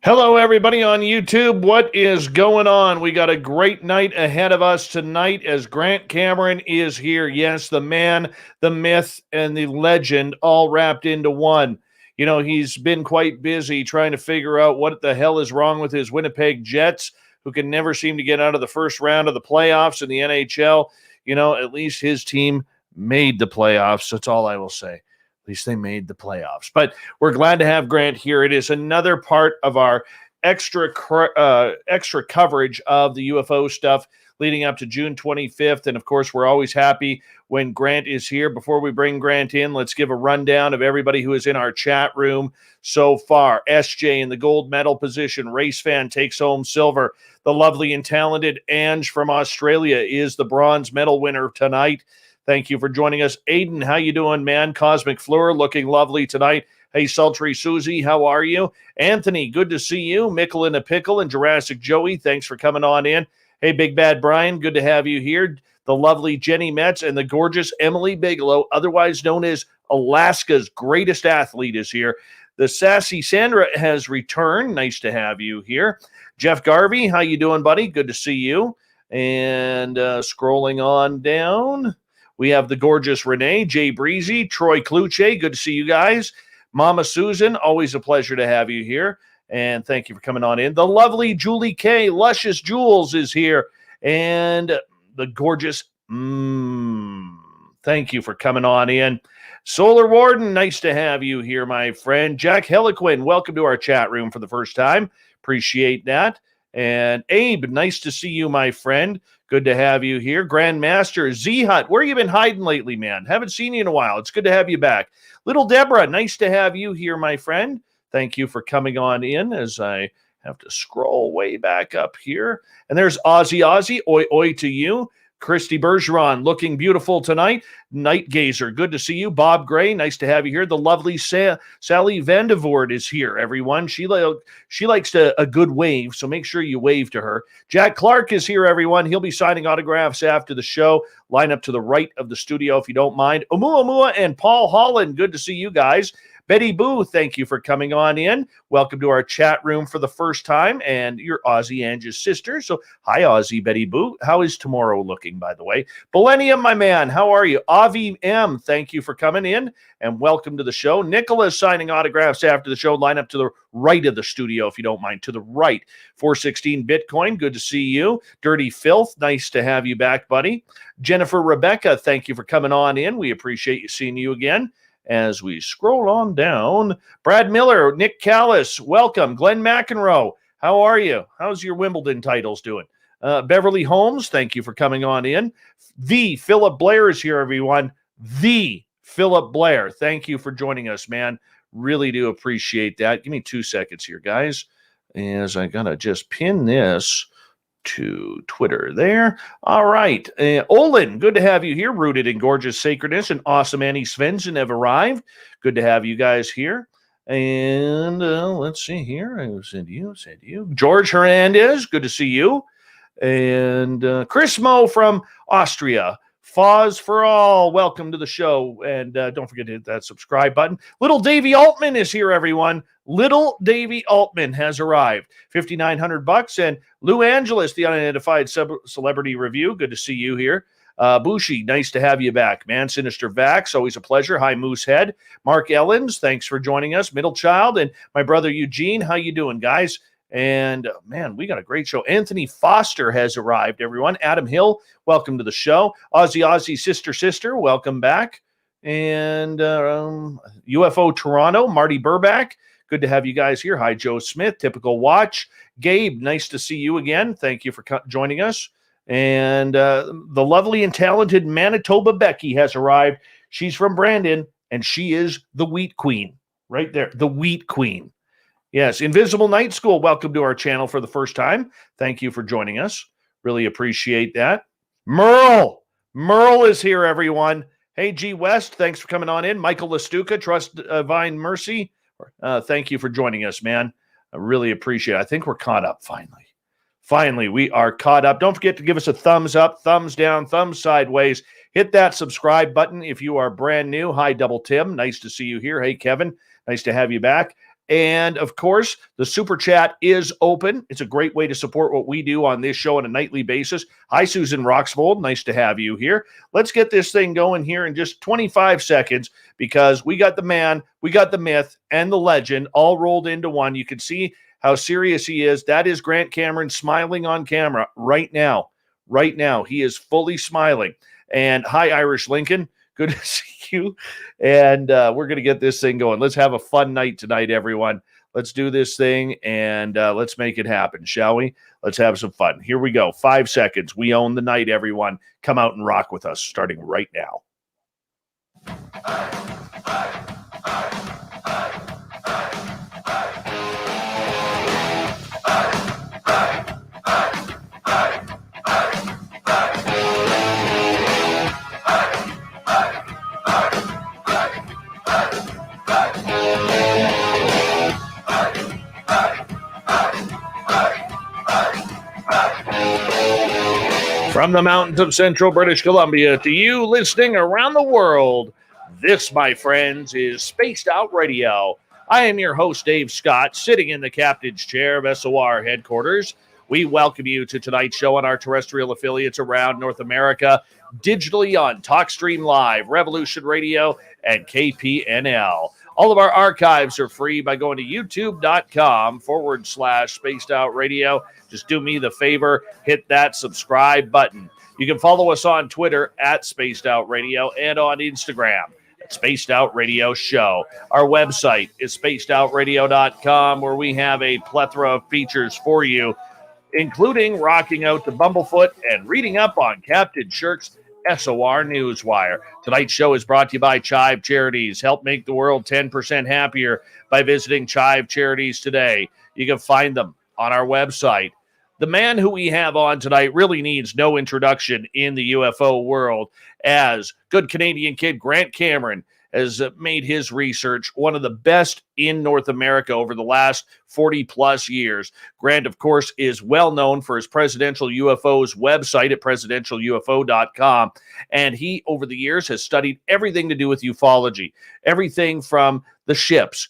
Hello, everybody on YouTube. What is going on? We got a great night ahead of us tonight as Grant Cameron is here. Yes, the man, the myth, and the legend all wrapped into one. You know, he's been quite busy trying to figure out what the hell is wrong with his Winnipeg Jets, who can never seem to get out of the first round of the playoffs in the NHL. You know, at least his team made the playoffs. That's all I will say. At least they made the playoffs. But we're glad to have Grant here. It is another part of our extra coverage of the UFO stuff leading up to June 25th. And, of course, we're always happy when Grant is here. Before we bring Grant in, let's give a rundown of everybody who is in our chat room so far. SJ in the gold medal position. Race Fan takes home silver. The lovely and talented Ange from Australia is the bronze medal winner tonight. Thank you for joining us. Aiden, how you doing, man? Cosmic Fleur looking lovely tonight. Hey, Sultry Susie, how are you? Anthony, good to see you. Mickle in a Pickle and Jurassic Joey, thanks for coming on in. Hey, Big Bad Brian, good to have you here. The lovely Jenny Metz and the gorgeous Emily Bigelow, otherwise known as Alaska's greatest athlete, is here. The sassy Sandra has returned. Nice to have you here. Jeff Garvey, how you doing, buddy? Good to see you. And scrolling on down, we have the gorgeous Renee, Jay Breezy, Troy Cluche. Good to see you guys. Mama Susan, always a pleasure to have you here. And thank you for coming on in. The lovely Julie K. Luscious Jules is here. And the gorgeous, thank you for coming on in. Solar Warden, nice to have you here, my friend. Jack Heliquin, welcome to our chat room for the first time. Appreciate that. And Abe, nice to see you, my friend. Good to have you here. Grandmaster Z-Hut, where you been hiding lately, man? Haven't seen you in a while. It's good to have you back. Little Deborah, nice to have you here, my friend. Thank you for coming on in as I have to scroll way back up here. And there's Ozzy. Oi, oi to you. Christy Bergeron, looking beautiful tonight. Night Gazer, good to see you. Bob Gray, nice to have you here. The lovely Sally Vandevoort is here, everyone. She likes a good wave, so make sure you wave to her. Jack Clark is here, everyone. He'll be signing autographs after the show. Line up to the right of the studio if you don't mind. Oumuamua and Paul Holland, good to see you guys. Betty Boo, thank you for coming on in. Welcome to our chat room for the first time, and you're Ozzy Ange's sister. So, hi, Ozzy, Betty Boo. How is tomorrow looking, by the way? Millennium, my man, how are you? Avi M, thank you for coming in, and welcome to the show. Nicholas signing autographs after the show. Line up to the right of the studio, if you don't mind. To the right. 416 Bitcoin, good to see you. Dirty Filth, nice to have you back, buddy. Jennifer Rebecca, thank you for coming on in. We appreciate you seeing you again. As we scroll on down, Brad Miller, Nick Callis, welcome. Glenn McEnroe, how are you? How's your Wimbledon titles doing? Beverly Holmes, thank you for coming on in. The Philip Blair is here, everyone. The Philip Blair, thank you for joining us, man. Really do appreciate that. Give me 2 seconds here, guys, as I gotta just pin this to Twitter there. All right. Olin, good to have you here. Rooted in gorgeous sacredness and awesome Annie Svensson have arrived. Good to have you guys here. And let's see here. I said you. George Hernandez, good to see you. And Chris Mo from Austria. Foz for all, welcome to the show. And don't forget to hit that subscribe button. Little Davey Altman is here, everyone. Little Davey Altman has arrived. $5,900. And Lou Angeles, the unidentified celebrity review. Good to see you here. Bushi, nice to have you back, man. Sinister Vax, always a pleasure. Hi, Moosehead. Mark Ellens, thanks for joining us. Middle Child and my brother Eugene. How you doing, guys? And, man, we got a great show. Anthony Foster has arrived, everyone. Adam Hill, welcome to the show. Ozzy, sister, welcome back. And UFO Toronto, Marty Burback, good to have you guys here. Hi, Joe Smith, Typical Watch. Gabe, nice to see you again. Thank you for joining us. And the lovely and talented Manitoba Becky has arrived. She's from Brandon, and she is the Wheat Queen. Right there, the Wheat Queen. Yes, Invisible Night School, welcome to our channel for the first time. Thank you for joining us. Really appreciate that. Merle is here, everyone. Hey, G. West, thanks for coming on in. Michael Lastuca, Trust Divine Mercy. Thank you for joining us, man. I really appreciate it. I think we're caught up finally. Finally, we are caught up. Don't forget to give us a thumbs up, thumbs down, thumbs sideways. Hit that subscribe button if you are brand new. Hi, Double Tim. Nice to see you here. Hey, Kevin. Nice to have you back. And of course, the super chat is open. It's a great way to support what we do on this show on a nightly basis. Hi, Susan Roxvold. Nice to have you here. Let's get this thing going here in just 25 seconds because we got the man, we got the myth, and the legend all rolled into one. You can see how serious he is. That is Grant Cameron smiling on camera right now. Right now, he is fully smiling. And hi, Irish Lincoln. Good to see you. And we're going to get this thing going. Let's have a fun night tonight, everyone. Let's do this thing and let's make it happen, shall we? Let's have some fun. Here we go. 5 seconds. We own the night, everyone. Come out and rock with us starting right now. From the mountains of central British Columbia to you listening around the world, this, my friends, is Spaced Out Radio. I am your host, Dave Scott, sitting in the captain's chair of SOR headquarters. We welcome you to tonight's show on our terrestrial affiliates around North America, digitally on TalkStream Live, Revolution Radio, and KPNL. All of our archives are free by going to youtube.com/Spaced Out Radio. Just do me the favor, hit that subscribe button. You can follow us on Twitter at Spaced Out Radio and on Instagram at Spaced Out Radio Show. Our website is spacedoutradio.com, where we have a plethora of features for you, including rocking out to Bumblefoot and reading up on Captain Shirk's SOR Newswire. Tonight's show is brought to you by Chive Charities. Help make the world 10% happier by visiting Chive Charities today. You can find them on our website. The man who we have on tonight really needs no introduction in the UFO world, as good Canadian kid Grant Cameron has made his research one of the best in North America over the last 40 plus years. Grant, of course, is well known for his Presidential UFOs website at presidentialufo.com. And he, over the years, has studied everything to do with ufology, everything from the ships.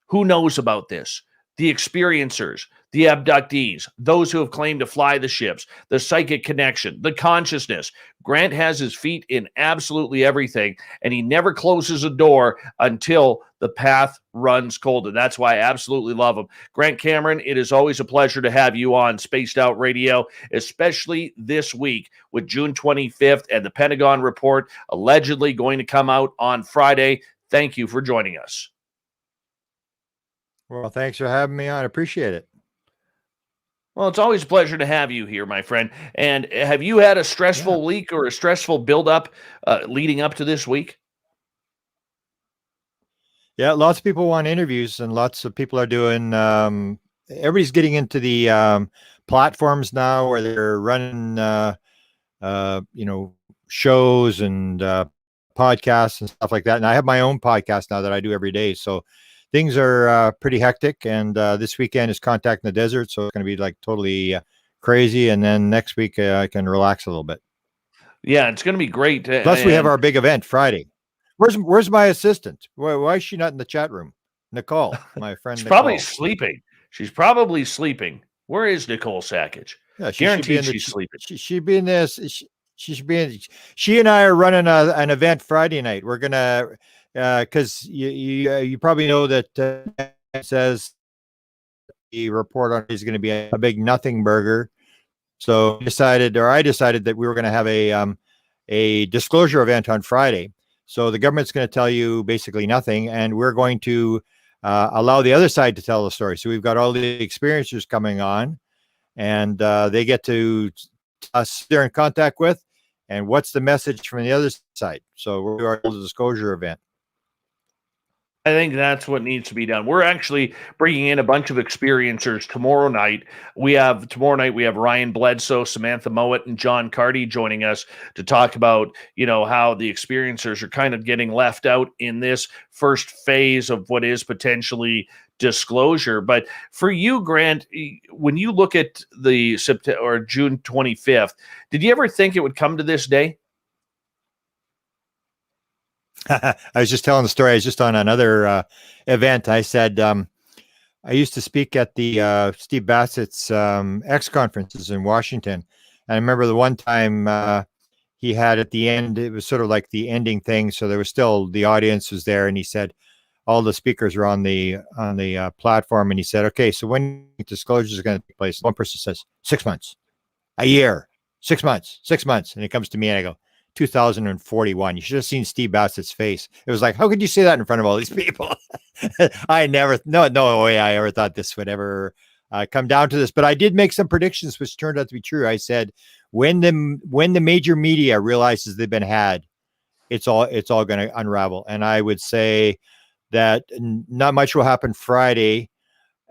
Who knows about this? The experiencers, the abductees, those who have claimed to fly the ships, the psychic connection, the consciousness. Grant has his feet in absolutely everything, and he never closes a door until the path runs cold. And that's why I absolutely love him. Grant Cameron, it is always a pleasure to have you on Spaced Out Radio, especially this week with June 25th and the Pentagon report allegedly going to come out on Friday. Thank you for joining us. Well, thanks for having me on. I appreciate it. Well, it's always a pleasure to have you here, my friend. And have you had a stressful week or a stressful build-up leading up to this week? Yeah, lots of people want interviews, and lots of people are doing. Everybody's getting into the platforms now where they're running, shows and podcasts and stuff like that. And I have my own podcast now that I do every day. So things are pretty hectic, and this weekend is Contact in the Desert, so it's going to be like totally crazy. And then next week I can relax a little bit. Yeah, it's going to be great. Plus, we have our big event Friday. Where's my assistant? Why is she not in the chat room? Nicole, my friend. She's Nicole. probably sleeping. She's probably sleeping. Where is Nicole Sackage? Yeah, guaranteed she's sleeping. She'd be in this. She should be in. She and I are running an event Friday night. We're gonna. Because you probably know that it says the report on is going to be a big nothing burger. So I decided that we were going to have a disclosure event on Friday. So the government's going to tell you basically nothing, and we're going to allow the other side to tell the story. So we've got all the experiencers coming on, and they get to us they're in contact with, and what's the message from the other side. So we're doing our disclosure event. I think that's what needs to be done. We're actually bringing in a bunch of experiencers tomorrow night. We have Ryan Bledsoe, Samantha Mowat, and John Carty joining us to talk about, how the experiencers are kind of getting left out in this first phase of what is potentially disclosure. But for you, Grant, when you look at the September or June 25th, did you ever think it would come to this day? I was just telling the story. I was just on another event. I said, I used to speak at the Steve Bassett's X conferences in Washington. And I remember the one time he had at the end, it was sort of like the ending thing. So there was still the audience was there, and he said all the speakers were on the platform, and he said, "Okay, so when disclosure is going to take place?" One person says 6 months, a year, 6 months, 6 months, and it comes to me, and I go, 2041. You should have seen Steve Bassett's face. It was like, how could you say that in front of all these people? I never, no way I ever thought this would ever come down to this. But I did make some predictions, which turned out to be true. I said, when the major media realizes they've been had, it's all going to unravel. And I would say that not much will happen Friday,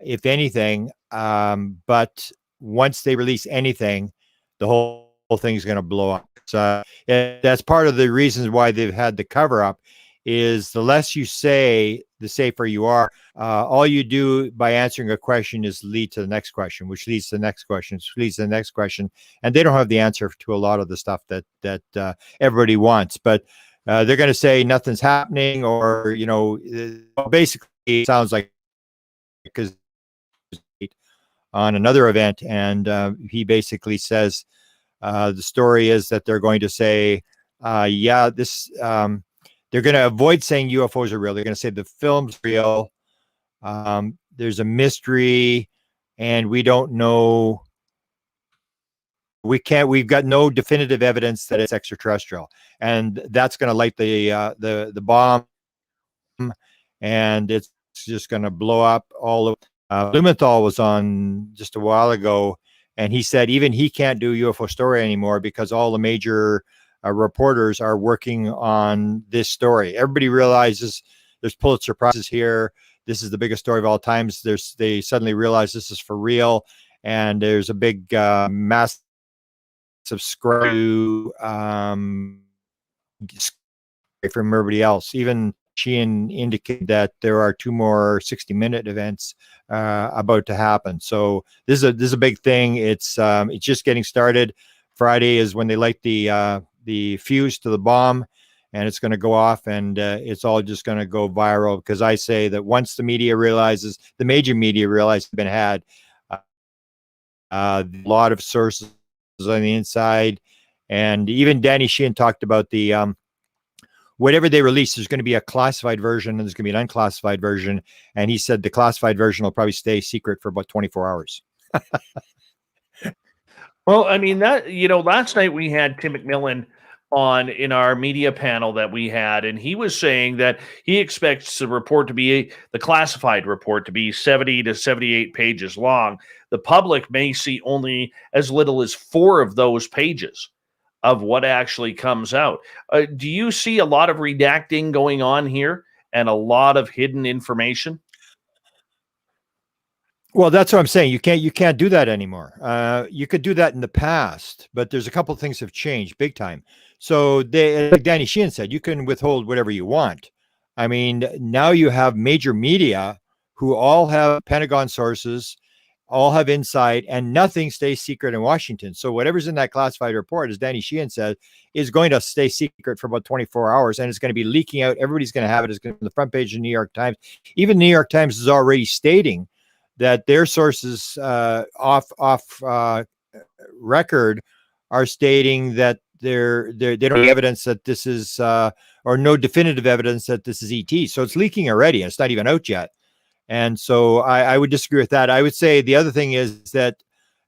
if anything. But once they release anything, the whole thing is going to blow up. So that's part of the reasons why they've had the cover up. Is the less you say, the safer you are. All you do by answering a question is lead to the next question, which leads to the next question, which leads to the next question, and they don't have the answer to a lot of the stuff that everybody wants. But they're going to say nothing's happening, or basically it sounds like because on another event, and he basically says the story is that they're going to say, they're going to avoid saying UFOs are real. They're going to say the film's real. There's a mystery, and we don't know. We've got no definitive evidence that it's extraterrestrial, and that's going to light the bomb, and it's just going to blow up all of. Blumenthal was on just a while ago, and he said even he can't do UFO story anymore because all the major reporters are working on this story. Everybody realizes there's Pulitzer Prizes here. This is the biggest story of all times. They suddenly realize this is for real, and there's a big massive screw from everybody else. Even Sheehan indicated that there are 2 more 60-minute events about to happen. So this is a big thing. It's just getting started. Friday is when they light the fuse to the bomb, and it's going to go off, and it's all just going to go viral, because I say that once the major media realizes it's been had, a lot of sources on the inside, and even Danny Sheehan talked about the whatever they release, there's going to be a classified version and there's going to be an unclassified version, and he said the classified version will probably stay secret for about 24 hours. Well, I mean, last night we had Tim McMillan on in our media panel that we had, and he was saying that he expects the report to be the classified report to be 70 to 78 pages long. The public may see only as little as 4 of those pages of what actually comes out. Do you see a lot of redacting going on here and a lot of hidden information? Well, that's what I'm saying. You can't do that anymore. You could do that in the past, but there's a couple of things have changed big time. So like Danny Sheehan said, you can withhold whatever you want. I mean, now you have major media who all have Pentagon sources, all have insight, and nothing stays secret in Washington. So whatever's in that classified report, as Danny Sheehan said, is going to stay secret for about 24 hours, and it's going to be leaking out. Everybody's going to have it. It's going to be on the front page of the New York Times. Even the New York Times is already stating that their sources off record are stating that they don't have evidence that this is or no definitive evidence that this is ET. So it's leaking already, and it's not even out yet. And so I would disagree with that. I would say the other thing is that,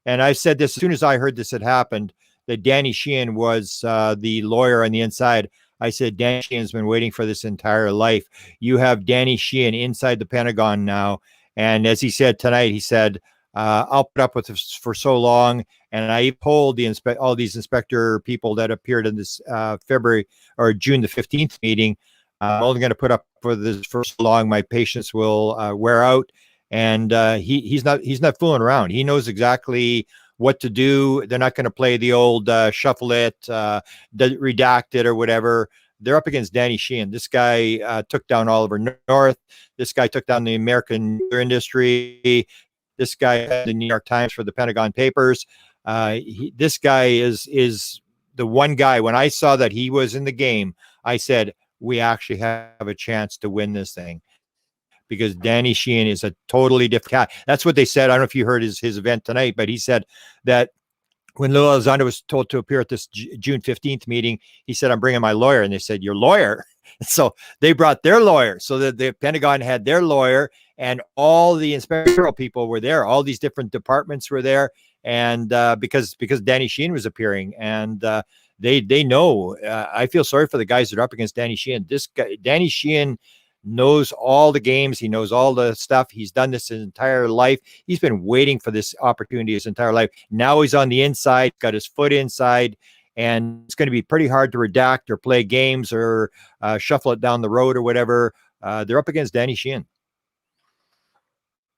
and I said this as soon as I heard this had happened, that Danny Sheehan was the lawyer on the inside. I said, Danny Sheehan's been waiting for this entire life. You have Danny Sheehan inside the Pentagon now. And as he said tonight, he said, I'll put up with this for so long. And I polled all these inspector people that appeared in this February or June the 15th meeting. I'm only going to put up for this for so long. My patience will wear out. And he's not fooling around. He knows exactly what to do. They're not going to play the old shuffle it, redact it, or whatever. They're up against Danny Sheehan. This guy took down Oliver North. This guy took down the American industry. This guy had the New York Times for the Pentagon Papers. This guy is the one guy. When I saw that he was in the game, I said, we actually have a chance to win this thing. because Danny Sheehan is a totally different cat. That's what they said. I don't know if you heard his event tonight, but he said that when Lil Elizondo was told to appear at this June 15th meeting, he said, I'm bringing my lawyer. And they said, your lawyer? So they brought their lawyer. So that the Pentagon had their lawyer, and all the inspector people were there. All these different departments were there. And because Danny Sheehan was appearing, and they know. I feel sorry for the guys that are up against Danny Sheehan. This guy, Danny Sheehan, knows all the games. He knows all the stuff. He's done this his entire life. He's been waiting for this opportunity his entire life. Now he's on the inside, got his foot inside, and it's going to be pretty hard to redact or play games or shuffle it down the road or whatever. They're up against Danny Sheehan.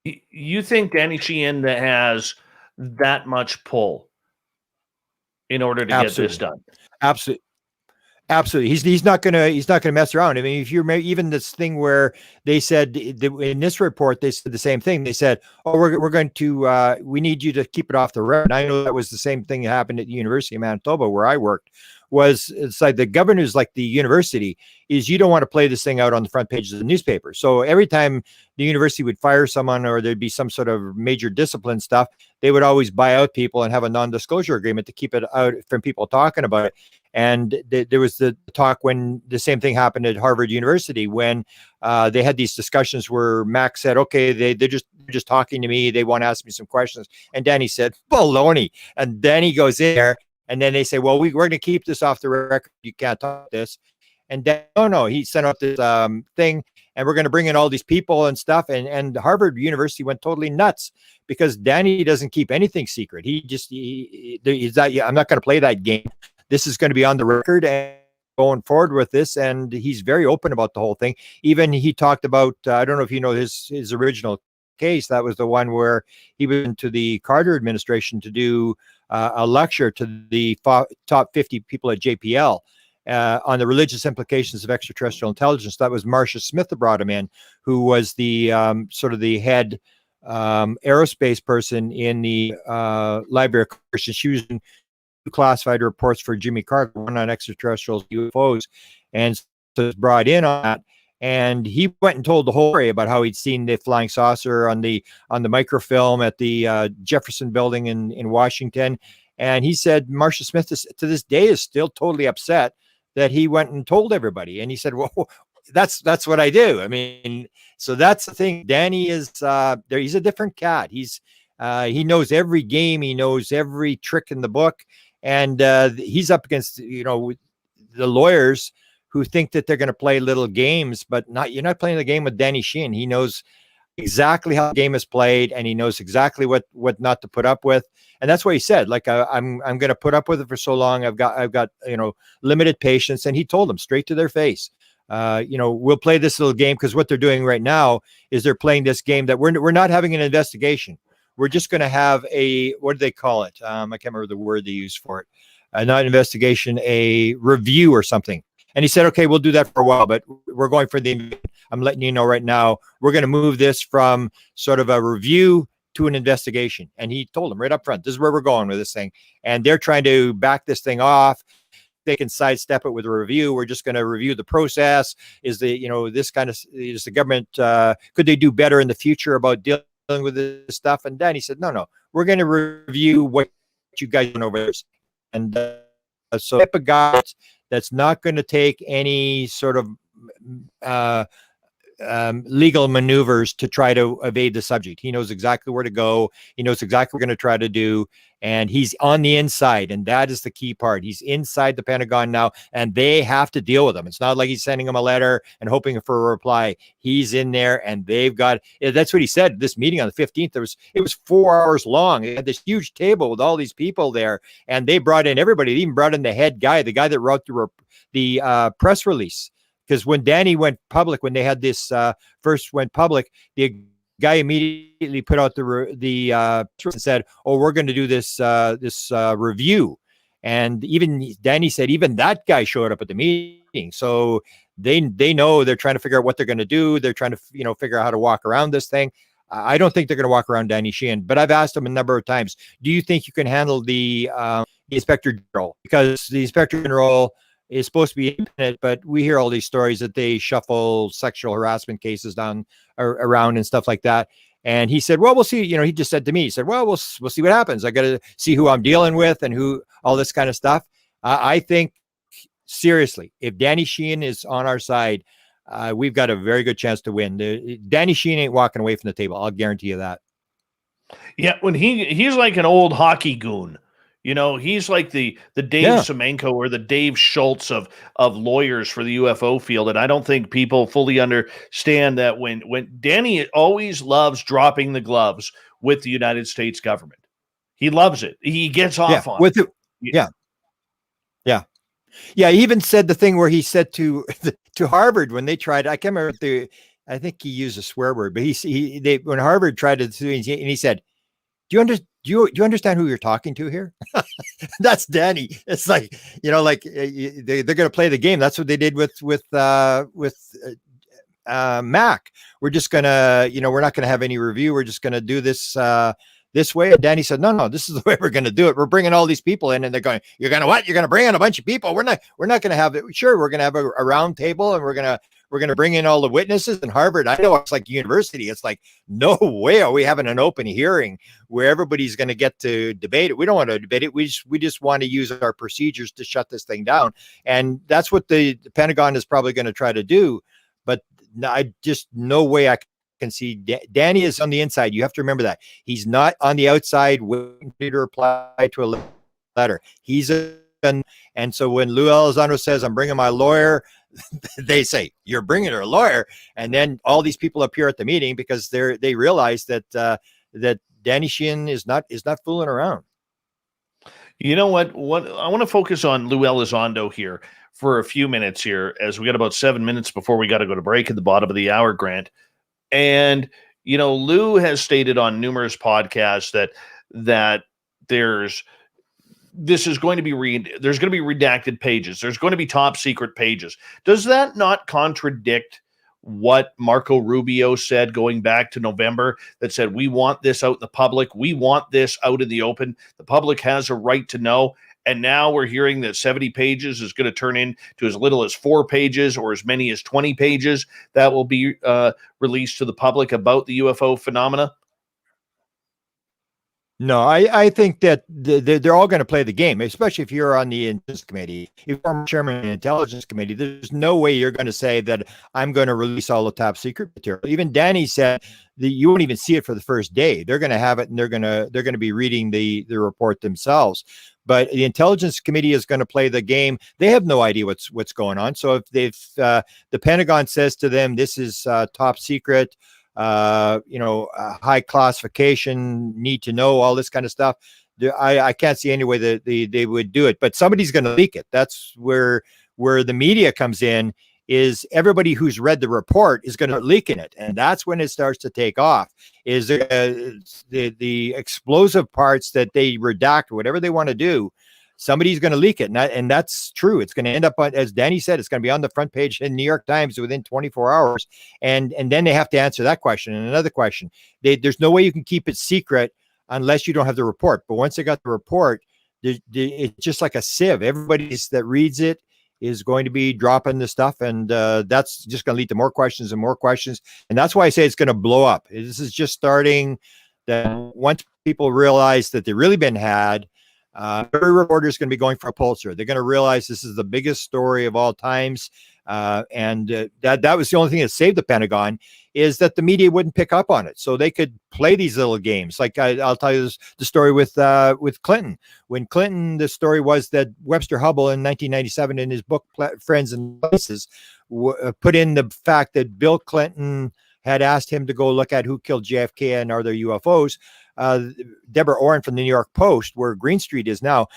You think Danny Sheehan has that much pull in order to get this done? Absolutely. Absolutely. He's not gonna mess around. I mean, if you're even this thing where they said in this report, they said the same thing. They said, oh, we're going to we need you to keep it off the record. I know that was the same thing that happened at the University of Manitoba where I worked. It's like the governors, like the university, is you don't want to play this thing out on the front pages of the newspaper. So every time the university would fire someone or there'd be some sort of major discipline stuff, they would always buy out people and have a non-disclosure agreement to keep it out from people talking about it. And there was the talk when the same thing happened at Harvard University when they had these discussions where Max said, okay, they're just talking to me. They want to ask me some questions. And Danny said, baloney. And then he goes in there. And then they say, well, we're going to keep this off the record. You can't talk this. And then, no, he sent out this thing, and we're going to bring in all these people and stuff. And Harvard University went totally nuts because Danny doesn't keep anything secret. He's that, I'm not going to play that game. This is going to be on the record and going forward with this. And he's very open about the whole thing. Even he talked about, I don't know if you know his original case. That was the one where he went into the Carter administration to do a lecture to the top 50 people at JPL on the religious implications of extraterrestrial intelligence. That was Marcia Smith that brought him in, who was the sort of the head aerospace person in the Library of Congress. She was in classified reports for Jimmy Carter, one on extraterrestrials, UFOs, and so was brought in on that. And he went and told the whole story about how he'd seen the flying saucer on the microfilm at the Jefferson Building in Washington. And he said Marcia Smith to this day is still totally upset that he went and told everybody. And he said, well, that's what I do. I mean, so that's the thing. Danny is there. He's a different cat. He knows every game. He knows every trick in the book. And he's up against, the lawyers who think that they're going to play little games, but you're not playing the game with Danny Sheehan. He knows exactly how the game is played, and he knows exactly what not to put up with. And that's what he said, like, I'm going to put up with it for so long. I've got limited patience. And he told them straight to their face, we'll play this little game, because what they're doing right now is they're playing this game that we're not having an investigation. We're just going to have what do they call it? I can't remember the word they use for it. Not an investigation, a review or something. And he said, okay, we'll do that for a while, but we're going for I'm letting you know right now, we're going to move this from sort of a review to an investigation. And he told them right up front, this is where we're going with this thing. And they're trying to back this thing off. They can sidestep it with a review. We're just going to review the process. Is this kind of, is the government, could they do better in the future about dealing with this stuff? And then he said, no, we're going to review what you guys do over there. And so type of guy that's not going to take any sort of legal maneuvers to try to evade the subject. He knows exactly where to go. He knows exactly what we're going to try to do. And he's on the inside. And that is the key part. He's inside the Pentagon now, and they have to deal with him. It's not like he's sending him a letter and hoping for a reply. He's in there, and they've got, that's what he said. This meeting on the 15th, it was 4 hours long. They had this huge table with all these people there, and they brought in everybody. They even brought in the head guy, the guy that wrote the press release. Because when Danny went public, when they had this first went public, the guy immediately put out the and said, "Oh, we're going to do this review." And even Danny said, even that guy showed up at the meeting. So they know they're trying to figure out what they're going to do. They're trying to figure out how to walk around this thing. I don't think they're going to walk around Danny Sheehan, but I've asked him a number of times, do you think you can handle the inspector general? Because the inspector general is supposed to be independent, but we hear all these stories that they shuffle sexual harassment cases down around and stuff like that. And he said, well, we'll see. He just said to me, he said, well, we'll see what happens. I got to see who I'm dealing with and who, all this kind of stuff. I think seriously, if Danny Sheehan is on our side, we've got a very good chance to win. Danny Sheehan ain't walking away from the table. I'll guarantee you that. Yeah, when he's like an old hockey goon. He's like the Dave Semenko or the Dave Schultz of lawyers for the UFO field. And I don't think people fully understand that when Danny always loves dropping the gloves with the United States government. He loves it. He gets off on it. Yeah. He even said the thing where he said to Harvard when they tried, I can't remember I think he used a swear word, but when Harvard tried to do, and he said, do you understand who you're talking to here? That's Danny. It's like, they're going to play the game. That's what they did with Mac. We're just going to, we're not going to have any review. We're just going to do this this way. And Danny said, no, this is the way we're going to do it. We're bringing all these people in, and they're going, you're going to what? You're going to bring in a bunch of people. We're not going to have it. Sure. We're going to have a round table, and we're going to bring in all the witnesses. In Harvard, I know it's like university. It's like, no way are we having an open hearing where everybody's going to get to debate it. We don't want to debate it. We just want to use our procedures to shut this thing down. And that's what the Pentagon is probably going to try to do. But I just, no way I can see. Danny is on the inside. You have to remember that. He's not on the outside waiting to reply to a letter. And so when Lou Elizondo says, I'm bringing my lawyer, they say, you're bringing her lawyer. And then all these people appear at the meeting because they realize that Danny Sheehan is not fooling around. You know what I want to focus on Lou Elizondo here for a few minutes here, as we got about 7 minutes before we got to go to break at the bottom of the hour, Grant. And, Lou has stated on numerous podcasts that there's going to be redacted pages. There's going to be top secret pages. Does that not contradict what Marco Rubio said going back to November, that said, we want this out in the public. We want this out in the open. The public has a right to know. And now we're hearing that 70 pages is going to turn into as little as 4 pages or as many as 20 pages that will be released to the public about the UFO phenomena. No, I think that they're all going to play the game, especially if you're on the Intelligence Committee. If you're chairman of the Intelligence Committee, there's no way you're going to say that I'm going to release all the top secret material. Even Danny said that you won't even see it for the first day. They're going to have it, and they're going to be reading the report themselves. But the Intelligence Committee is going to play the game. They have no idea what's going on. So if the Pentagon says to them, this is top secret, high classification, need to know, all this kind of stuff, I can't see any way that they would do it. But somebody's going to leak it. That's where the media comes in. Is everybody who's read the report is going to leak in it, and that's when it starts to take off. Is the explosive parts that they redact, whatever they want to do, somebody's going to leak it, and that's true. It's going to end up on, as Danny said, it's going to be on the front page in New York Times within 24 hours, and then they have to answer that question and another question. There's no way you can keep it secret unless you don't have the report. But once they got the report, it's just like a sieve. Everybody that reads it is going to be dropping the stuff, and that's just going to lead to more questions and more questions. And that's why I say it's going to blow up. This is just starting. That once people realize that they've really been had, every reporter is going to be going for a Pulitzer. They're going to realize this is the biggest story of all times. And that was the only thing that saved the Pentagon, is that the media wouldn't pick up on it. So they could play these little games. Like I'll tell you the story with Clinton. When Clinton, the story was that Webster Hubbell in 1997 in his book, Friends and Places, put in the fact that Bill Clinton had asked him to go look at who killed JFK and are there UFOs. Deborah Orrin from the New York Post, where Green Street is now,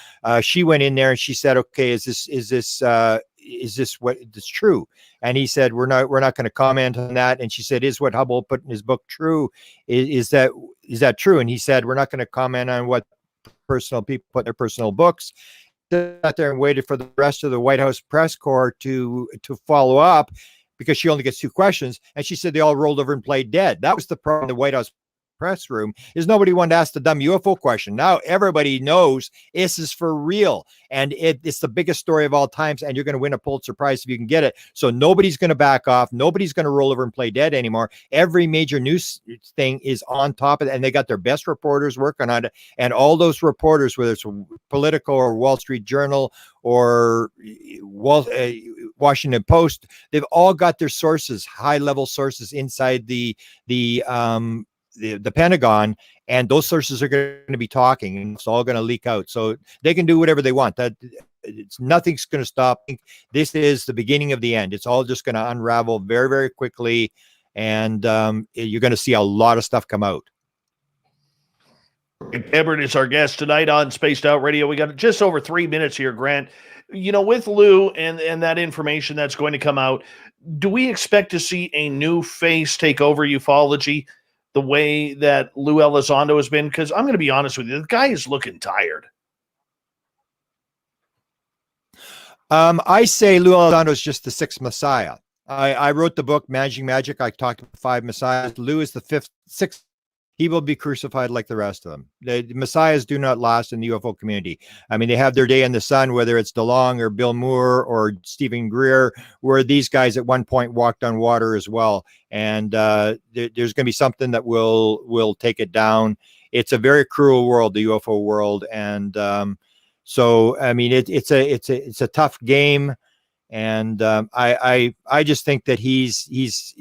she went in there and she said, okay, is this what is true? And he said, we're not going to comment on that. And she said, is what Hubbell put in his book true? Is that true? And he said, we're not going to comment on what personal people put in their personal books. Sat there and waited for the rest of the White House press corps to follow up, because she only gets 2 questions. And she said they all rolled over and played dead. That was the problem the White House press room is nobody wanted to ask the dumb UFO question. Now everybody knows this is for real, and it's the biggest story of all times, and you're going to win a Pulitzer Prize if you can get it. So nobody's going to back off. Nobody's going to roll over and play dead anymore. Every major news thing is on top of it, and they got their best reporters working on it. And all those reporters, whether it's Politico or Wall Street Journal or Washington Post, they've all got their sources, high-level sources inside the Pentagon, and those sources are going to be talking, and it's all going to leak out. So they can do whatever they want. Nothing's going to stop. This is the beginning of the end. It's all just going to unravel very, very quickly, and you're going to see a lot of stuff come out. Cameron is our guest tonight on Spaced Out Radio. We got just over 3 minutes here, Grant. You know, with Lou and that information that's going to come out, do we expect to see a new face take over ufology the way that Lou Elizondo has been? Because I'm going to be honest with you, the guy is looking tired. I say Lou Elizondo is just the sixth Messiah. I wrote the book Managing Magic. I talked about 5 Messiahs. Lou is the sixth. He will be crucified like the rest of them. The Messiahs do not last in the UFO community. I mean, they have their day in the sun, whether it's DeLong or Bill Moore or Stephen Greer, where these guys at one point walked on water as well. And there's going to be something that will take it down. It's a very cruel world, the UFO world, and so I mean, it's a tough game, and I just think that he's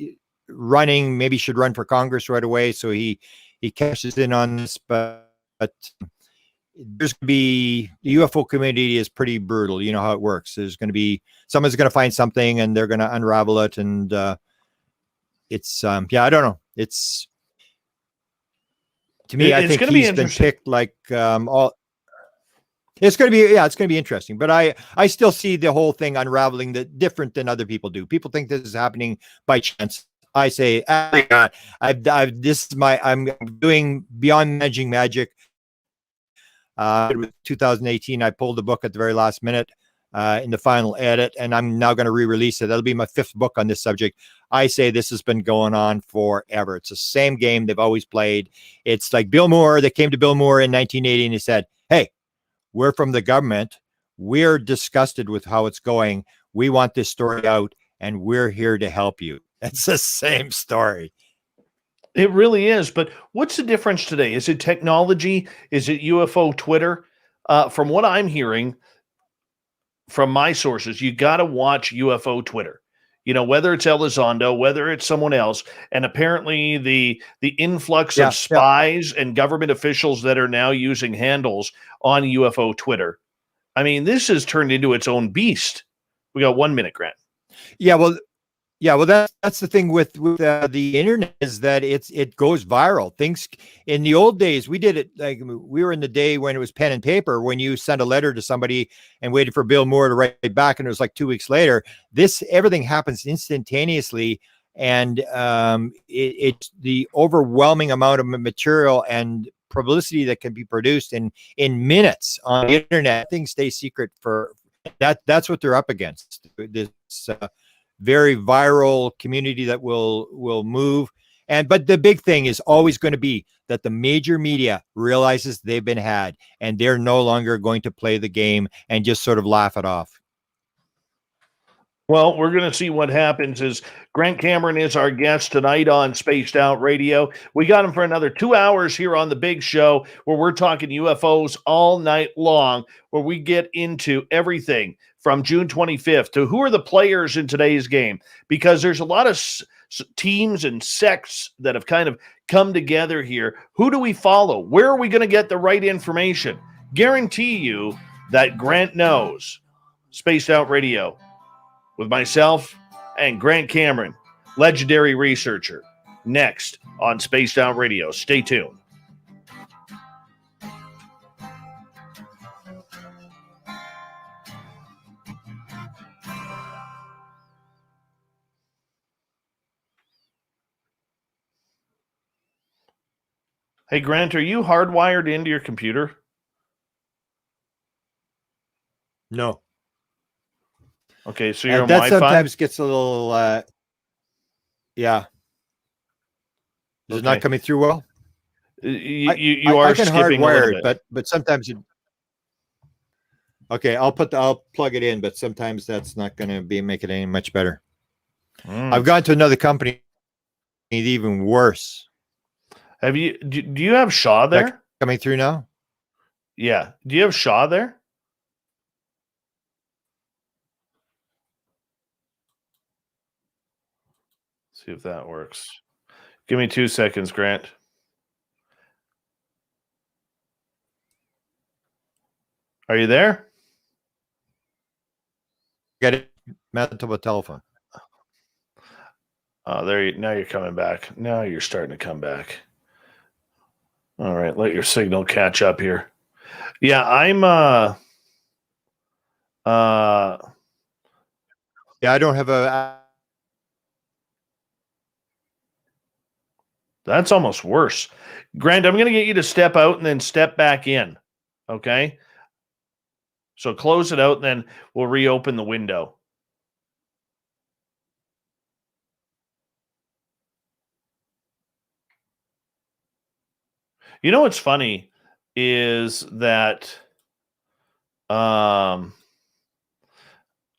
running. Maybe should run for Congress right away, so he cashes in on this. But there's going to be, the UFO community is pretty brutal. You know how it works. There's going to be, someone's going to find something and they're going to unravel it. And it's, yeah, I don't know. It's, to me, I think he's been picked like all. It's going to be, yeah, it's going to be interesting. But I still see the whole thing unraveling different than other people do. People think this is happening by chance. I say, I'm doing Beyond Managing Magic. With 2018, I pulled the book at the very last minute in the final edit, and I'm now going to re-release it. That'll be my 5th book on this subject. I say this has been going on forever. It's the same game they've always played. It's like Bill Moore. They came to Bill Moore in 1980 and he said, "Hey, we're from the government. We're disgusted with how it's going. We want this story out, and we're here to help you." It's the same story. It really is. But what's the difference today? Is it technology? Is it UFO Twitter? From what I'm hearing from my sources, you got to watch UFO Twitter. You know, whether it's Elizondo, whether it's someone else, and apparently the influx of spies and government officials that are now using handles on UFO Twitter. I mean, this has turned into its own beast. We got 1 minute, Grant. Yeah, well, that's the thing with the internet, is that it goes viral. Things in the old days, we did it like we were in the day when it was pen and paper, when you sent a letter to somebody and waited for Bill Moore to write back, and it was like 2 weeks later. Everything happens instantaneously, and it's the overwhelming amount of material and publicity that can be produced in minutes on the internet. Things stay secret for that. That's what they're up against. This very viral community that will move. But the big thing is always going to be that the major media realizes they've been had, and they're no longer going to play the game and just sort of laugh it off. Well, we're going to see what happens. As Grant Cameron is our guest tonight on Spaced Out Radio. We got him for another 2 hours here on the big show, where we're talking UFOs all night long, where we get into everything from June 25th to who are the players in today's game, because there's a lot of teams and sects that have kind of come together here. Who do we follow? Where are we going to get the right information? Guarantee you that Grant knows. Spaced Out Radio with myself and Grant Cameron, legendary researcher, next on Spaced Out Radio. Stay tuned. Hey, Grant, are you hardwired into your computer? No. Okay, so you're on that Wi-Fi? Sometimes gets a little, yeah. Is it not coming through well? You are I can skipping a hardwire little it, bit. but sometimes okay, I'll plug it in, but sometimes that's not going to make it any much better. I've gone to another company, even worse. Have you? Do you have Shaw there? Coming through now? Yeah. Do you have Shaw there? See if that works. Give me 2 seconds, Grant. Are you there? Get it? Manitoba telephone. Oh, now you're coming back. Now you're starting to come back. All right, let your signal catch up here. Yeah, I'm Yeah, I don't have a. That's almost worse. Grant, I'm going to get you to step out and then step back in. Okay? So close it out and then we'll reopen the window. You know what's funny is that I'll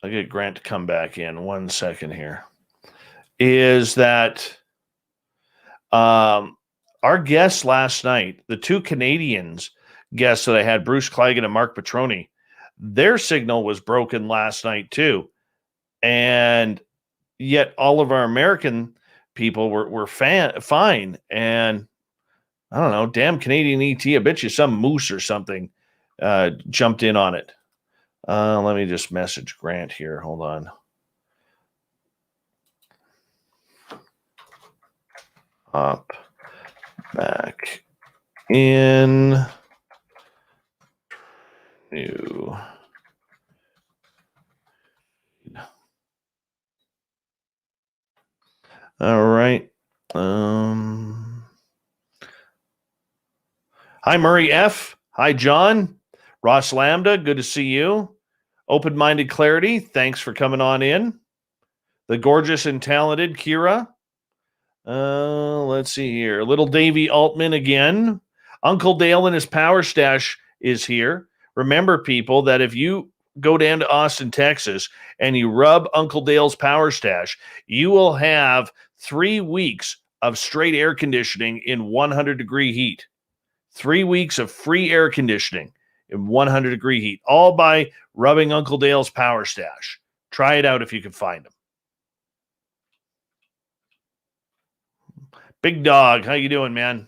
get Grant to come back in 1 second here. Is that our guests last night, the two Canadians guests that I had, Bruce Cleggan and Mark Petroni, their signal was broken last night too. And yet all of our American people were fine. And I don't know, damn Canadian ET, I bet you some moose or something jumped in on it. Let me just message Grant here. Hold on. Up, back in, new. All right. Hi, Murray F. Hi, John. Ross Lambda, good to see you. Open-minded Clarity, thanks for coming on in. The gorgeous and talented Kira. Let's see here. Little Davy Altman again. Uncle Dale and his power stash is here. Remember, people, that if you go down to Austin, Texas, and you rub Uncle Dale's power stash, you will have 3 weeks of straight air conditioning in 100-degree heat. 3 weeks of free air conditioning in 100-degree heat, all by rubbing Uncle Dale's power stash. Try it out if you can find them. Big Dog, how you doing, man?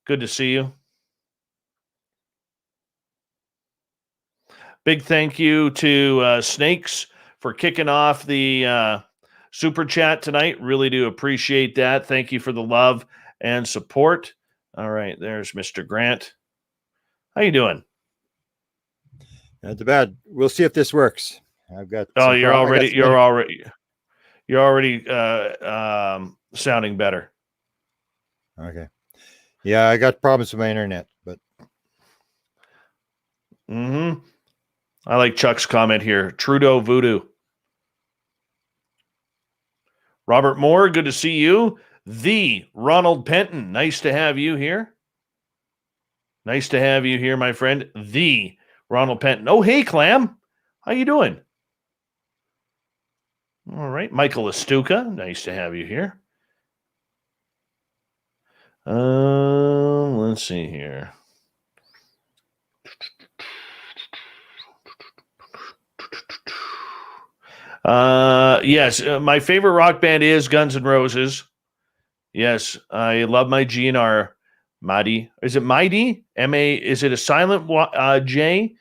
Good to see you. Big thank you to Snakes for kicking off the super chat tonight. Really do appreciate that. Thank you for the love and support. All right, there's Mr. Grant. How you doing? Not too bad. We'll see if this works. I've got. Oh, you're already sounding better. Okay. Yeah, I got problems with my internet, but. I like Chuck's comment here. Trudeau voodoo. Robert Moore, good to see you. The Ronald Penton, nice to have you here. Nice to have you here, my friend. The Ronald Penton. Oh, hey, Clam. How you doing? All right. Michael Astuca, nice to have you here. Let's see here. Yes, my favorite rock band is Guns N' Roses. Yes, I love my GNR. Mighty. Is it Mighty? M-A, is it a silent J?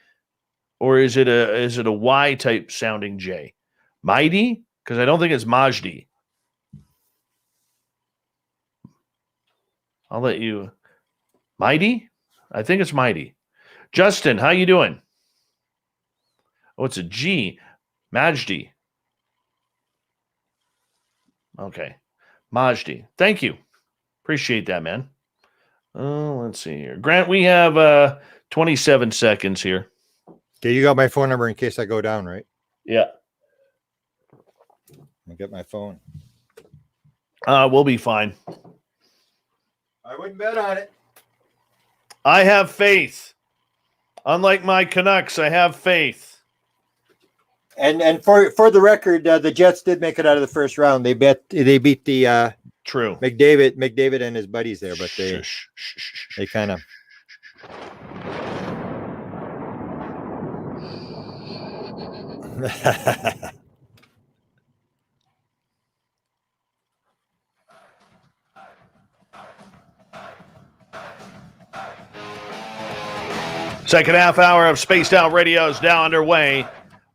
Or is it a Y type sounding J? Mighty? Because I don't think it's Majdi. I'll let you. Mighty? I think it's Mighty. Justin, how you doing? Oh, it's a G. Majdi. Okay. Majdi. Thank you. Appreciate that, man. Let's see here. Grant, we have 27 seconds here. Okay, you got my phone number in case I go down, right? Yeah. I got my phone. We'll be fine. I wouldn't bet on it. I have faith. Unlike my Canucks, I have faith. And for the record, the Jets did make it out of the first round. They beat the True McDavid and his buddies there, but they kind of. Second half hour of Spaced Out Radio is now underway.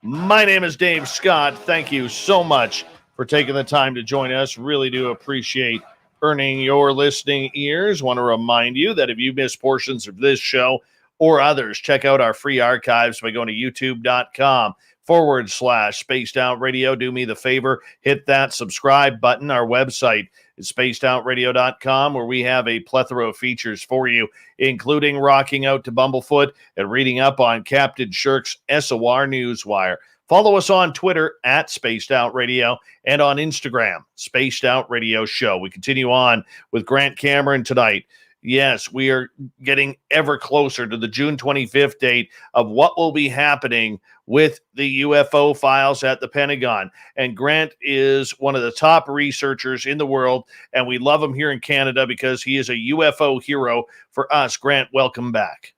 My name is Dave Scott. Thank you so much for taking the time to join us. Really do appreciate earning your listening ears. Want to remind you that if you miss portions of this show or others, check out our free archives by going to youtube.com/Spaced Out Radio. Do me the favor, hit that subscribe button. Our website is spacedoutradio.com, where we have a plethora of features for you, including rocking out to Bumblefoot and reading up on Captain Shirk's SOR Newswire. Follow us on Twitter at Spaced Out Radio and on Instagram, Spaced Out Radio Show. We continue on with Grant Cameron tonight. Yes, we are getting ever closer to the June 25th date of what will be happening with the UFO files at the Pentagon. And Grant is one of the top researchers in the world, and we love him here in Canada because he is a UFO hero for us. Grant, welcome back.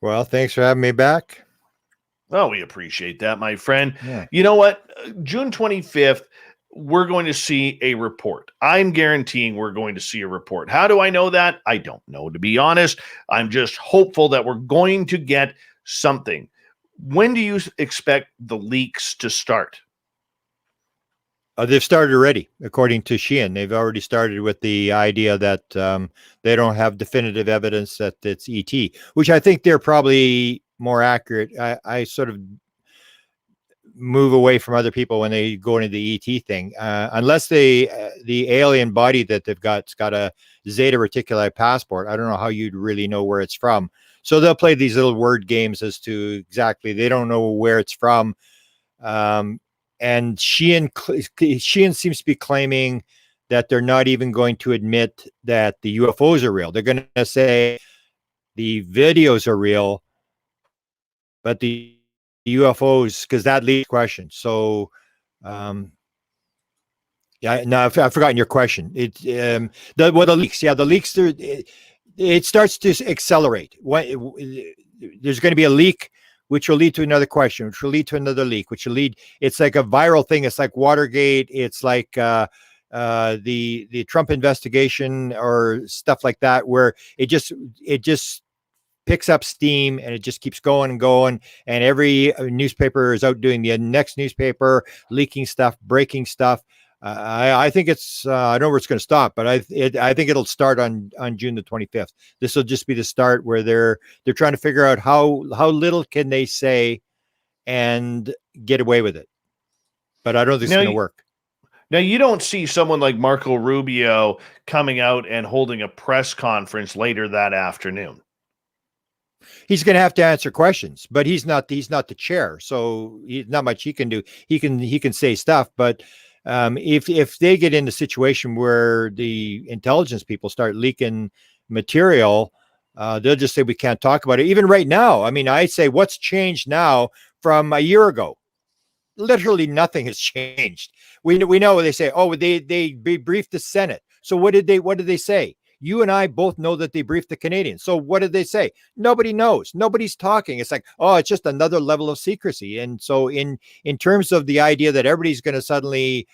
Well, thanks for having me back. Oh, we appreciate that, my friend. Yeah. You know what? June 25th, we're going to see a report. I'm guaranteeing we're going to see a report. How do I know that? I don't know, to be honest. I'm just hopeful that we're going to get something. When do you expect the leaks to start? They've started already, according to Sheehan. They've already started with the idea that they don't have definitive evidence that it's ET, which I think they're probably more accurate. I sort of move away from other people when they go into the ET thing, unless the alien body that they've got a Zeta Reticuli passport. I don't know how you'd really know where it's from. So they'll play these little word games as to exactly, they don't know where it's from. And Sheehan seems to be claiming that they're not even going to admit that the UFOs are real. They're going to say the videos are real, but the UFOs, because that leads to question. So, yeah, no, I've forgotten your question. The leaks, the leaks, it starts to accelerate. There's going to be a leak, which will lead to another question, which will lead to another leak, which will lead. It's like a viral thing. It's like Watergate. It's like the Trump investigation or stuff like that, where it just picks up steam and it just keeps going and going. And every newspaper is outdoing the next newspaper, leaking stuff, breaking stuff. I think it's, I don't know where it's going to stop, but I think it'll start on June the 25th. This will just be the start where they're trying to figure out how little can they say and get away with it. But I don't think it's going to work. Now, you don't see someone like Marco Rubio coming out and holding a press conference later that afternoon. He's going to have to answer questions, but he's not the chair, so not much he can do. He can say stuff, but if they get in a situation where the intelligence people start leaking material, they'll just say we can't talk about it. Even right now, I mean, I say what's changed now from a year ago? Literally nothing has changed. We know they say, oh, they briefed the Senate. So what did they say? You and I both know that they briefed the Canadians. So what did they say? Nobody knows. Nobody's talking. It's like, oh, it's just another level of secrecy. And so in terms of the idea that everybody's going to suddenly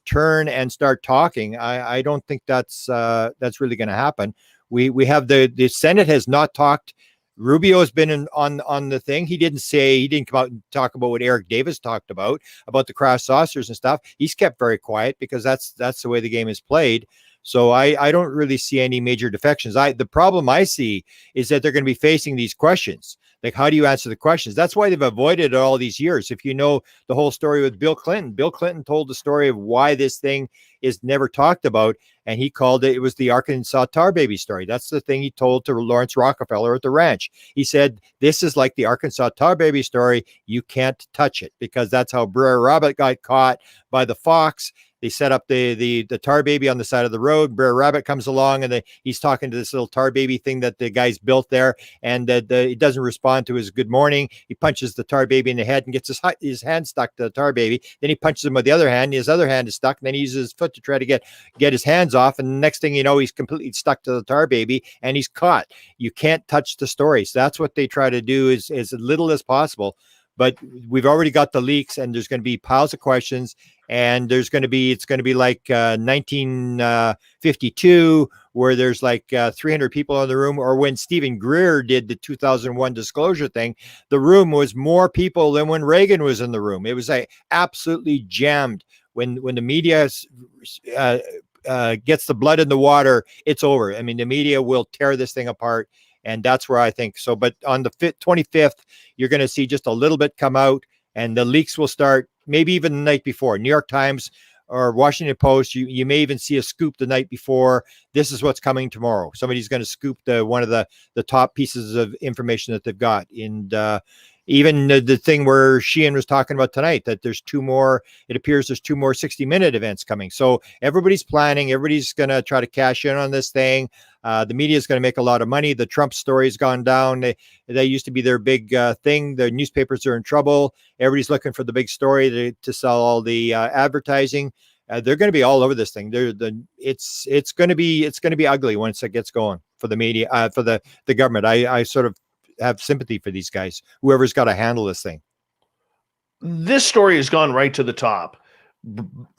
turn and start talking, I don't think that's really going to happen. We have the Senate has not talked. Rubio has been on the thing. He didn't come out and talk about what Eric Davis talked about the crash saucers and stuff. He's kept very quiet because that's the way the game is played. So I don't really see any major defections. The problem I see is that they're going to be facing these questions. Like, how do you answer the questions? That's why they've avoided it all these years. If you know the whole story with Bill Clinton told the story of why this thing is never talked about. and he called it was the Arkansas tar baby story. That's the thing he told to Lawrence Rockefeller at the ranch. He said, this is like the Arkansas tar baby story. You can't touch it, because that's how Brer Rabbit got caught by the fox. They set up the tar baby on the side of the road. Brer Rabbit comes along, and he's talking to this little tar baby thing that the guy's built there, and it doesn't respond to his good morning. He punches the tar baby in the head and gets his hand stuck to the tar baby. Then he punches him with the other hand. His other hand is stuck, and then he uses his foot to try to get his hands off. And the next thing you know, he's completely stuck to the tar baby, and he's caught. You can't touch the stories. That's what they try to do, is as little as possible. But we've already got the leaks, and there's going to be piles of questions. And it's going to be like 1952, where there's like 300 people in the room, or when Stephen Greer did the 2001 disclosure thing, the room was more people than when Reagan was in the room. It was absolutely jammed. When the media gets the blood in the water, it's over. I mean, the media will tear this thing apart. And that's where I think so. But on the 25th, you're going to see just a little bit come out, and the leaks will start maybe even the night before. New York Times or Washington Post, you may even see a scoop the night before. This is what's coming tomorrow. Somebody's going to scoop one of the top pieces of information that they've got. And even the thing where Sheehan was talking about tonight, that there's two more 60-minute events coming. So everybody's planning. Everybody's going to try to cash in on this thing. The media is going to make a lot of money. The Trump story's gone down. They used to be their big thing. The newspapers are in trouble. Everybody's looking for the big story to sell all the advertising. They're going to be all over this thing. It's going to be ugly once it gets going for the media, for the government. I sort of have sympathy for these guys, whoever's got to handle this thing. This story has gone right to the top.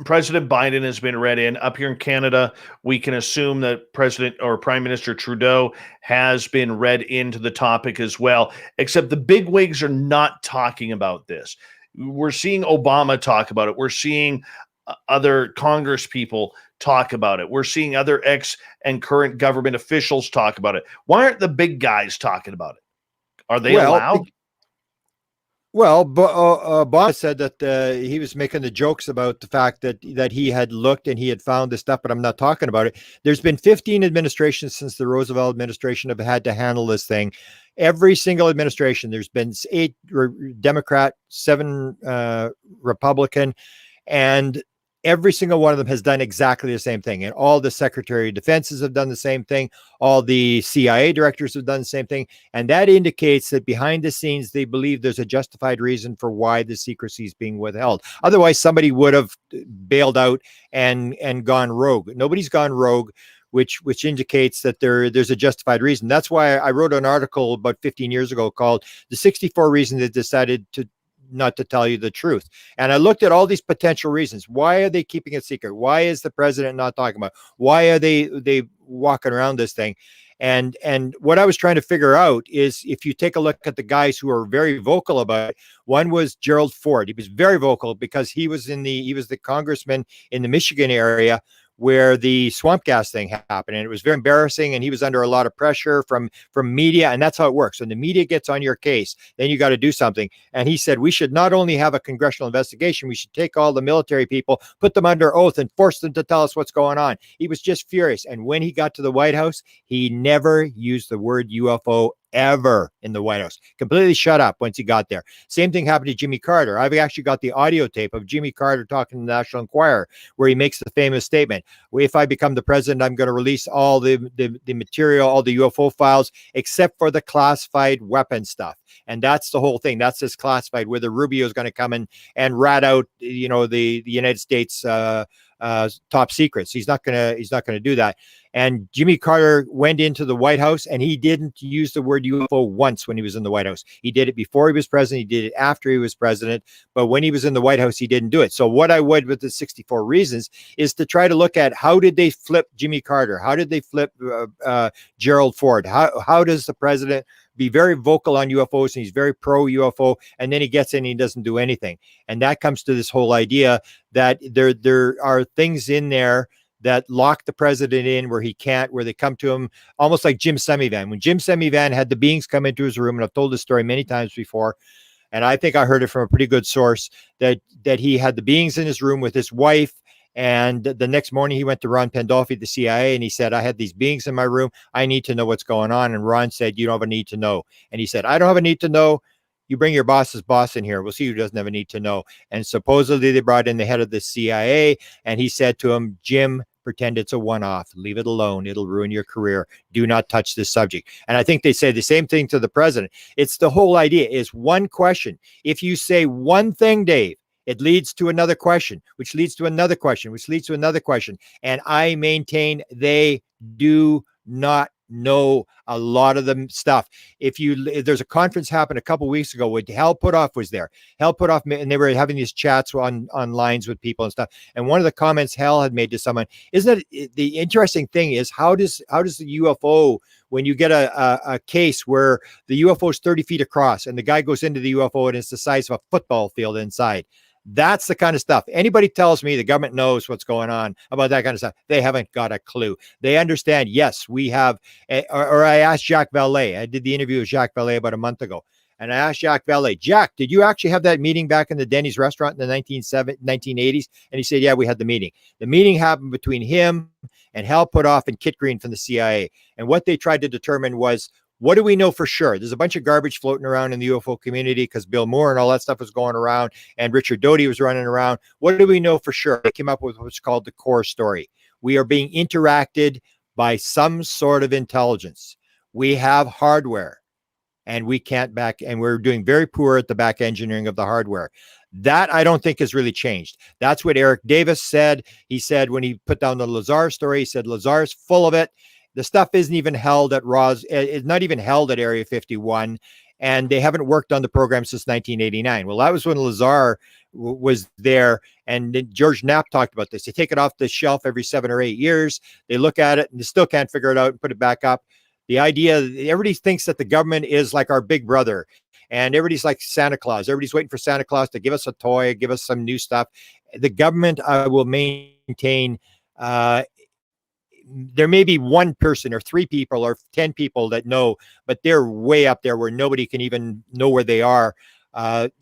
President Biden has been read in. Up here in Canada, we can assume that President or Prime Minister Trudeau has been read into the topic as well, except the big wigs are not talking about this. We're seeing Obama talk about it. We're seeing other Congress people talk about it. We're seeing other ex and current government officials talk about it. Why aren't the big guys talking about it? Are they allowed? Well, Obama said that he was making the jokes about the fact that he had looked and he had found this stuff, but I'm not talking about it. There's been 15 administrations since the Roosevelt administration have had to handle this thing. Every single administration, there's been 8 Democrat, 7 Republican, and every single one of them has done exactly the same thing. And all the Secretary of Defenses have done the same thing. All the CIA directors have done the same thing. And that indicates that behind the scenes, they believe there's a justified reason for why the secrecy is being withheld. Otherwise, somebody would have bailed out and gone rogue. Nobody's gone rogue, which indicates that there's a justified reason. That's why I wrote an article about 15 years ago called The 64 Reasons They Decided Not to Tell You the Truth. And I looked at all these potential reasons. Why are they keeping it secret? Why is the president not talking about it? Why are they walking around this thing? And what I was trying to figure out is, if you take a look at the guys who are very vocal about it, one was Gerald Ford. He was very vocal because he was the congressman in the Michigan area where the swamp gas thing happened, and it was very embarrassing, and he was under a lot of pressure from media, and that's how it works. When the media gets on your case, then you got to do something. And he said, we should not only have a congressional investigation, we should take all the military people, put them under oath, and force them to tell us what's going on. He was just furious. And when he got to the White House, he never used the word UFO ever in the White House. Completely shut up once he got there. Same thing happened to Jimmy Carter. I've actually got the audio tape of Jimmy Carter talking to the National Enquirer, where he makes the famous statement, if I become the president, I'm going to release all the material, all the UFO files, except for the classified weapon stuff. And that's the whole thing. That's this classified, where the Rubio is going to come in and rat out, the United States top secrets. He's not gonna do that. And Jimmy Carter went into the White House, and he didn't use the word UFO once when he was in the White House. He did it before he was president. He did it after he was president. But when he was in the White House, he didn't do it. So what I would with the 64 reasons is to try to look at, how did they flip Jimmy Carter? How did they flip Gerald Ford? How does the president be very vocal on UFOs, and he's very pro UFO, and then he gets in and he doesn't do anything? And that comes to this whole idea that there are things in there that lock the president in where they come to him almost like Jim Semivan. When Jim Semivan had the beings come into his room, and I've told this story many times before, and I think I heard it from a pretty good source, that he had the beings in his room with his wife And the next morning he went to Ron Pandolfi at the CIA and he said, I had these beings in my room. I need to know what's going on. And Ron said, you don't have a need to know. And he said, I don't have a need to know. You bring your boss's boss in here. We'll see who doesn't have a need to know. And supposedly they brought in the head of the CIA and he said to him, Jim, pretend it's a one-off. Leave it alone. It'll ruin your career. Do not touch this subject. And I think they say the same thing to the president. It's the whole idea is one question. If you say one thing, Dave, it leads to another question, which leads to another question, which leads to another question. And I maintain they do not know a lot of the stuff. If there's a conference happened a couple of weeks ago where Hal Puthoff was there. Hal Puthoff, and they were having these chats on lines with people and stuff. And one of the comments Hal had made to someone, isn't it the interesting thing is how does the UFO, when you get a case where the UFO is 30 feet across and the guy goes into the UFO and it's the size of a football field inside. That's the kind of stuff. Anybody tells me the government knows what's going on about that kind of stuff, they haven't got a clue. They understand, yes, we have, or I asked Jacques Vallée. I did the interview with Jacques Vallée about a month ago. And I asked Jacques Vallée, Jack, did you actually have that meeting back in the Denny's restaurant in the 1980s? And he said, yeah, we had the meeting. The meeting happened between him and Hal Puthoff and Kit Green from the CIA. And what they tried to determine was, what do we know for sure? There's a bunch of garbage floating around in the UFO community because Bill Moore and all that stuff was going around and Richard Doty was running around. What do we know for sure? They came up with what's called the core story. We are being interacted by some sort of intelligence. We have hardware and we can't and we're doing very poor at the back engineering of the hardware. That I don't think has really changed. That's what Eric Davis said. He said when he put down the Lazar story, he said Lazar's full of it. The stuff isn't even held at it's not even held at Area 51, and they haven't worked on the program since 1989. Well, that was when Lazar was there, and then George Knapp talked about this. They take it off the shelf every 7 or 8 years. They look at it, and they still can't figure it out and put it back up. The idea, everybody thinks that the government is like our big brother, and everybody's like Santa Claus. Everybody's waiting for Santa Claus to give us a toy, give us some new stuff. The government will maintain there may be one person or 3 people or 10 people that know, but they're way up there where nobody can even know where they are.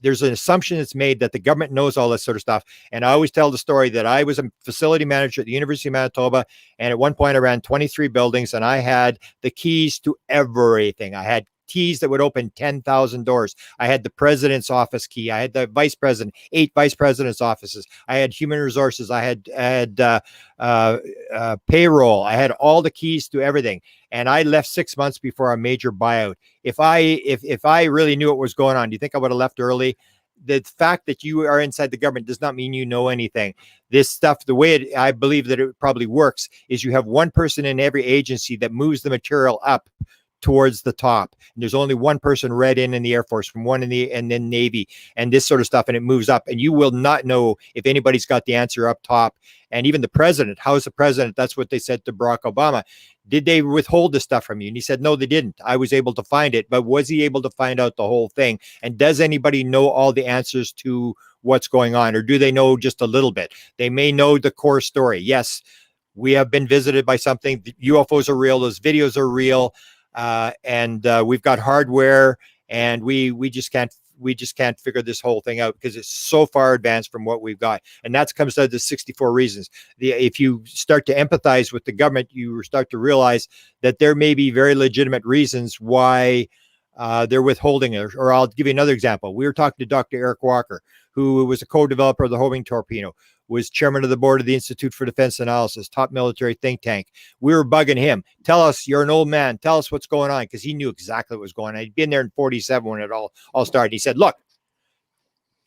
There's an assumption that's made that the government knows all this sort of stuff. And I always tell the story that I was a facility manager at the University of Manitoba. And at one point I ran 23 buildings and I had the keys to everything. I had keys that would open 10,000 doors. I had the president's office key. I had the vice president, 8 vice president's offices. I had human resources. I had payroll. I had all the keys to everything. And I left 6 months before a major buyout. If I really knew what was going on, do you think I would have left early? The fact that you are inside the government does not mean you know anything. This stuff, the way I believe that it probably works is you have one person in every agency that moves the material up towards the top. And there's only one person read in the Air Force, from one and then Navy, and this sort of stuff, and it moves up. And you will not know if anybody's got the answer up top. And even the president, how's the president? That's what they said to Barack Obama. Did they withhold the stuff from you? And he said, no, they didn't. I was able to find it, but was he able to find out the whole thing? And does anybody know all the answers to what's going on? Or do they know just a little bit? They may know the core story. Yes, we have been visited by something. The UFOs are real. Those videos are real. And we've got hardware, and we just can't figure this whole thing out because it's so far advanced from what we've got. And that comes down to 64 reasons. If you start to empathize with the government, you start to realize that there may be very legitimate reasons why they're withholding it. Or I'll give you another example. We were talking to Dr. Eric Walker, who was a co-developer of the homing torpedo, was chairman of the board of the Institute for Defense Analysis, top military think tank. We were bugging him. Tell us, you're an old man. Tell us what's going on, because he knew exactly what was going on. He'd been there in 47 when it all started. He said, look,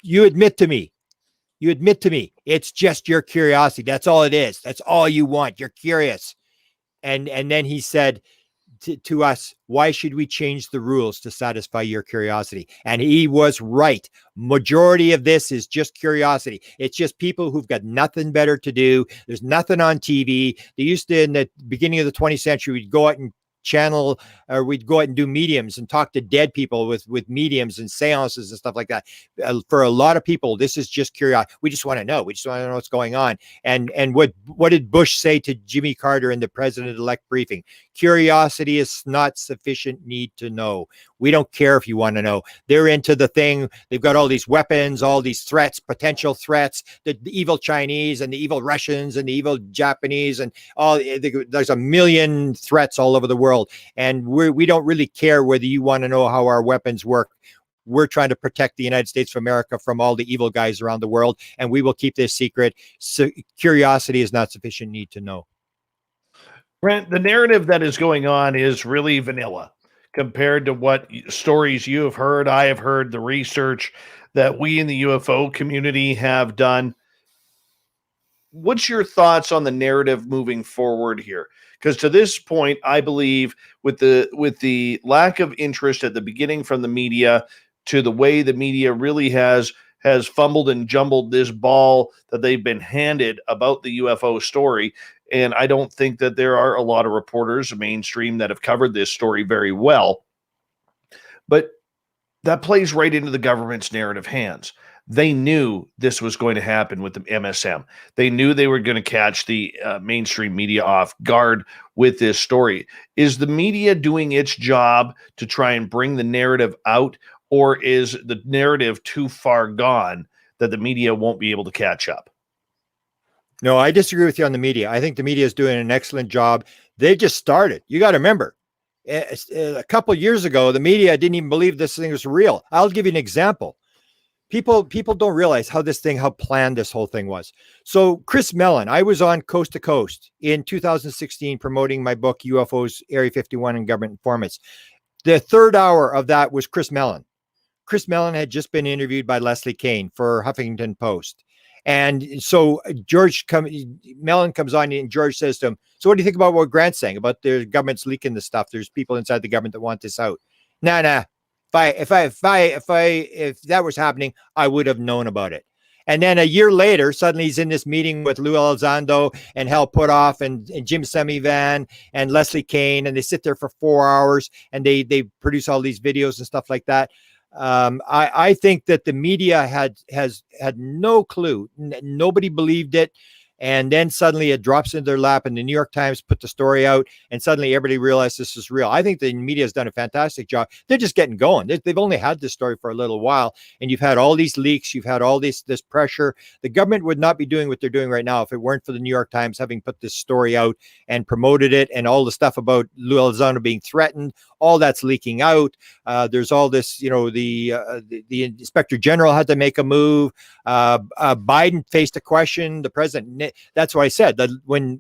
you admit to me, it's just your curiosity. That's all it is. That's all you want. You're curious. And then he said to us, why should we change the rules to satisfy your curiosity? And he was right. Majority of this is just curiosity. It's just people who've got nothing better to do. There's nothing on TV. They used to, in the beginning of the 20th century, we'd go out and channel, or we'd go out and do mediums and talk to dead people with mediums and seances and stuff like that. For a lot of people, this is just curiosity. We just want to know. We just want to know what's going on. And what did Bush say to Jimmy Carter in the president-elect briefing? Curiosity is not sufficient need to know. We don't care if you want to know. They're into the thing. They've got all these weapons, all these threats, potential threats, the evil Chinese and the evil Russians and the evil Japanese and all. There's a million threats all over the world. And we don't really care whether you want to know how our weapons work. We're trying to protect the United States of America from all the evil guys around the world, and we will keep this secret. So curiosity is not sufficient need to know. Brent, the narrative that is going on is really vanilla compared to what stories you have heard, I have heard, the research that we in the UFO community have done. What's your thoughts on the narrative moving forward here? Because to this point, I believe with the lack of interest at the beginning from the media to the way the media really has fumbled and jumbled this ball that they've been handed about the UFO story. And I don't think that there are a lot of reporters, mainstream, that have covered this story very well. But that plays right into the government's narrative hands. They knew this was going to happen with the MSM. They knew they were going to catch the mainstream media off guard with this story. Is the media doing its job to try and bring the narrative out, or is the narrative too far gone that the media won't be able to catch up? No, I disagree with you on the media. I think the media is doing an excellent job. They just started. You got to remember, a couple of years ago, the media didn't even believe this thing was real. I'll give you an example. People don't realize how planned this whole thing was. So Chris Mellon, I was on Coast to Coast in 2016 promoting my book, UFOs, Area 51 and Government Informants. The third hour of that was Chris Mellon. Chris Mellon had just been interviewed by Leslie Kane for Huffington Post. And so Mellon comes on and George says to him, so what do you think about what Grant's saying about the government's leaking this stuff? There's people inside the government that want this out. Nah. If that was happening, I would have known about it. And then a year later, suddenly he's in this meeting with Lou Elizondo and Hal Puthoff and Jim Semivan and Leslie Kane, and they sit there for 4 hours and they produce all these videos and stuff like that. I think that the media had no clue. Nobody believed it. And then suddenly it drops into their lap and the New York Times put the story out and suddenly everybody realized this is real. I think the media has done a fantastic job. They're just getting going. They've only had this story for a little while and you've had all these leaks. You've had all this pressure. The government would not be doing what they're doing right now if it weren't for the New York Times having put this story out and promoted it, and all the stuff about Lou Elizondo being threatened. All that's leaking out. There's all this, the Inspector General had to make a move. Biden faced a question. The president. That's why I said that when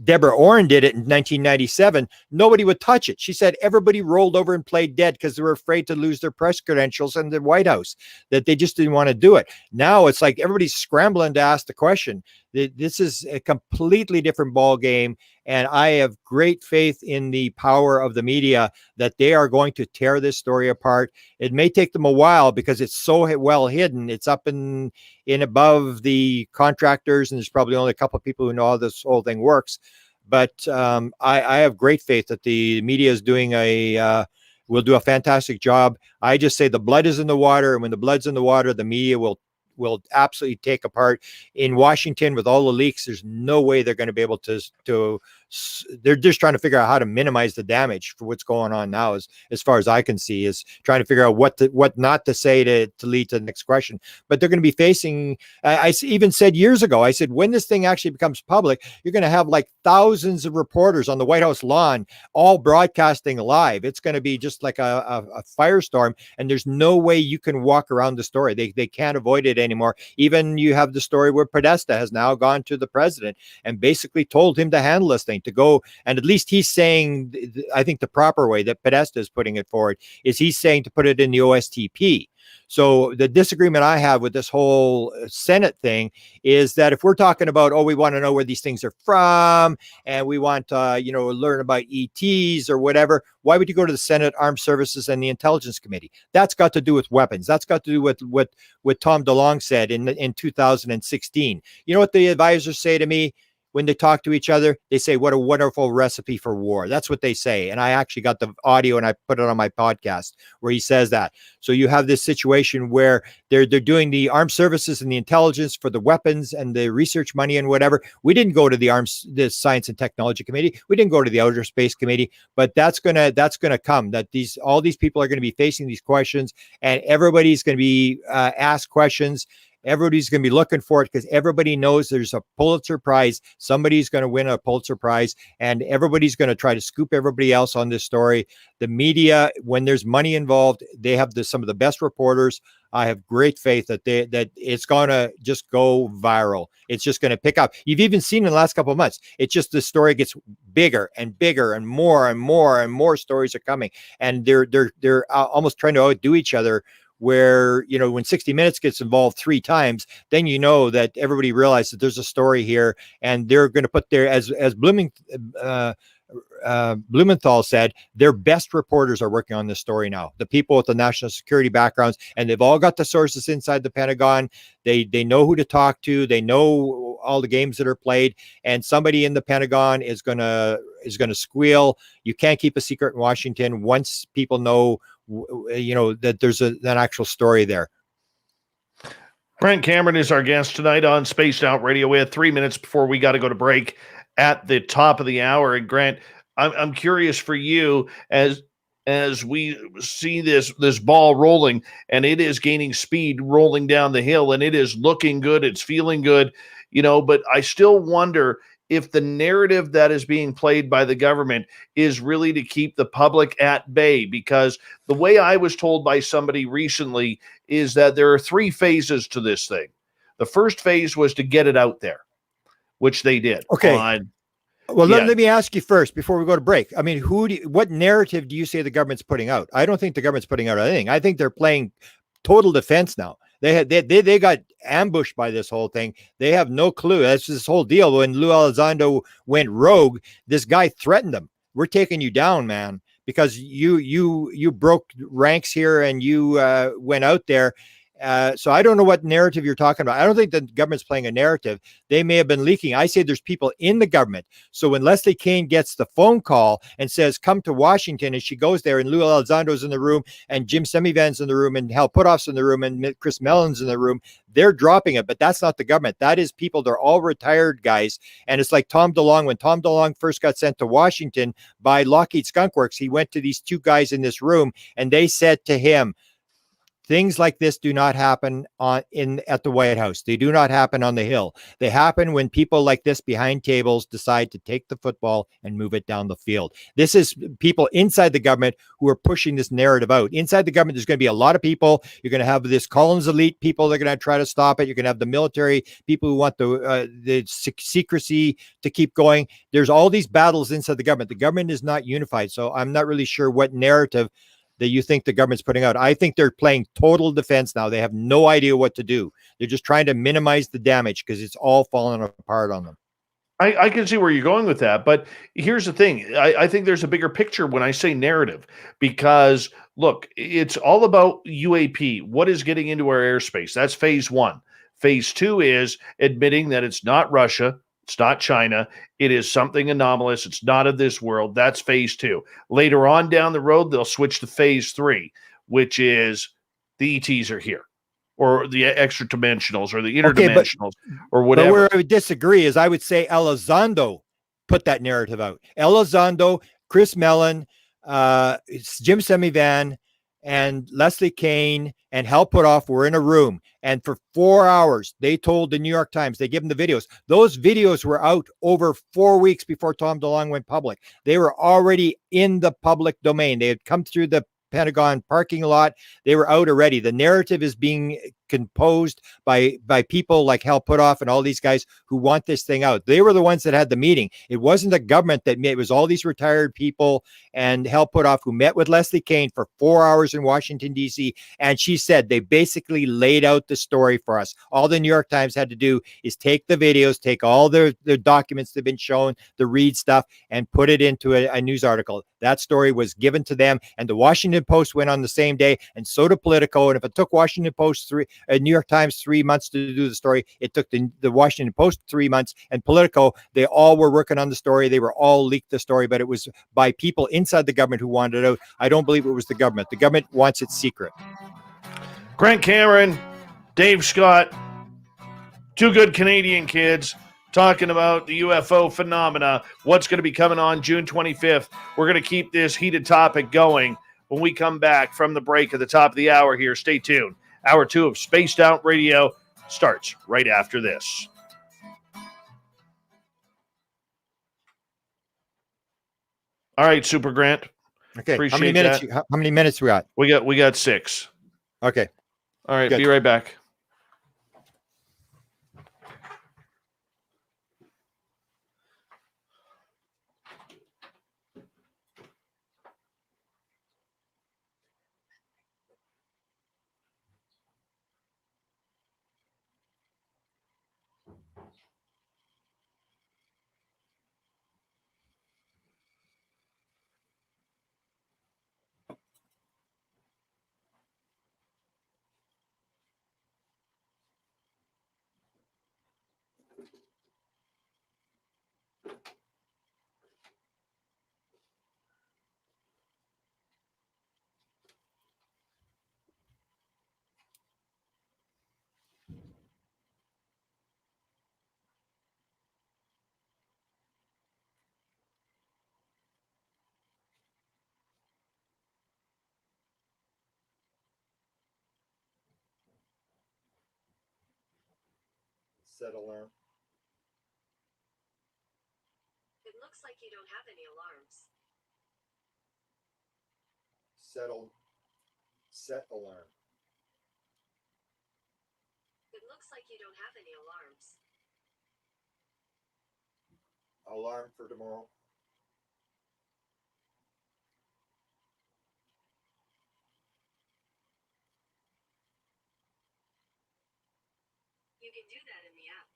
Deborah Orrin did it in 1997, nobody would touch it. She said everybody rolled over and played dead because they were afraid to lose their press credentials in the White House, that they just didn't want to do it. Now it's like everybody's scrambling to ask the question. This is a completely different ball game. And I have great faith in the power of the media that they are going to tear this story apart. It may take them a while because it's so well hidden. It's up in above the contractors, and there's probably only a couple of people who know how this whole thing works. But I have great faith that the media is doing will do a fantastic job. I just say the blood is in the water, and when the blood's in the water, the media will absolutely take apart. In Washington with all the leaks, there's no way they're going to be able to they're just trying to figure out how to minimize the damage for what's going on now, as far as I can see, is trying to figure out what not to say to lead to the next question. But they're going to be facing, I even said years ago, I said, when this thing actually becomes public, you're going to have like thousands of reporters on the White House lawn, all broadcasting live. It's going to be just like a firestorm, and there's no way you can walk around the story. They can't avoid it anymore. Even you have the story where Podesta has now gone to the president and basically told him to handle this thing, to go, and at least he's saying, I think the proper way that Podesta is putting it forward is he's saying to put it in the OSTP. So the disagreement I have with this whole Senate thing is that if we're talking about, we want to know where these things are from, and we want to, learn about ETs or whatever, why would you go to the Senate Armed Services and the Intelligence Committee? That's got to do with weapons. That's got to do with what Tom DeLonge said in 2016. You know what the advisors say to me? when they talk to each other, they say, what a wonderful recipe for war. That's what they say. And I actually got the audio and I put it on my podcast where he says that. So you have this situation where they're doing the armed services and the intelligence for the weapons and the research money and whatever. We didn't go to the Science and Technology Committee. We didn't go to the Outer Space Committee, but that's gonna come. That all these people are going to be facing these questions, and everybody's going to be asked questions. Everybody's going to be looking for it because everybody knows there's a Pulitzer Prize. Somebody's going to win a Pulitzer Prize, and everybody's going to try to scoop everybody else on this story. The media, when there's money involved, they have some of the best reporters. I have great faith that it's going to just go viral. It's just going to pick up. You've even seen in the last couple of months, it's just the story gets bigger and bigger, and more and more and more stories are coming, and they're almost trying to outdo each other. Where, when 60 Minutes gets involved 3 times, then that everybody realizes that there's a story here, and they're going to put their, as Blumenthal said, their best reporters are working on this story now. The people with the national security backgrounds, and they've all got the sources inside the Pentagon. They know who to talk to. They know all the games that are played, and somebody in the Pentagon is gonna squeal. You can't keep a secret in Washington once people know that there's an actual story there. Grant Cameron is our guest tonight on Spaced Out Radio. We had 3 minutes before we got to go to break at the top of the hour. And Grant, I'm curious for you as we see this ball rolling, and it is gaining speed, rolling down the hill, and it is looking good. It's feeling good, but I still wonder if the narrative that is being played by the government is really to keep the public at bay, because the way I was told by somebody recently is that there are 3 phases to this thing. The first phase was to get it out there, which they did. Okay. Let me ask you first before we go to break. I mean, what narrative do you say the government's putting out? I don't think the government's putting out anything. I think they're playing total defense now. They got ambushed by this whole thing. They have no clue. That's this whole deal. When Lou Elizondo went rogue, this guy threatened them. We're taking you down, man, because you broke ranks here and you went out there. So I don't know what narrative you're talking about. I don't think the government's playing a narrative. They may have been leaking. I say there's people in the government. So when Leslie Kean gets the phone call and says, come to Washington, and she goes there, and Lou Elizondo's in the room, and Jim Semivan's in the room, and Hal Puthoff's in the room, and Chris Mellon's in the room, they're dropping it. But that's not the government. That is people. They're all retired guys. And it's like Tom DeLonge. When Tom DeLonge first got sent to Washington by Lockheed Skunk Works, he went to these 2 guys in this room, and they said to him, things like this do not happen at the White House. They do not happen on the Hill. They happen when people like this behind tables decide to take the football and move it down the field. This is people inside the government who are pushing this narrative out. Inside the government, there's going to be a lot of people. You're going to have this Collins elite people that are going to try to stop it. You're going to have the military people who want the secrecy to keep going. There's all these battles inside the government. The government is not unified. So I'm not really sure what narrative that you think the government's putting out. I think they're playing total defense now. They have no idea what to do. They're just trying to minimize the damage because it's all falling apart on them. I can see where you're going with that, but here's the thing. I think there's a bigger picture when I say narrative, because look, it's all about UAP. What is getting into our airspace? That's phase 1. Phase 2 is admitting that it's not Russia. It's not China. It is something anomalous. It's not of this world. That's phase 2. Later on down the road, they'll switch to phase 3, which is the ETs are here, or the extra dimensionals, or the interdimensionals, or whatever. But where I would disagree is I would say Elizondo put that narrative out. Elizondo, Chris Mellon, Jim Semivan, and Leslie Kean and Hal Puthoff were in a room. And for 4 hours, they told the New York Times, they give them the videos. Those videos were out over 4 weeks before Tom DeLonge went public. They were already in the public domain. They had come through the Pentagon parking lot. They were out already. The narrative is being composed by people like Hal Puthoff and all these guys who want this thing out. They were the ones that had the meeting. It wasn't the government that met. It was all these retired people and Hal Puthoff who met with Leslie Kean for 4 hours in Washington, D.C. And she said they basically laid out the story for us. All the New York Times had to do is take the videos, take all the documents that have been shown, the Reid stuff, and put it into a news article. That story was given to them, and the Washington Post went on the same day, and so did Politico. And if it took Washington Post New York Times 3 months to do the story. It took the Washington Post 3 months, and Politico, they all were working on the story. They were all leaked the story, but it was by people inside the government who wanted it out. I don't believe it was the government. The government wants it secret. Grant Cameron, Dave Scott, two good Canadian kids talking about the UFO phenomena, what's going to be coming on June 25th. We're going to keep this heated topic going when we come back from the break at the top of the hour here. Stay tuned. Hour 2 of Spaced Out Radio starts right after this. All right, Super Grant. Okay. Appreciate how many minutes we got? We got 6. Okay. All right, Good. Be right back. Set alarm. It looks like you don't have any alarms. Set alarm. It looks like you don't have any alarms. Alarm for tomorrow. You can do that in the app.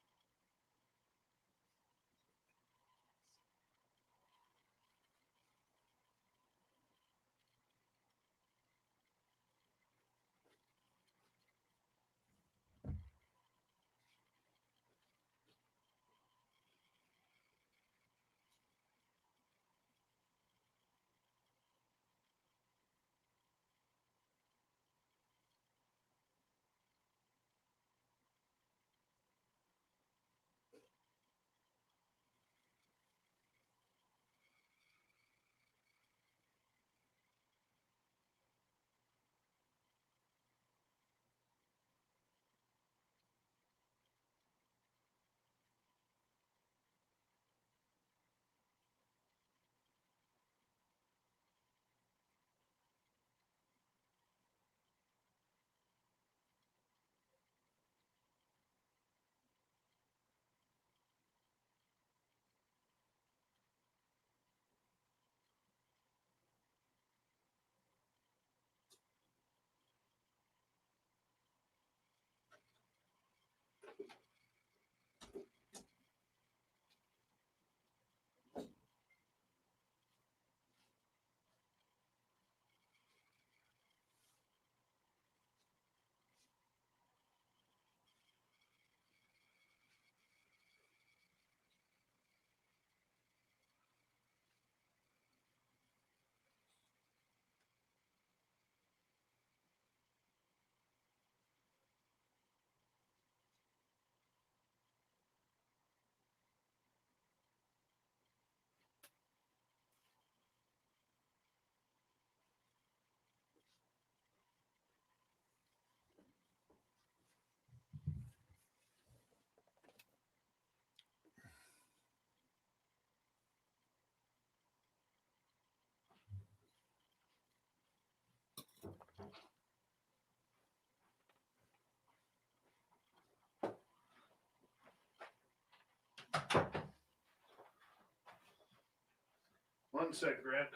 One sec, Grant.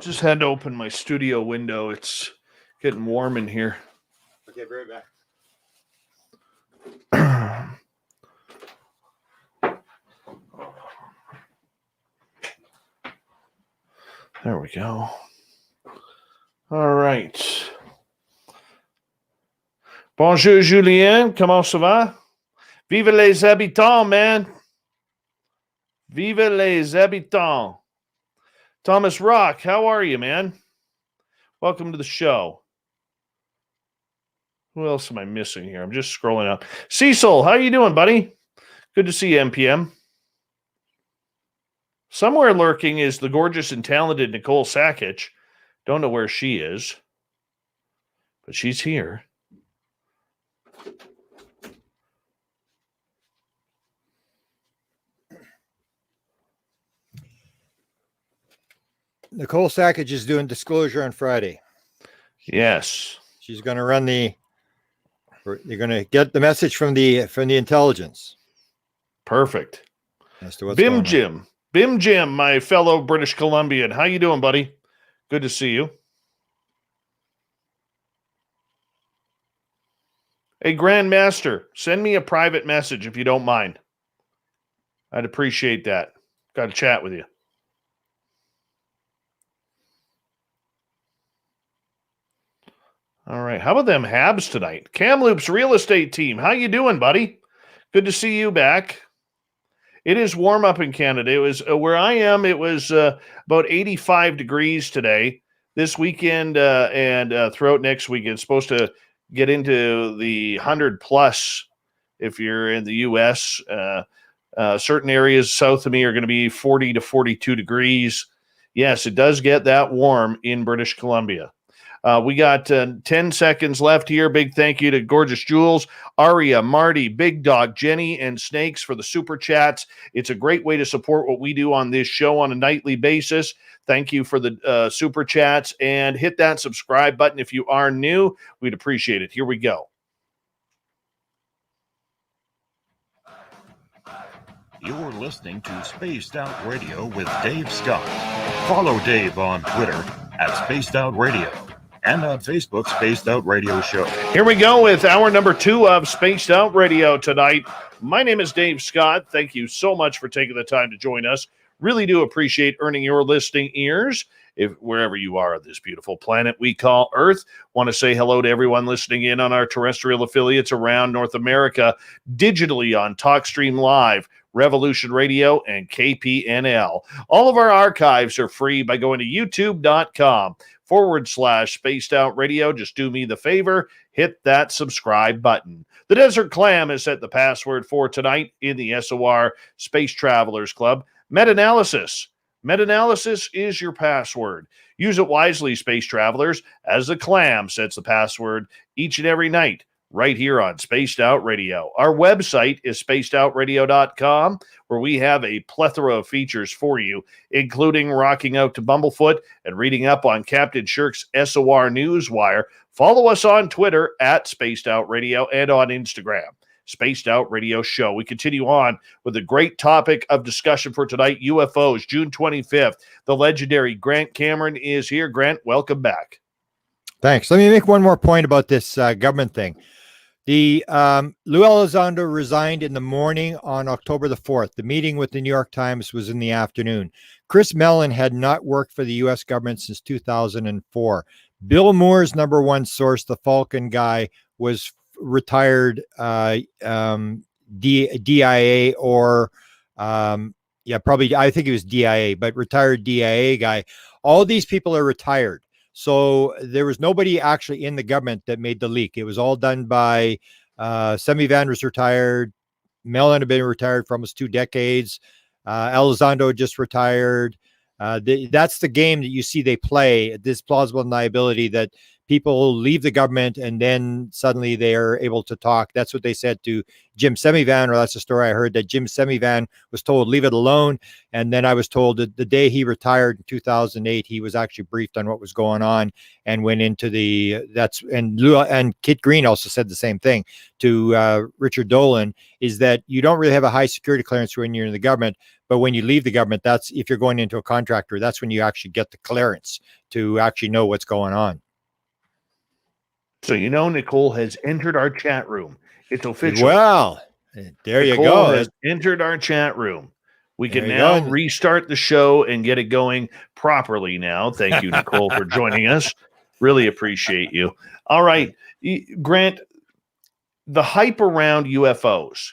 Just had to open my studio window. It's getting warm in here. Okay, very back. There we go. All right. Bonjour, Julien. Comment ça va? Vive les habitants, man. Vive les habitants. Thomas Rock, how are you, man? Welcome to the show. Who else am I missing here? I'm just scrolling up. Cecil, how you doing, buddy? Good to see you, MPM. Somewhere lurking is the gorgeous and talented Nicole Sakic. Don't know where she is, but she's here. Nicole Sakic is doing Disclosure on Friday. Yes. She's going to run you're going to get the message from the intelligence. Perfect. As to what's Bim going on. Jim. Bim Jim, my fellow British Columbian. How you doing, buddy? Good to see you. Hey, Grandmaster, send me a private message if you don't mind. I'd appreciate that. Got to chat with you. All right. How about them Habs tonight? Kamloops real estate team. How you doing, buddy? Good to see you back. It is warm up in Canada. It was where I am. It was about 85 degrees today. This weekend and throughout next week, it's supposed to get into the 100 plus if you're in the U.S. Certain areas south of me are going to be 40 to 42 degrees. Yes, it does get that warm in British Columbia. We got 10 seconds left here. Big thank you to Gorgeous Jules, Aria, Marty, Big Dog, Jenny, and Snakes for the super chats. It's a great way to support what we do on this show on a nightly basis. Thank you for the super chats, and hit that subscribe button if you are new. We'd appreciate it. Here we go. You're listening to Spaced Out Radio with Dave Scott. Follow Dave on Twitter at Spaced Out Radio and on Facebook, Spaced Out Radio Show. Here we go with hour number 2 of Spaced Out Radio tonight. My name is Dave Scott. Thank you so much for taking the time to join us. Really do appreciate earning your listening ears wherever you are on this beautiful planet we call Earth. Want to say hello to everyone listening in on our terrestrial affiliates around North America, digitally on TalkStream Live, Revolution Radio, and KPNL. All of our archives are free by going to youtube.com/Spaced Out Radio. Just do me the favor, hit that subscribe button. The Desert Clam has set the password for tonight in the SOR Space Travelers Club. Meta-analysis. Meta-analysis is your password. Use it wisely, space travelers, as the Clam sets the password each and every night right here on Spaced Out Radio. Our website is spacedoutradio.com, where we have a plethora of features for you, including rocking out to Bumblefoot and reading up on Captain Shirk's SOR Newswire. Follow us on Twitter at Spaced Out Radio and on Instagram, Spaced Out Radio Show. We continue on with a great topic of discussion for tonight, UFOs, June 25th. The legendary Grant Cameron is here. Grant, welcome back. Thanks. Let me make one more point about this government thing. The Lou Elizondo resigned in the morning on October the 4th. The meeting with the New York Times was in the afternoon. Chris Mellon had not worked for the U.S. government since 2004. Bill Moore's number one source, the Falcon guy, was retired DIA or probably, I think it was DIA, but retired DIA guy. All these people are retired. So there was nobody actually in the government that made the leak. It was all done by Semivan was retired. Mellon had been retired for almost 2 decades. Elizondo just retired. That's the game that you see they play, this plausible deniability that people leave the government and then suddenly they are able to talk. That's what they said to Jim Semivan, or that's the story I heard, that Jim Semivan was told, leave it alone. And then I was told that the day he retired in 2008, he was actually briefed on what was going on and went into and Kit Green also said the same thing to Richard Dolan, is that you don't really have a high security clearance when you're in the government. But when you leave the government, that's if you're going into a contractor, that's when you actually get the clearance to actually know what's going on. So, Nicole has entered our chat room. It's official. Well, there Nicole you go. has entered our chat room. We There can you now go. restart the show and get it going properly now. Thank you, Nicole, for joining us. Really appreciate you. All right, Grant, the hype around UFOs.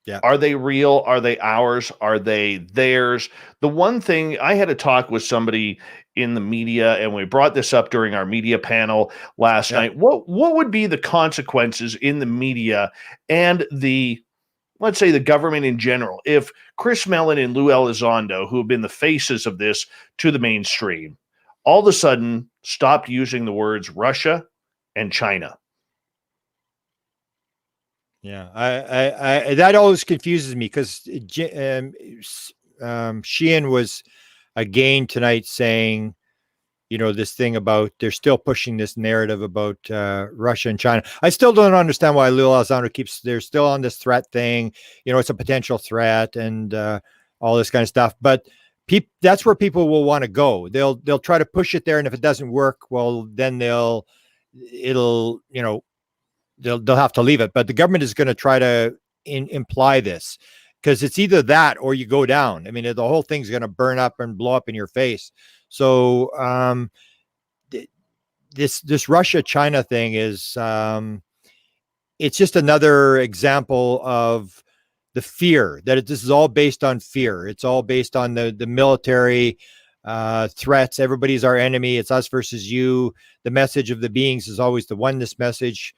Yeah. Are they real? Are they ours? Are they theirs? The one thing, I had a talk with somebody in the media, and we brought this up during our media panel last Yeah. night. What would be the consequences in the media and let's say the government in general, if Chris Mellon and Lou Elizondo, who have been the faces of this to the mainstream, all of a sudden stopped using the words Russia and China? Yeah, I that always confuses me because Sheehan was again tonight saying, this thing about they're still pushing this narrative about Russia and China. I still don't understand why Lou Elizondo they're still on this threat thing. It's a potential threat and all this kind of stuff. But that's where people will want to go. They'll try to push it there, and if it doesn't work, well, then they'll have to leave it. But the government is going to try to imply this because it's either that or you go down. I mean, the whole thing's going to burn up and blow up in your face. So this Russia-China thing is it's just another example of the fear that this is all based on fear. It's all based on the military threats. Everybody's our enemy. It's us versus you. The message of the beings is always the oneness message.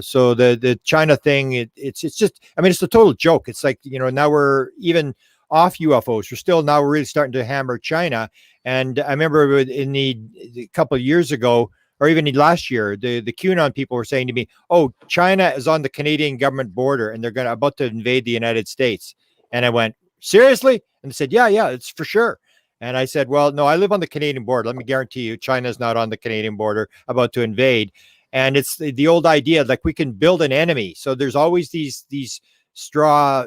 So the China thing, it's just, I mean, it's a total joke. It's like, now we're even off UFOs. We're really starting to hammer China. And I remember in a couple of years ago, or even last year, the QAnon people were saying to me, "Oh, China is on the Canadian government border and they're about to invade the United States." And I went, "Seriously?" And they said, yeah, it's for sure. And I said, "Well, no, I live on the Canadian border. Let me guarantee you, China's not on the Canadian border about to invade." And it's the old idea, like we can build an enemy. So there's always these straw,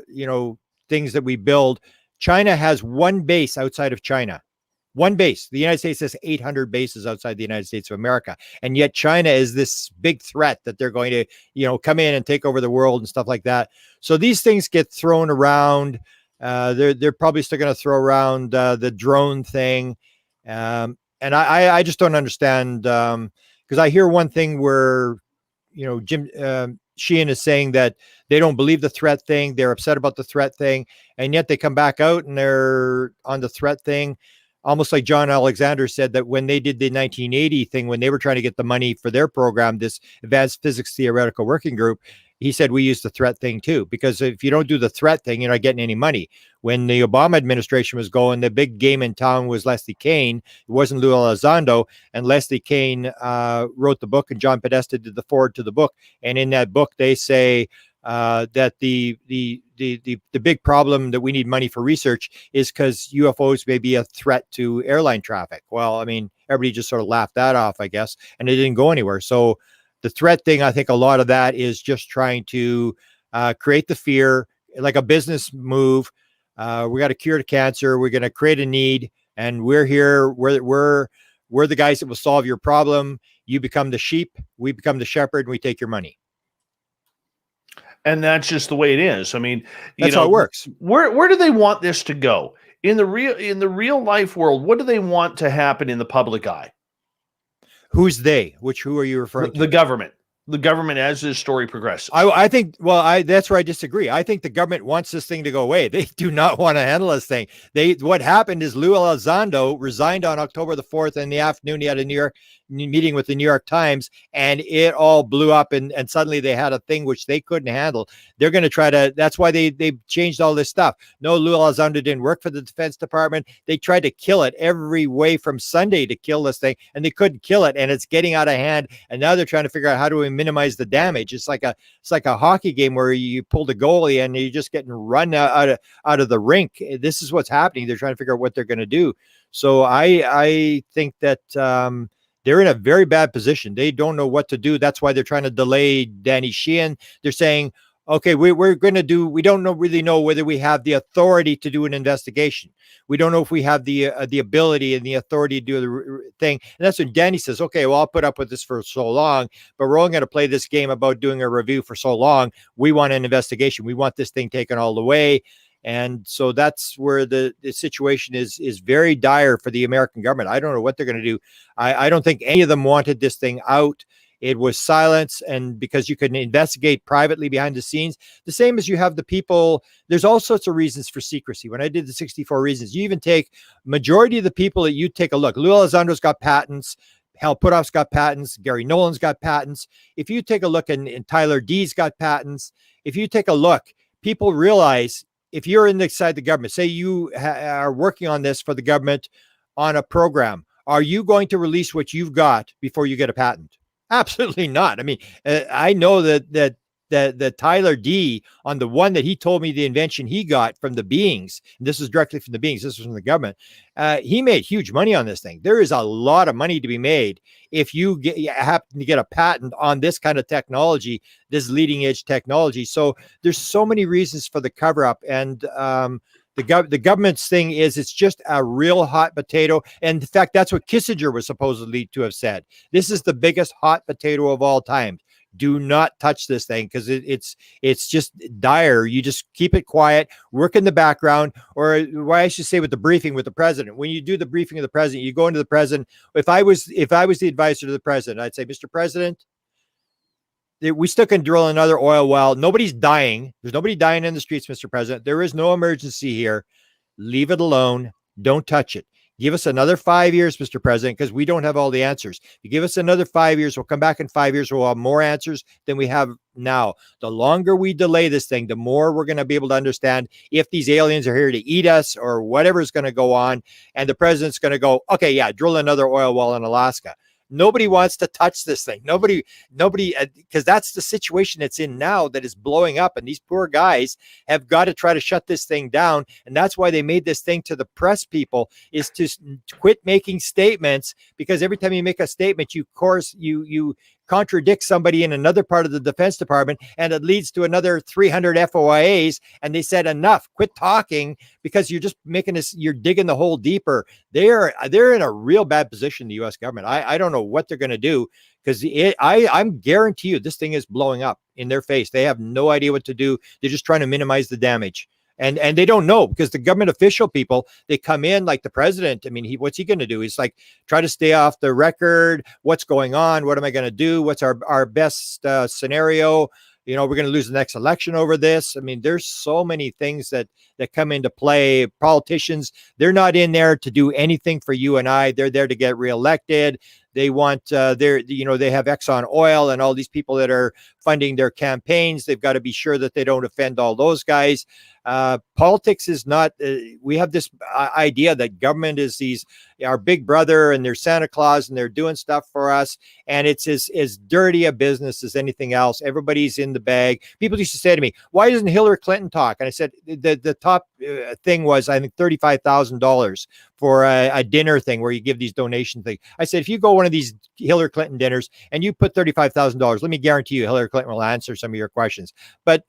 things that we build. China has one base outside of China. One base. The United States has 800 bases outside the United States of America. And yet China is this big threat that they're going to, come in and take over the world and stuff like that. So these things get thrown around. They're probably still going to throw around the drone thing. And I just don't understand because I hear one thing where, Jim Sheehan is saying that they don't believe the threat thing. They're upset about the threat thing. And yet they come back out and they're on the threat thing. Almost like John Alexander said that when they did the 1980 thing, when they were trying to get the money for their program, this Advanced Physics Theoretical Working Group, he said, we use the threat thing too, because if you don't do the threat thing, you're not getting any money. When the Obama administration was going, the big game in town was Leslie Kean. It wasn't Lou Elizondo. And Leslie Kean wrote the book and John Podesta did the forward to the book. And in that book, they say that the big problem that we need money for research is because UFOs may be a threat to airline traffic. Well, I mean, everybody just sort of laughed that off, I guess, and it didn't go anywhere. So the threat thing, I think a lot of that is just trying to create the fear, like a business move. We got a cure to cancer. We're going to create a need, and we're here. We're the guys that will solve your problem. You become the sheep. We become the shepherd, and we take your money. And that's just the way it is. I mean, that's how it works. Where do they want this to go in the real life world? What do they want to happen in the public eye? Who's they? Who are you referring to? The government. The government as this story progresses. I think, that's where I disagree. I think the government wants this thing to go away. They do not want to handle this thing. What happened is Lou Elizondo resigned on October the 4th in the afternoon. He had a New York meeting with the New York Times and it all blew up and suddenly they had a thing which they couldn't handle. They're going to try to, that's why they changed all this stuff. No, Lou Elizondo didn't work for the Defense Department. They tried to kill it every way from Sunday to kill this thing and they couldn't kill it and it's getting out of hand. And now they're trying to figure out how to minimize the damage. It's like a hockey game where you pull the goalie and you're just getting run out of the rink. This is what's happening. They're trying to figure out what they're going to do. So I think that they're in a very bad position. They don't know what to do. That's why they're trying to delay Danny Sheehan. They're saying, okay, we're going to do, we don't really know whether we have the authority to do an investigation. We don't know if we have the ability and the authority to do the thing. And that's when Danny says, okay, well, I'll put up with this for so long, but we're only going to play this game about doing a review for so long. We want an investigation. We want this thing taken all the way. And so that's where the situation is very dire for the American government. I don't know what they're going to do. I don't think any of them wanted this thing out. It was silence, and because you can investigate privately behind the scenes, the same as you have the people, there's all sorts of reasons for secrecy. When I did the 64 reasons, you even take majority of the people that you take a look. Lou Elizondo's got patents. Hal Puthoff's got patents. Gary Nolan's got patents. If you take a look, and Tyler D's got patents. If you take a look, people realize if you're inside the government, say you are working on this for the government on a program, are you going to release what you've got before you get a patent? Absolutely not. I mean, I know that Tyler D, on the one that he told me the invention he got from the beings, and this is directly from the beings, this was from the government, he made huge money on this thing. There is a lot of money to be made if you happen to get a patent on this kind of technology, this leading edge technology. So there's so many reasons for the cover up, and the government's thing is it's just a real hot potato. And in fact, that's what Kissinger was supposedly to have said. This is the biggest hot potato of all time. Do not touch this thing, because it's just dire. You just keep it quiet, work in the background, or why I should say with the briefing with the president. When you do the briefing of the president, you go into the president. If I was the advisor to the president, I'd say, Mr. President, we still can drill another oil well. Nobody's dying. There's nobody dying in the streets, Mr. President. There is no emergency here. Leave it alone. Don't touch it. Give us another 5 years, Mr. President, because we don't have all the answers. If you give us another 5 years, we'll come back in 5 years. We'll have more answers than we have now. The longer we delay this thing, the more we're going to be able to understand if these aliens are here to eat us or whatever's going to go on. And the president's going to go, okay, yeah, drill another oil well in Alaska. Nobody wants to touch this thing. Nobody, because that's the situation it's in now, that is blowing up. And these poor guys have got to try to shut this thing down. And that's why they made this thing to the press people, is to quit making statements, because every time you make a statement, you contradict somebody in another part of the Defense Department, and it leads to another 300 FOIAs. And they said, enough, quit talking, because you're just making this, you're digging the hole deeper. They're in a real bad position, the U.S. government. I don't know what they're going to do, because I'm guarantee you this thing is blowing up in their face. They have no idea what to do. They're just trying to minimize the damage. And they don't know, because the government official people, they come in like the president. I mean, what's he going to do? He's like, try to stay off the record. What's going on? What am I going to do? What's our best scenario? You know, we're going to lose the next election over this. I mean, there's so many things that come into play. Politicians, they're not in there to do anything for you and I. They're there to get reelected. They want they have Exxon Oil and all these people that are funding their campaigns. They've got to be sure that they don't offend all those guys. Politics is not, we have this idea that government is our big brother and they're Santa Claus and they're doing stuff for us. And it's as dirty a business as anything else. Everybody's in the bag. People used to say to me, why doesn't Hillary Clinton talk? And I said, the top thing was, I think, $35,000 for a dinner thing where you give these donation things. I said, if you go one of these Hillary Clinton dinners and you put $35,000, let me guarantee you Hillary Clinton will answer some of your questions. But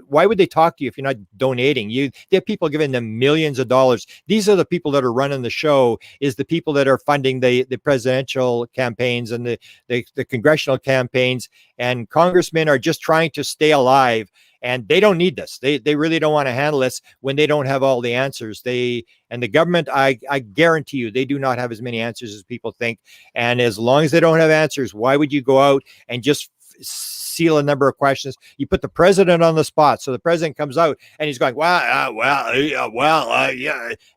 why would they talk to you if you're not donating? They have people giving them millions of dollars. These are the people that are running the show, is the people that are funding the presidential campaigns and the congressional campaigns. And congressmen are just trying to stay alive. And they don't need this. They really don't want to handle this when they don't have all the answers. And the government, I guarantee you, they do not have as many answers as people think. And as long as they don't have answers, why would you go out and just seal a number of questions? You put the president on the spot. So the president comes out and he's going, yeah.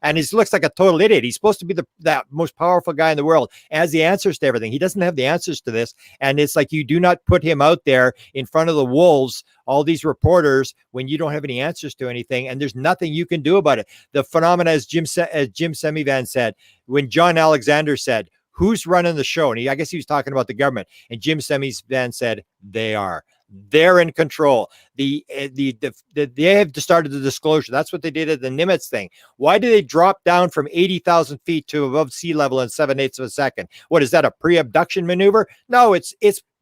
And he looks like a total idiot. He's supposed to be that most powerful guy in the world, has the answers to everything. He doesn't have the answers to this. And it's like, you do not put him out there in front of the wolves, all these reporters, when you don't have any answers to anything, and there's nothing you can do about it. The phenomena, as Jim Semivan said, when John Alexander said, who's running the show? And I guess he was talking about the government. And Jim Semivan said, they're in control. They have started the disclosure. That's what they did at the Nimitz thing. Why did they drop down from 80,000 feet to above sea level in 7/8 of a second? What is that, a pre-abduction maneuver? No, it's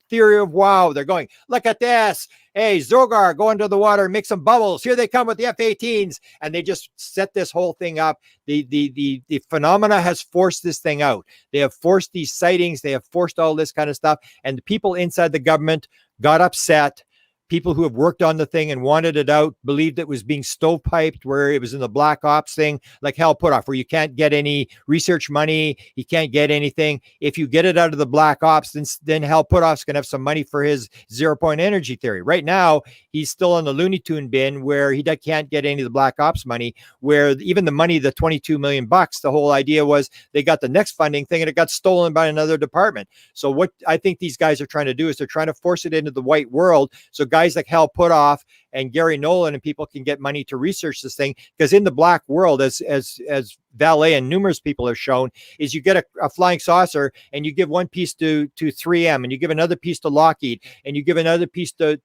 theory of wow. They're going, look at this. Hey, Zogar, go into the water and make some bubbles. Here they come with the F-18s. And they just set this whole thing up. The phenomena has forced this thing out. They have forced these sightings. They have forced all this kind of stuff. And the people inside the government got upset. people who have worked on the thing and wanted it out believed it was being stovepiped, where it was in the black ops thing, like Hal Puthoff, where you can't get any research money, you can't get anything. If you get it out of the black ops, then Hal Puthoff's going to have some money for his 0-point energy theory. Right now, he's still on the Looney Tune bin where he can't get any of the black ops money, where even the money, the $22 million, the whole idea was they got the next funding thing and it got stolen by another department. So what I think these guys are trying to do is they're trying to force it into the white world. So guys like Hal Puthoff and Gary Nolan and people can get money to research this thing, because in the black world, as Valet and numerous people have shown, is you get a flying saucer and you give one piece to 3M, and you give another piece to Lockheed, and you give another piece to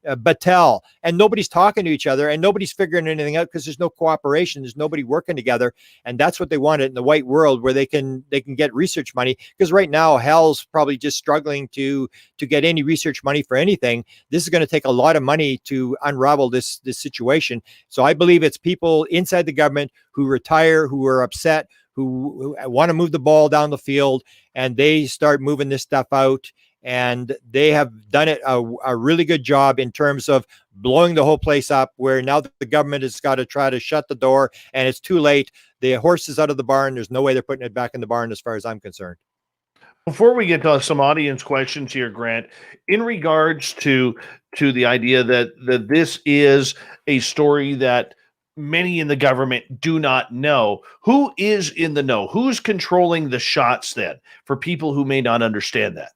Battelle, and nobody's talking to each other and nobody's figuring anything out because there's no cooperation, there's nobody working together. And that's what they wanted in the white world, where they can get research money, because right now Hal's probably just struggling to get any research money for anything. This is going to take a lot of money to unravel this situation. So I believe it's people inside the government who retire, who are upset, who want to move the ball down the field, and they start moving this stuff out. And they have done it a really good job in terms of blowing the whole place up, where now the government has got to try to shut the door, and it's too late. The horse is out of the barn. There's no way they're putting it back in the barn, as far as I'm concerned. Before we get to some audience questions here, Grant, in regards to the idea that this is a story that many in the government do not know, who is in the know? Who's controlling the shots then, for people who may not understand that?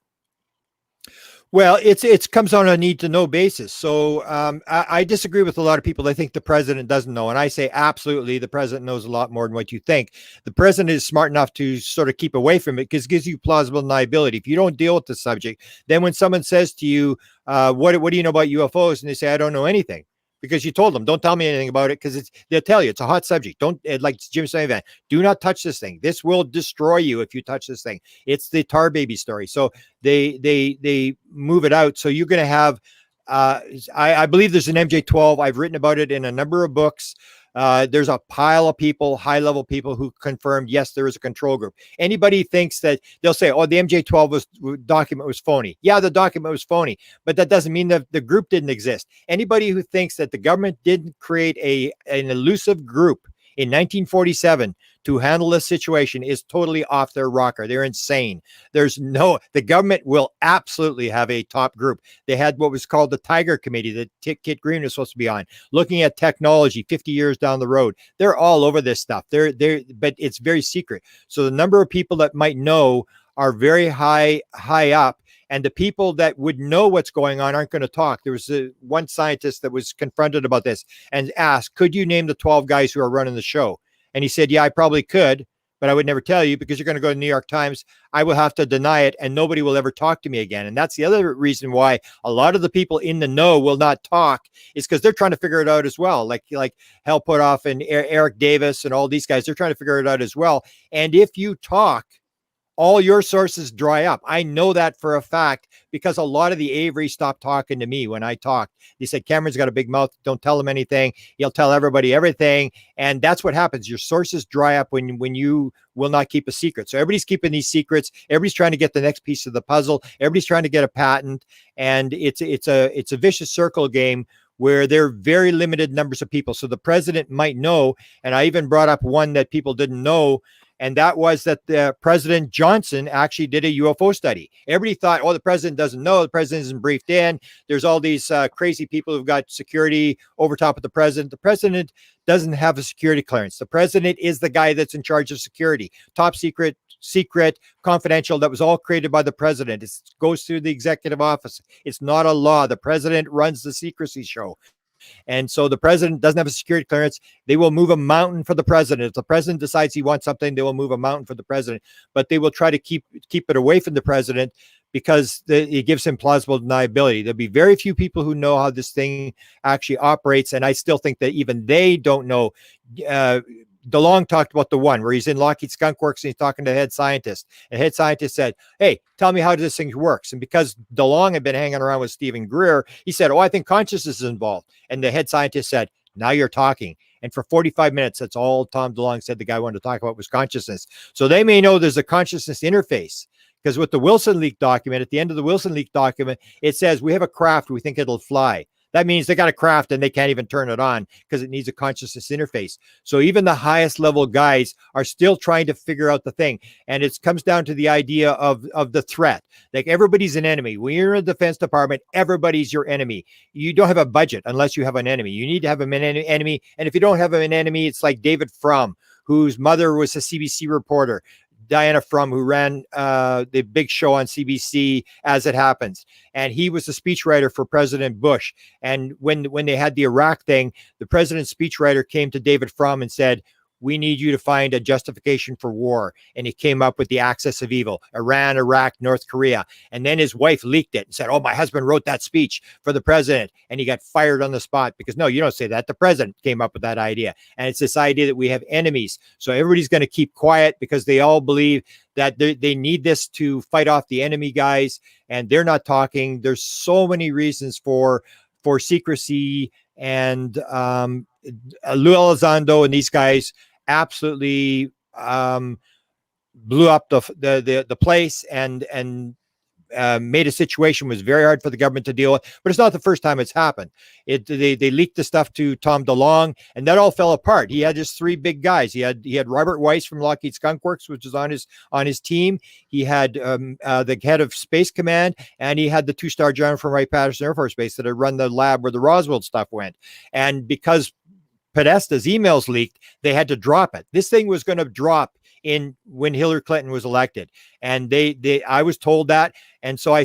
Well, it comes on a need to know basis. So I disagree with a lot of people. I think the president doesn't know. And I say, absolutely, the president knows a lot more than what you think. The president is smart enough to sort of keep away from it, because it gives you plausible deniability. If you don't deal with the subject, then when someone says to you, what do you know about UFOs? And they say, I don't know anything. Because you told them, don't tell me anything about it, because they'll tell you it's a hot subject. Don't, like Jim Sullivan, do not touch this thing. This will destroy you if you touch this thing. It's the tar baby story. So they move it out. So you're going to have, I believe there's an MJ-12. I've written about it in a number of books. There's a pile of people, high-level people, who confirmed, yes, there is a control group. Anybody thinks that, they'll say, oh, the MJ-12 document was phony. Yeah, the document was phony, but that doesn't mean that the group didn't exist. Anybody who thinks that the government didn't create an elusive group in 1947 to handle this situation is totally off their rocker. They're insane. The government will absolutely have a top group. They had what was called the Tiger Committee that Kit Green was supposed to be on, looking at technology 50 years down the road. They're all over this stuff. But it's very secret. So the number of people that might know are very high up. And the people that would know what's going on aren't going to talk. There was one scientist that was confronted about this and asked, could you name the 12 guys who are running the show? And he said, yeah, I probably could, but I would never tell you, because you're going to go to the New York Times. I will have to deny it, and nobody will ever talk to me again. And that's the other reason why a lot of the people in the know will not talk, is because they're trying to figure it out as well. Like Hal Puthoff and Eric Davis and all these guys, they're trying to figure it out as well. And if you talk, all your sources dry up. I know that for a fact, because a lot of the Avery stopped talking to me when I talked. They said, Cameron's got a big mouth. Don't tell him anything. He'll tell everybody everything. And that's what happens. Your sources dry up when you will not keep a secret. So everybody's keeping these secrets. Everybody's trying to get the next piece of the puzzle. Everybody's trying to get a patent. And it's a vicious circle game where there are very limited numbers of people. So the president might know. And I even brought up one that people didn't know. And that was that President Johnson actually did a UFO study. Everybody thought, oh, the president doesn't know. The president isn't briefed in. There's all these crazy people who've got security over top of the president. The president doesn't have a security clearance. The president is the guy that's in charge of security. Top secret, confidential. That was all created by the president. It goes through the executive office. It's not a law. The president runs the secrecy show. And so the president doesn't have a security clearance. They will move a mountain for the president. If the president decides he wants something, they will move a mountain for the president, but they will try to keep it away from the president, because it gives him plausible deniability. There'll be very few people who know how this thing actually operates. And I still think that even they don't know. DeLong talked about the one where he's in Lockheed Skunk Works and he's talking to the head scientist. And the head scientist said, hey, tell me how this thing works. And because DeLong had been hanging around with Stephen Greer, he said, oh, I think consciousness is involved. And the head scientist said, now you're talking. And for 45 minutes, that's all Tom DeLong said the guy wanted to talk about was consciousness. So they may know there's a consciousness interface, Because with the Wilson leak document, at the end of the Wilson leak document, it says we have a craft, we think it'll fly. That means they got a craft and they can't even turn it on because it needs a consciousness interface. So even the highest level guys are still trying to figure out the thing. And it comes down to the idea of the threat. Like everybody's an enemy. When you're in the Defense Department, everybody's your enemy. You don't have a budget unless you have an enemy. You need to have an enemy. And if you don't have an enemy, it's like David Frum, whose mother was a CBC reporter. Diana Frum, who ran the big show on CBC, As It Happens. And he was the speechwriter for President Bush. And when they had the Iraq thing, the president's speechwriter came to David Frum and said, we need you to find a justification for war. And he came up with the axis of evil, Iran, Iraq, North Korea. And then his wife leaked it and said, oh, my husband wrote that speech for the president. And he got fired on the spot because, no, you don't say that. The president came up with that idea. And it's this idea that we have enemies. So everybody's going to keep quiet because they all believe that they need this to fight off the enemy guys. And they're not talking. There's so many reasons for secrecy. And Lou Elizondo and these guys absolutely blew up the place and made a situation was very hard for the government to deal with. But it's not the first time it's happened. They leaked the stuff to Tom DeLonge, and that all fell apart. He had his three big guys. He had Robert Weiss from Lockheed Skunk Works, which was on his team. He had the head of Space Command, and he had the two-star general from Wright-Patterson Air Force Base that had run the lab where the Roswell stuff went. And because Podesta's emails leaked, they had to drop it. This thing was going to drop when Hillary Clinton was elected. And I was told that. And so I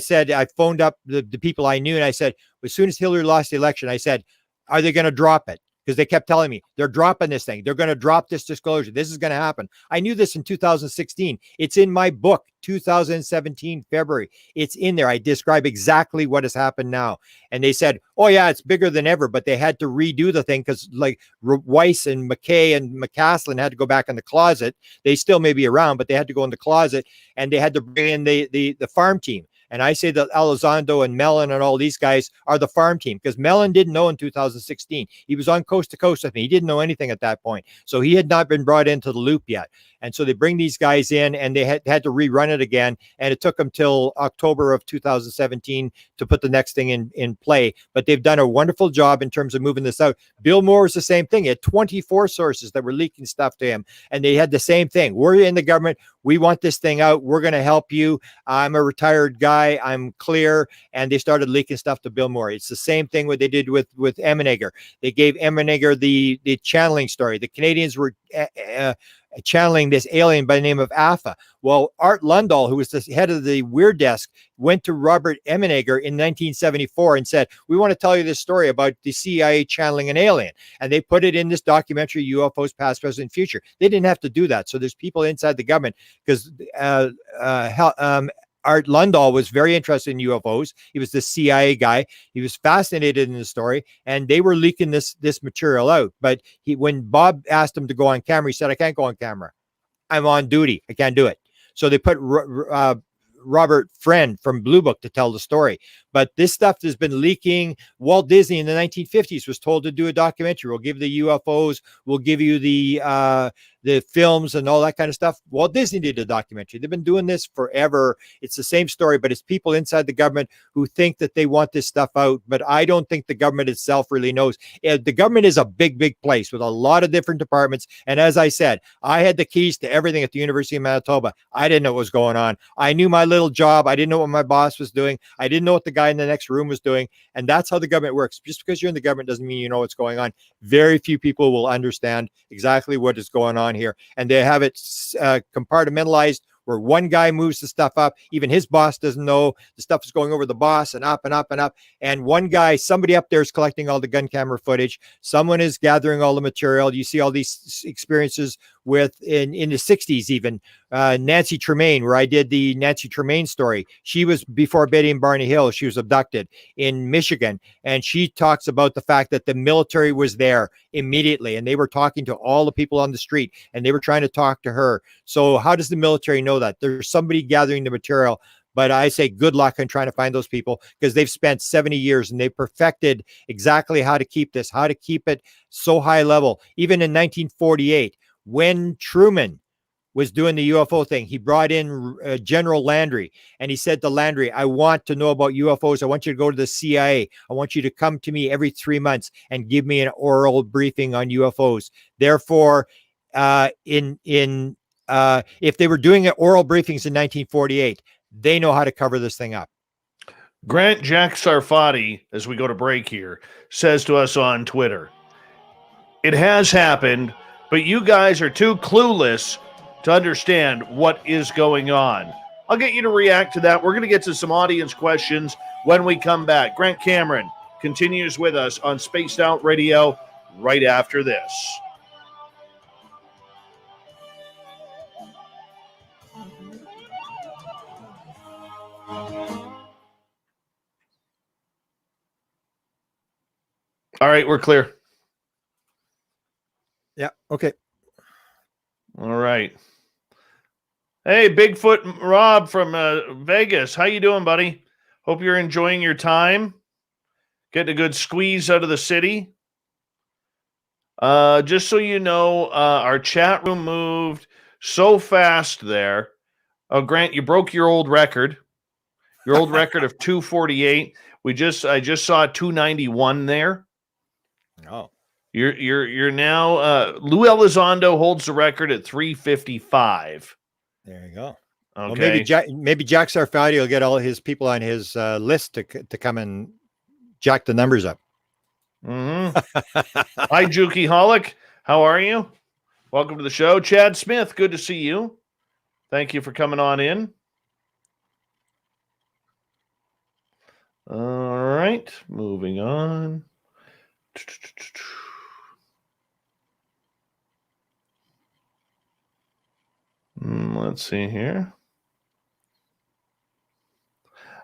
phoned up the people I knew, and I said, as soon as Hillary lost the election, I said, are they going to drop it? Because they kept telling me they're dropping this thing. They're going to drop this disclosure. This is going to happen. I knew this in 2016. It's in my book, 2017, February. It's in there. I describe exactly what has happened now. And they said, oh, yeah, it's bigger than ever. But they had to redo the thing because like Weiss and McKay and McCaslin had to go back in the closet. They still may be around, but they had to go in the closet, and they had to bring in the farm team. And I say that Elizondo and Mellon and all these guys are the farm team, because Mellon didn't know in 2016. He was on coast to coast with me. He didn't know anything at that point. So he had not been brought into the loop yet. And so they bring these guys in, and they had to rerun it again. And it took them till October of 2017 to put the next thing in play. But they've done a wonderful job in terms of moving this out. Bill Moore is the same thing. He had 24 sources that were leaking stuff to him. And they had the same thing. We're in the government. We want this thing out. We're going to help you. I'm a retired guy. I'm clear. And they started leaking stuff to Bill Moore. It's the same thing what they did with Emenegger. They gave Emenegger the channeling story. The Canadians were channeling this alien by the name of Alpha. Well, Art Lundahl, who was the head of the Weird Desk, went to Robert Emenegger in 1974 and said, we want to tell you this story about the CIA channeling an alien. And they put it in this documentary, UFOs Past, Present, Future. They didn't have to do that. So there's people inside the government, because Art Lundahl was very interested in UFOs. He was the CIA guy. He was fascinated in the story, and they were leaking this material out. But when Bob asked him to go on camera, he said, I can't go on camera. I'm on duty. I can't do it. So they put Robert Friend from Blue Book to tell the story. But this stuff has been leaking. Walt Disney in the 1950s was told to do a documentary. We'll give the UFOs. We'll give you the films and all that kind of stuff. Walt Disney did a documentary. They've been doing this forever. It's the same story, but it's people inside the government who think that they want this stuff out. But I don't think the government itself really knows. The government is a big, big place with a lot of different departments. And as I said, I had the keys to everything at the University of Manitoba. I didn't know what was going on. I knew my little job. I didn't know what my boss was doing. I didn't know what the guy in the next room was doing. And that's how the government works. Just because you're in the government doesn't mean you know what's going on. Very few people will understand exactly what is going on here. And they have it compartmentalized, where one guy moves the stuff up. Even his boss doesn't know. The stuff is going over the boss and up and up and up. And one guy, somebody up there is collecting all the gun camera footage. Someone is gathering all the material. You see all these experiences with in the 60s, even Nancy Tremaine, where I did the Nancy Tremaine story. She was before Betty and Barney Hill. She was abducted in Michigan. And she talks about the fact that the military was there immediately. And they were talking to all the people on the street, and they were trying to talk to her. So how does the military know that? There's somebody gathering the material. But I say good luck on trying to find those people, because they've spent 70 years and they perfected exactly how to keep this, how to keep it so high level. Even in 1948, when Truman was doing the UFO thing. He brought in General Landry, and he said to Landry, I want to know about UFOs. I want you to go to the CIA. I want you to come to me every 3 months and give me an oral briefing on UFOs. Therefore, if they were doing oral briefings in 1948, they know how to cover this thing up. Grant Jack Sarfati, as we go to break here, says to us on Twitter, it has happened, but you guys are too clueless to understand what is going on. I'll get you to react to that. We're going to get to some audience questions when we come back. Grant Cameron continues with us on Spaced Out Radio right after this. All right, we're clear. Yeah, okay. All right. Hey, Bigfoot Rob from Vegas. How you doing, buddy? Hope you're enjoying your time. Getting a good squeeze out of the city. Just so you know, our chat room moved so fast there. Oh, Grant, you broke your old record. Your old record of 248. I just saw 291 there. Oh. You're now Lou Elizondo holds the record at 355. There you go. Okay. Well, maybe Jack Sarfati will get all his people on his list to come and jack the numbers up. Mm-hmm. Hi, Juki Holic. How are you? Welcome to the show. Chad Smith, good to see you. Thank you for coming on in. All right, moving on. Let's see here.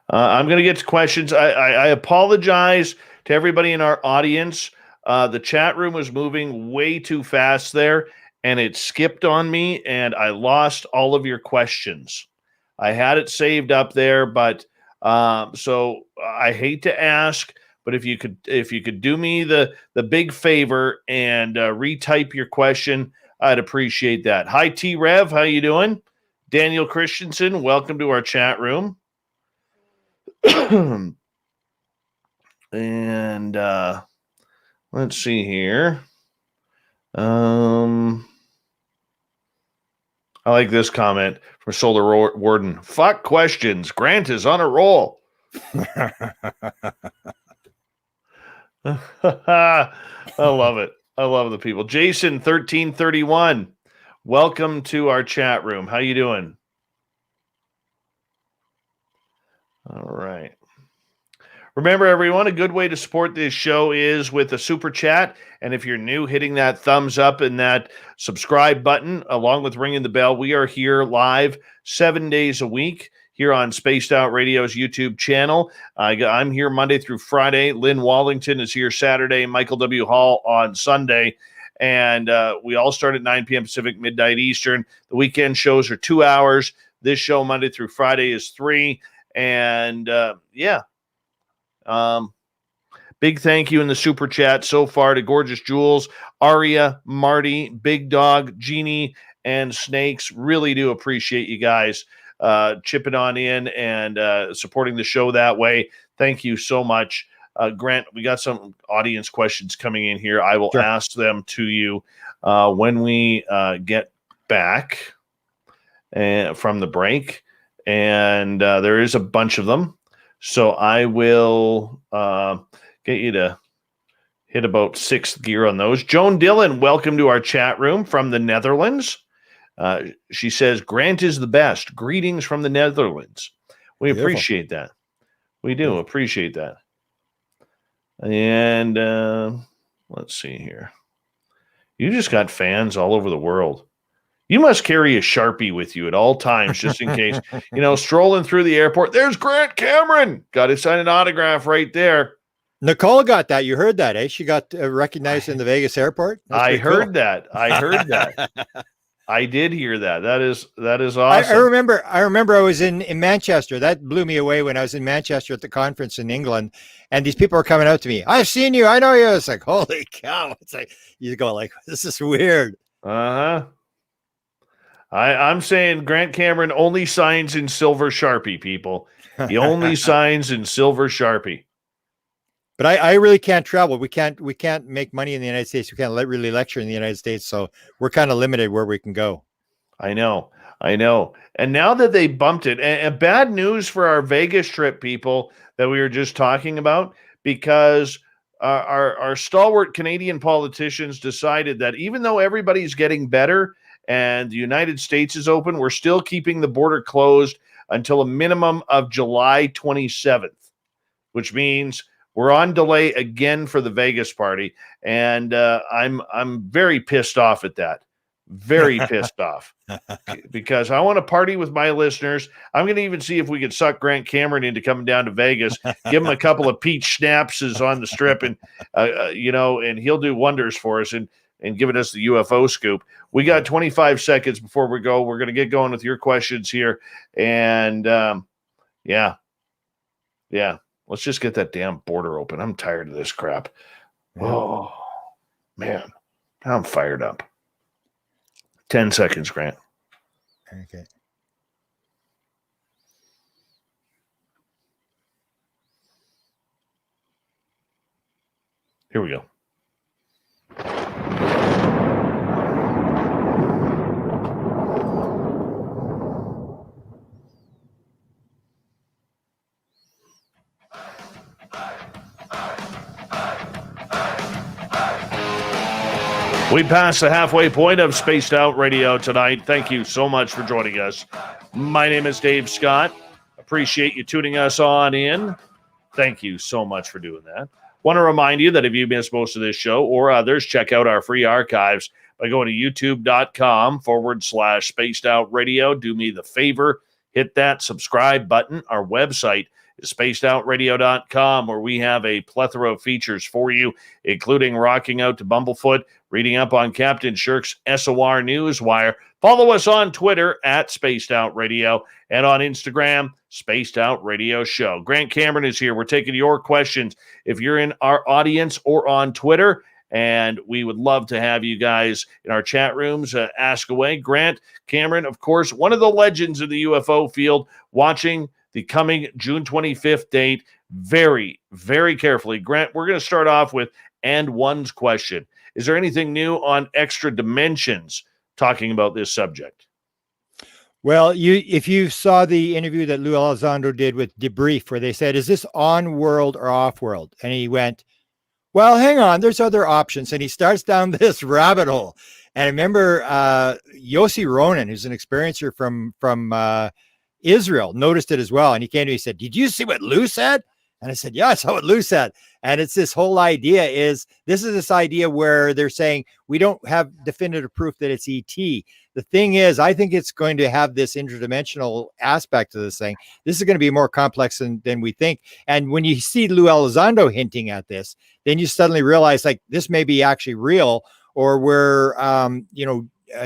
I'm going to get to questions. I apologize to everybody in our audience. The chat room was moving way too fast there, and it skipped on me, and I lost all of your questions. I had it saved up there, but so I hate to ask, but if you could do me the big favor and retype your question, I'd appreciate that. Hi, T Rev, how you doing? Daniel Christensen, welcome to our chat room. And let's see here. I like this comment from Solar Warden. Fuck questions. Grant is on a roll. I love it. I love the people. Jason 1331. Welcome to our chat room. How you doing? All right. Remember, everyone, a good way to support this show is with a super chat. And if you're new, hitting that thumbs up and that subscribe button, along with ringing the bell. We are here live 7 days a week here on Spaced Out Radio's YouTube channel. I'm here Monday through Friday. Lynn Wallington is here Saturday. Michael W. Hall on Sunday. And we all start at 9 p.m. Pacific, midnight Eastern. The weekend shows are 2 hours. This show, Monday through Friday, is 3. And big thank you in the super chat so far to Gorgeous Jules, Aria, Marty, Big Dog, Jeannie, and Snakes. Really do appreciate you guys chipping on in and supporting the show that way. Thank you so much. Grant, we got some audience questions coming in here. I will ask them to you when we get back from the break. And there is a bunch of them. So I will get you to hit about sixth gear on those. Joan Dillon, welcome to our chat room from the Netherlands. She says, Grant is the best. Greetings from the Netherlands. We appreciate that. We do appreciate that. And let's see here. You just got fans all over the world. You must carry a Sharpie with you at all times, just in case, strolling through the airport. There's Grant Cameron. Got to sign an autograph right there. Nicole got that. You heard that, eh? She got recognized in the Vegas airport. I heard that. I did hear that. That is awesome. I remember I was in Manchester. That blew me away when I was in Manchester at the conference in England, and these people are coming out to me. I've seen you. I know you. It's like, holy cow. It's like, you go like, this is weird. Uh-huh. I'm saying Grant Cameron only signs in silver Sharpie, people. He only signs in silver Sharpie. But I really can't travel. We can't make money in the United States. We can't really lecture in the United States. So we're kind of limited where we can go. I know. And now that they bumped it, and bad news for our Vegas trip, people, that we were just talking about, because our stalwart Canadian politicians decided that even though everybody's getting better and the United States is open, we're still keeping the border closed until a minimum of July 27th, which means we're on delay again for the Vegas party. And I'm very pissed off at that. Very pissed off because I want to party with my listeners. I'm going to even see if we could suck Grant Cameron into coming down to Vegas, give him a couple of peach schnapps on the strip, and and he'll do wonders for us and giving us the UFO scoop. We got 25 seconds before we go. We're going to get going with your questions here, and yeah, let's just get that damn border open. I'm tired of this crap. Oh man, I'm fired up. 10 seconds, Grant. Okay. Here we go. We passed the halfway point of Spaced Out Radio tonight. Thank you so much for joining us. My name is Dave Scott. Appreciate you tuning us on in. Thank you so much for doing that. Want to remind you that if you missed most of this show or others, check out our free archives by going to youtube.com/Spaced Out Radio. Do me the favor, hit that subscribe button. Our website is spacedoutradio.com, where we have a plethora of features for you, including rocking out to Bumblefoot, reading up on Captain Shirk's SOR Newswire. Follow us on Twitter at Spaced Out Radio and on Instagram, Spaced Out Radio Show. Grant Cameron is here. We're taking your questions if you're in our audience or on Twitter, and we would love to have you guys in our chat rooms. Ask away. Grant Cameron, of course, one of the legends of the UFO field, watching the coming June 25th date very, very carefully. Grant, we're going to start off with and one's question. Is there anything new on Extra Dimensions talking about this subject? Well, if you saw the interview that Lou Elizondo did with Debrief, where they said, is this on-world or off-world? And he went, well, hang on, there's other options. And he starts down this rabbit hole. And I remember Yossi Ronan, who's an experiencer from Israel, noticed it as well. And he came to me and said, did you see what Lou said? And I said, yeah, I saw what Lou said. And it's this whole idea this idea where they're saying we don't have definitive proof that it's ET. The thing is, I think it's going to have this interdimensional aspect to this thing. This is going to be more complex than we think. And when you see Lou Elizondo hinting at this, then you suddenly realize like this may be actually real, or where,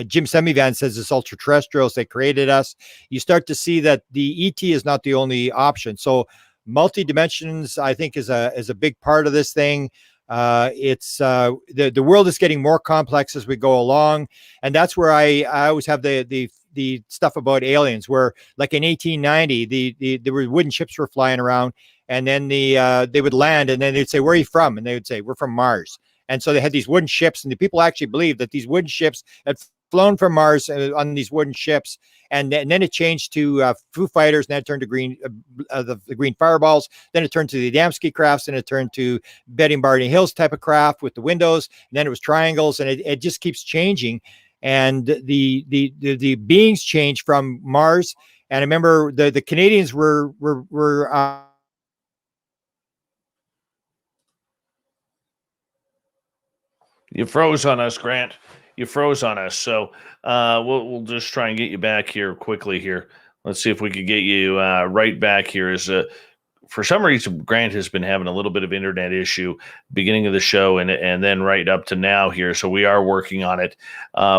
Jim Semivan says it's ultra terrestrials that created us. You start to see that the ET is not the only option. So multi-dimensions, I think, is a big part of this thing. It's the world is getting more complex as we go along, and that's where I always have the stuff about aliens, where like in 1890, there were wooden ships were flying around, and then they would land, and then they'd say, "Where are you from?" And they would say, "We're from Mars." And so they had these wooden ships, and the people actually believed that these wooden ships had flown from Mars on these wooden ships. And then it changed to Foo Fighters, and then it turned to the green fireballs. Then it turned to the Adamski crafts, and it turned to Betty and Barney Hills type of craft with the windows. And then it was triangles, and it just keeps changing. And the beings change from Mars. And I remember the Canadians were You froze on us, Grant. You froze on us. So we'll just try and get you back here quickly here. Let's see if we could get you right back here. For some reason, Grant has been having a little bit of internet issue beginning of the show and then right up to now here. So we are working on it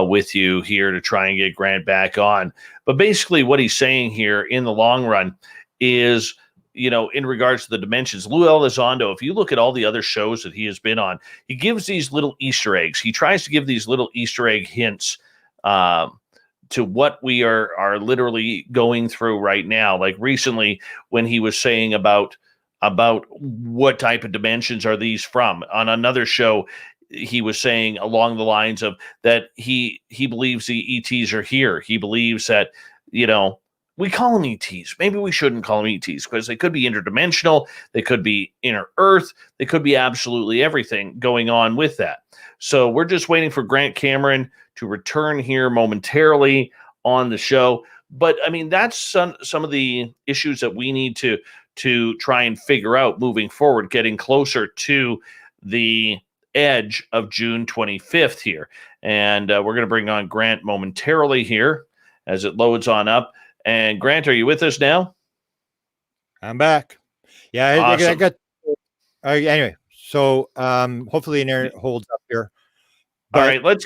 with you here to try and get Grant back on. But basically what he's saying here in the long run is, in regards to the dimensions, Lou Elizondo, if you look at all the other shows that he has been on, he gives these little Easter eggs. He tries to give these little Easter egg hints to what we are literally going through right now. Like recently, when he was saying about what type of dimensions are these from on another show, he was saying along the lines of that he believes the ETs are here. He believes that, we call them ETs. Maybe we shouldn't call them ETs because they could be interdimensional. They could be inner Earth. They could be absolutely everything going on with that. So we're just waiting for Grant Cameron to return here momentarily on the show. But I mean, that's some of the issues that we need to try and figure out moving forward, getting closer to the edge of June 25th here. And we're going to bring on Grant momentarily here as it loads on up. And Grant, are you with us now? I'm back. Yeah, awesome. I got anyway. So hopefully the internet holds up here. But, all right,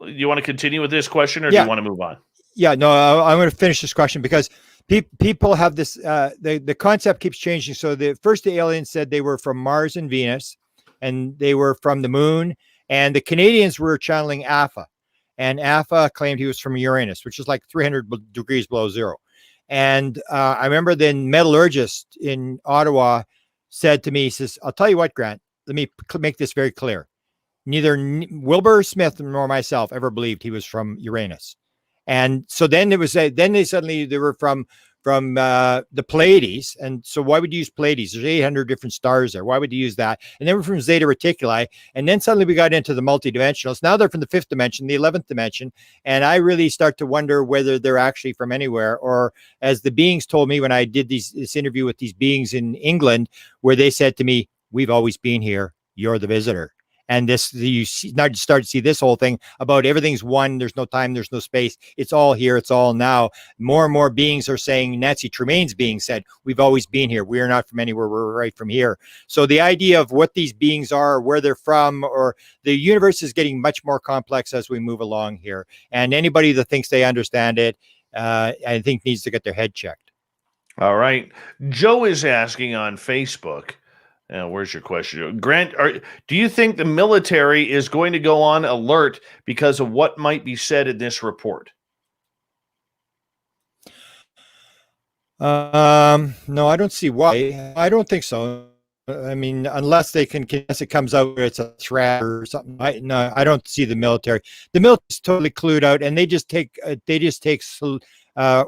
you want to continue with this question, or do you want to move on? Yeah, no, I'm going to finish this question because people have this. The concept keeps changing. So the aliens said they were from Mars and Venus, and they were from the moon. And the Canadians were channeling Alpha. And Alpha claimed he was from Uranus, which is like 300 degrees below zero. And I remember the metallurgist in Ottawa said to me, he says, "I'll tell you what, Grant, let me make this very clear. Neither Wilbert Smith nor myself ever believed he was from Uranus." And so then it was then they were from the Pleiades. And so why would you use Pleiades? There's 800 different stars there. Why would you use that? And then we're from Zeta Reticuli. And then suddenly we got into the multidimensionals. Now they're from the 5th dimension, the 11th dimension. And I really start to wonder whether they're actually from anywhere, or as the beings told me when I did this interview with these beings in England, where they said to me, "We've always been here. You're the visitor." And now you start to see this whole thing about everything's one. There's no time. There's no space. It's all here. It's all now. More and more beings are saying, Nancy Tremaine's being said, "We've always been here. We are not from anywhere. We're right from here." So the idea of what these beings are, where they're from, or the universe is getting much more complex as we move along here. And anybody that thinks they understand it, I think needs to get their head checked. All right. Joe is asking on Facebook, where's your question, Grant? Do you think the military is going to go on alert because of what might be said in this report? No, I don't see why. I don't think so. I mean, unless it comes out where it's a threat or something. I don't see the military. The military is totally clued out, and they just take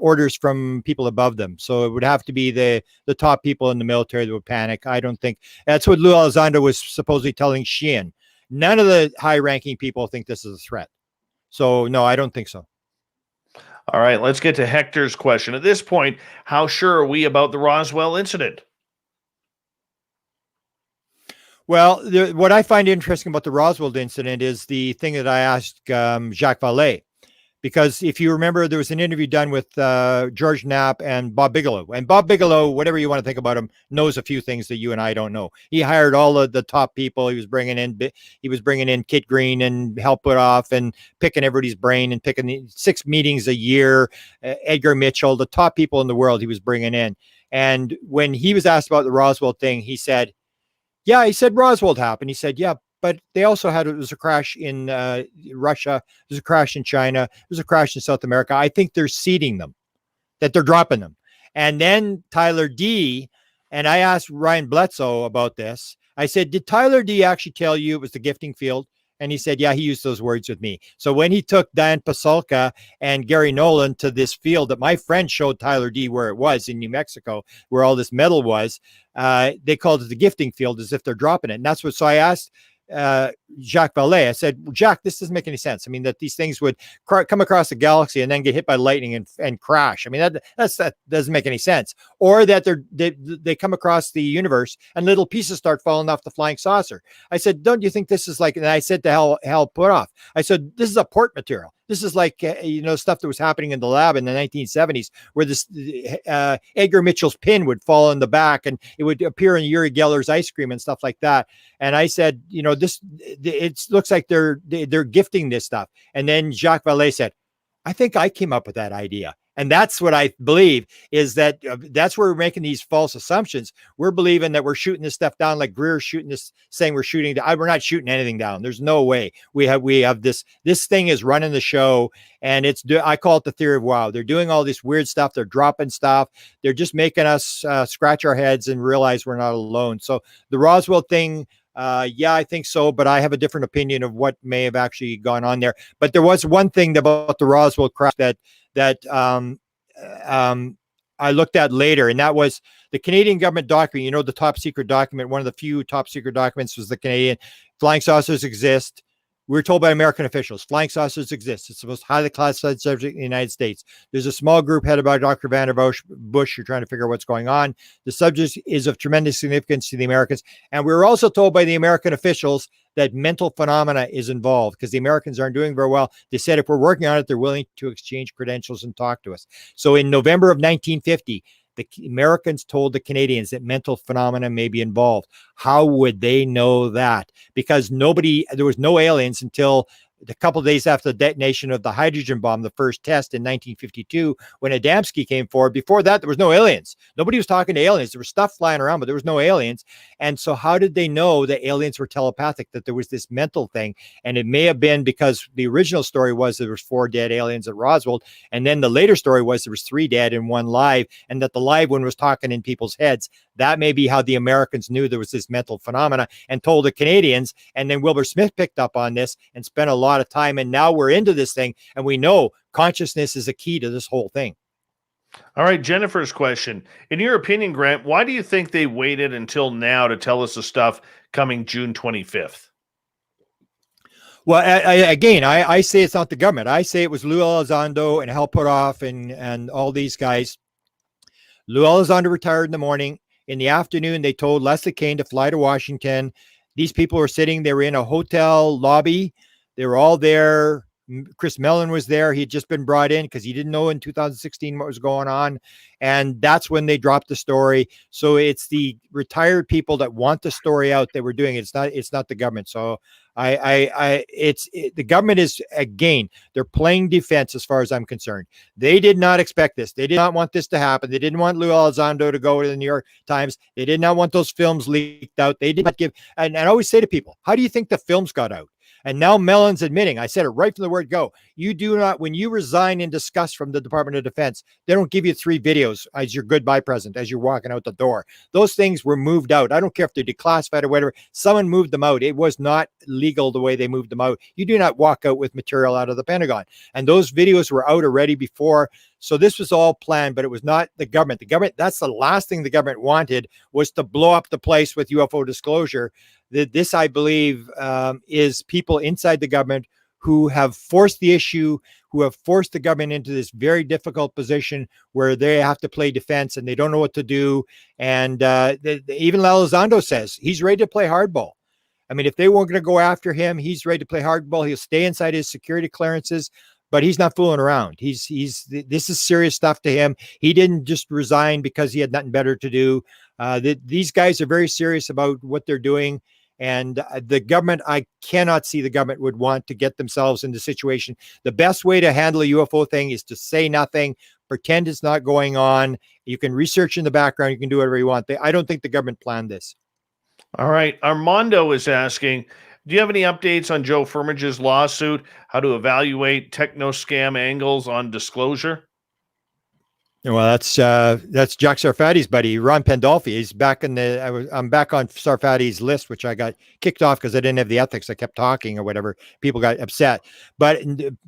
orders from people above them. So it would have to be the top people in the military that would panic. I don't think that's what Lou Elizondo was supposedly telling Sheehan. None of the high-ranking people think this is a threat. So no, I don't think so. All right, let's get to Hector's question. At this point, how sure are we about the Roswell incident? Well, what I find interesting about the Roswell incident is the thing that I asked Jacques Vallée. Because if you remember, there was an interview done with George Knapp and Bob Bigelow. And Bob Bigelow, whatever you want to think about him, knows a few things that you and I don't know. He hired all of the top people. He was bringing in Kit Green and Hal Puthoff and picking everybody's brain and picking 6 meetings a year. Edgar Mitchell, the top people in the world he was bringing in. And when he was asked about the Roswell thing, he said, Roswell happened. He said, yeah, but they also it was a crash in Russia. There's a crash in China. There's a crash in South America. I think they're seeding them, that they're dropping them. And then Tyler D, and I asked Ryan Bledsoe about this. I said, did Tyler D actually tell you it was the gifting field? And he said, yeah, he used those words with me. So when he took Dan Pasulka and Gary Nolan to this field that my friend showed Tyler D where it was in New Mexico, where all this metal was, they called it the gifting field, as if they're dropping it. And that's what, so I asked Jacques Vallée, I said, Jacques, this doesn't make any sense. I mean, that these things would come across the galaxy and then get hit by lightning and crash. I mean, that doesn't make any sense. Or that they come across the universe and little pieces start falling off the flying saucer. I said, don't you think this is like, and I said to Hal Puthoff, I said, this is a port material. This is like, stuff that was happening in the lab in the 1970s, where this Edgar Mitchell's pin would fall in the back and it would appear in Uri Geller's ice cream and stuff like that. And I said, it looks like they're gifting this stuff. And then Jacques Vallée said, I think I came up with that idea. And that's what I believe is that that's where we're making these false assumptions. We're believing that we're shooting this stuff down like Greer's shooting this, saying we're shooting. We're not shooting anything down. There's no way. We have this thing is running the show, and I call it the theory of wow. They're doing all this weird stuff. They're dropping stuff. They're just making us scratch our heads and realize we're not alone. So the Roswell thing, yeah, I think so, but I have a different opinion of what may have actually gone on there. But there was one thing about the Roswell crash that I looked at later, and that was the Canadian government document. You know, the top secret document, one of the few top secret documents was the Canadian. Flying saucers exist. We were told by American officials, flying saucers exist. It's the most highly classified subject in the United States. There's a small group headed by Dr. Vander Bush who are trying to figure out what's going on. The subject is of tremendous significance to the Americans. And we were also told by the American officials that mental phenomena is involved because the Americans aren't doing very well. They said if we're working on it, they're willing to exchange credentials and talk to us. So in November of 1950, the Americans told the Canadians that mental phenomena may be involved. How would they know that? Because there was no aliens until a couple of days after the detonation of the hydrogen bomb, the first test in 1952, when Adamski came forward. Before that, there was no aliens. Nobody was talking to aliens. There was stuff flying around, but there was no aliens. And so how did they know that aliens were telepathic, that there was this mental thing? And it may have been because the original story was there was 4 dead aliens at Roswell. And then the later story was there was 3 dead and 1 live, and that the live one was talking in people's heads. That may be how the Americans knew there was this mental phenomena and told the Canadians. And then Wilbert Smith picked up on this and spent a lot of time. And now we're into this thing, and we know consciousness is a key to this whole thing. All right, Jennifer's question. In your opinion, Grant, why do you think they waited until now to tell us the stuff coming June 25th? Well, I say it's not the government. I say it was Lou Elizondo and Hal Puthoff and all these guys. Lou Elizondo retired in the morning. In the afternoon, they told Leslie Kean to fly to Washington. These people were sitting, they were in a hotel lobby. They were all there. Chris Mellon was there. He had just been brought in because he didn't know in 2016 what was going on. And that's when they dropped the story. So it's the retired people that want the story out that were doing it. It's not the government. So the government is, again, they're playing defense as far as I'm concerned. They did not expect this. They did not want this to happen. They didn't want Lou Elizondo to go to the New York Times. They did not want those films leaked out. They did not give, and I always say to people, how do you think the films got out? And now Mellon's admitting, I said it right from the word go. You do not, when you resign in disgust from the Department of Defense, they don't give you 3 videos as your goodbye present as you're walking out the door. Those things were moved out. I don't care if they're declassified or whatever. Someone moved them out. It was not legal the way they moved them out. You do not walk out with material out of the Pentagon. And those videos were out already before. So this was all planned, but it was not the government. The government, that's the last thing the government wanted, was to blow up the place with UFO disclosure. This, I believe, is people inside the government who have forced the issue, who have forced the government into this very difficult position where they have to play defense and they don't know what to do. And even Elizondo says he's ready to play hardball. I mean, if they weren't going to go after him, he's ready to play hardball. He'll stay inside his security clearances, but he's not fooling around. This is serious stuff to him. He didn't just resign because he had nothing better to do. These guys are very serious about what they're doing. And the government, I cannot see the government would want to get themselves in the situation. The best way to handle a UFO thing is to say nothing, pretend it's not going on. You can research in the background. You can do whatever you want. I don't think the government planned this. All right. Armando is asking, do you have any updates on Joe Firmage's lawsuit? How to evaluate techno scam angles on disclosure? Well, that's Jack Sarfati's buddy, Ron Pandolfi. He's back in I'm back on Sarfati's list, which I got kicked off because I didn't have the ethics. I kept talking or whatever. People got upset. But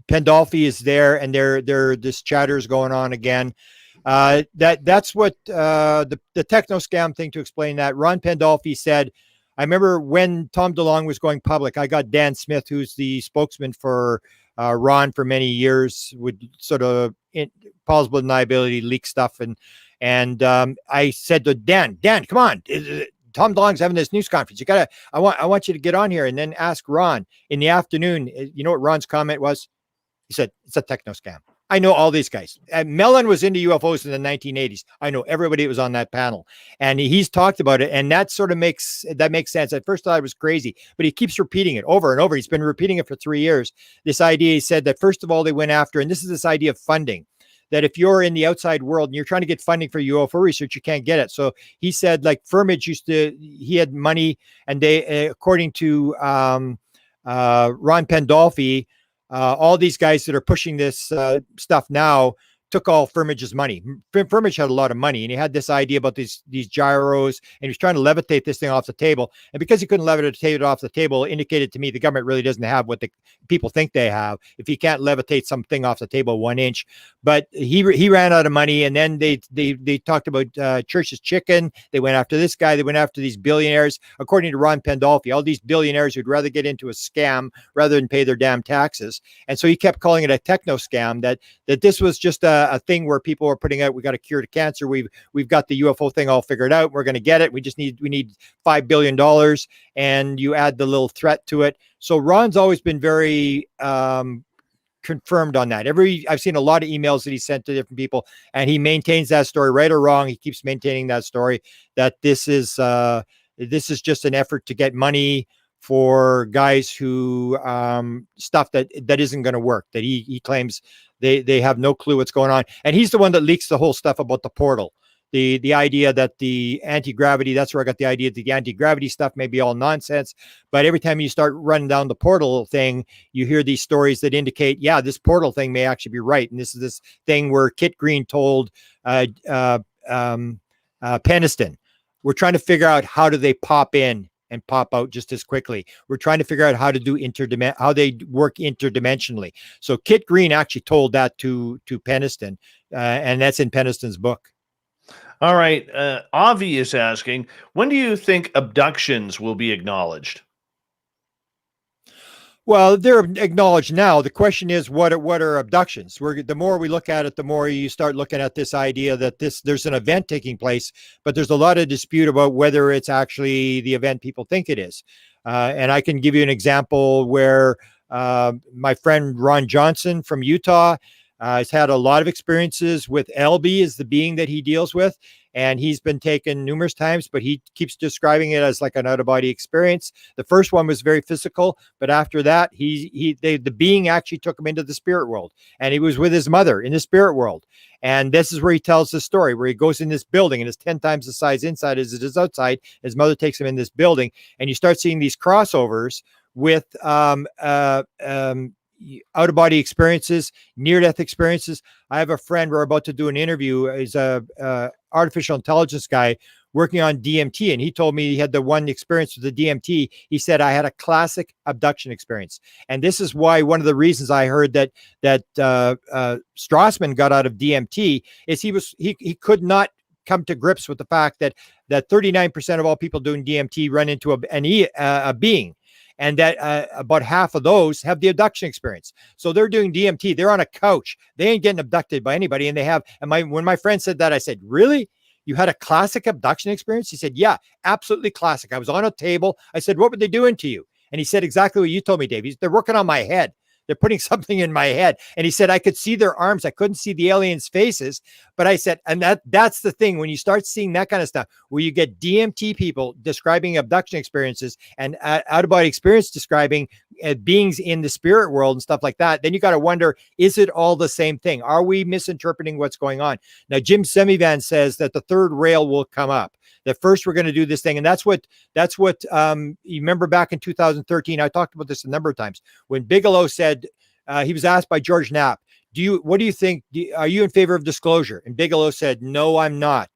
Pandolfi is there, and this chatter is going on again. That's what the techno scam thing. To explain that, Ron Pandolfi said, I remember when Tom DeLonge was going public, I got Dan Smith, who's the spokesman for Ron for many years, would sort of plausible deniability leak stuff. And I said to Dan, come on, Tom DeLonge's having this news conference. I want you to get on here and then ask Ron in the afternoon. You know what Ron's comment was? He said, it's a techno scam. I know all these guys. Mellon was into UFOs in the 1980s. I know everybody that was on that panel, and he's talked about it. And that sort of makes sense. At first I thought it was crazy, but he keeps repeating it over and over. He's been repeating it for 3 years. This idea, he said that first of all, they went after, and this is this idea of funding. that if you're in the outside world and you're trying to get funding for UFO research, you can't get it. So he said, like, Firmage he had money, and they, according to Ron Pandolfi, all these guys that are pushing this stuff now took all Firmage's money. Firmage had a lot of money, and he had this idea about these gyros, and he was trying to levitate this thing off the table. And because he couldn't levitate it off the table, it indicated to me the government really doesn't have what the people think they have if he can't levitate something off the table 1 inch. But he ran out of money, and then they talked about Church's Chicken. They went after this guy. They went after these billionaires. According to Ron Pandolfi, all these billionaires who'd rather get into a scam rather than pay their damn taxes. And so he kept calling it a techno scam, that this was just a thing where people were putting out, we got a cure to cancer. We've got the UFO thing all figured out. We're going to get it. We need $5 billion, and you add the little threat to it. So Ron's always been very confirmed on that. I've seen a lot of emails that he sent to different people, and he maintains that story, right or wrong. He keeps maintaining that story, that this is just an effort to get money for guys who stuff that isn't going to work, that he claims they have no clue what's going on. And he's the one that leaks the whole stuff about the portal, the idea that the anti-gravity, that's where I got the idea that the anti-gravity stuff may be all nonsense. But every time you start running down the portal thing, you hear these stories that indicate, yeah, this portal thing may actually be right. And this is this thing where Kit Green told Peniston, we're trying to figure out how do they pop in and pop out just as quickly. We're trying to figure out how to do how they work interdimensionally. So Kit Green actually told that to Peniston, and that's in Peniston's book. All right. Avi is asking, when do you think abductions will be acknowledged? Well, they're acknowledged now. The question is, what are abductions? The more we look at it, the more you start looking at this idea that there's an event taking place, but there's a lot of dispute about whether it's actually the event people think it is. And I can give you an example where my friend Ron Johnson from Utah has had a lot of experiences with LB, is the being that he deals with. And he's been taken numerous times, but he keeps describing it as like an out-of-body experience. The first one was very physical, but after that, the being actually took him into the spirit world, and he was with his mother in the spirit world. And this is where he tells the story, where he goes in this building, and it's 10 times the size inside as it is outside. His mother takes him in this building, and you start seeing these crossovers with out-of-body experiences, near-death experiences. I have a friend, we're about to do an interview. He's a artificial intelligence guy working on DMT, and he told me he had the one experience with the DMT. He said, I had a classic abduction experience. And this is why one of the reasons I heard that Strassman got out of DMT is he could not come to grips with the fact that 39% of all people doing DMT run into a being. And that about half of those have the abduction experience. So they're doing DMT. They're on a couch. They ain't getting abducted by anybody. And they have. And when my friend said that, I said, "Really? You had a classic abduction experience?" He said, "Yeah, absolutely classic. I was on a table." I said, "What were they doing to you?" And he said exactly what you told me, Dave. They're working on my head. They're putting something in my head. And he said, I could see their arms. I couldn't see the aliens' faces. But I said, and that's the thing. When you start seeing that kind of stuff, where you get DMT people describing abduction experiences and out-of-body experience describing beings in the spirit world and stuff like that, then you got to wonder, is it all the same thing? Are we misinterpreting what's going on? Now, Jim Semivan says that the third rail will come up. That first we're going to do this thing. And that's what you remember back in 2013, I talked about this a number of times, when Bigelow said, he was asked by George Knapp, what do you think? Are you in favor of disclosure? And Bigelow said, no, I'm not.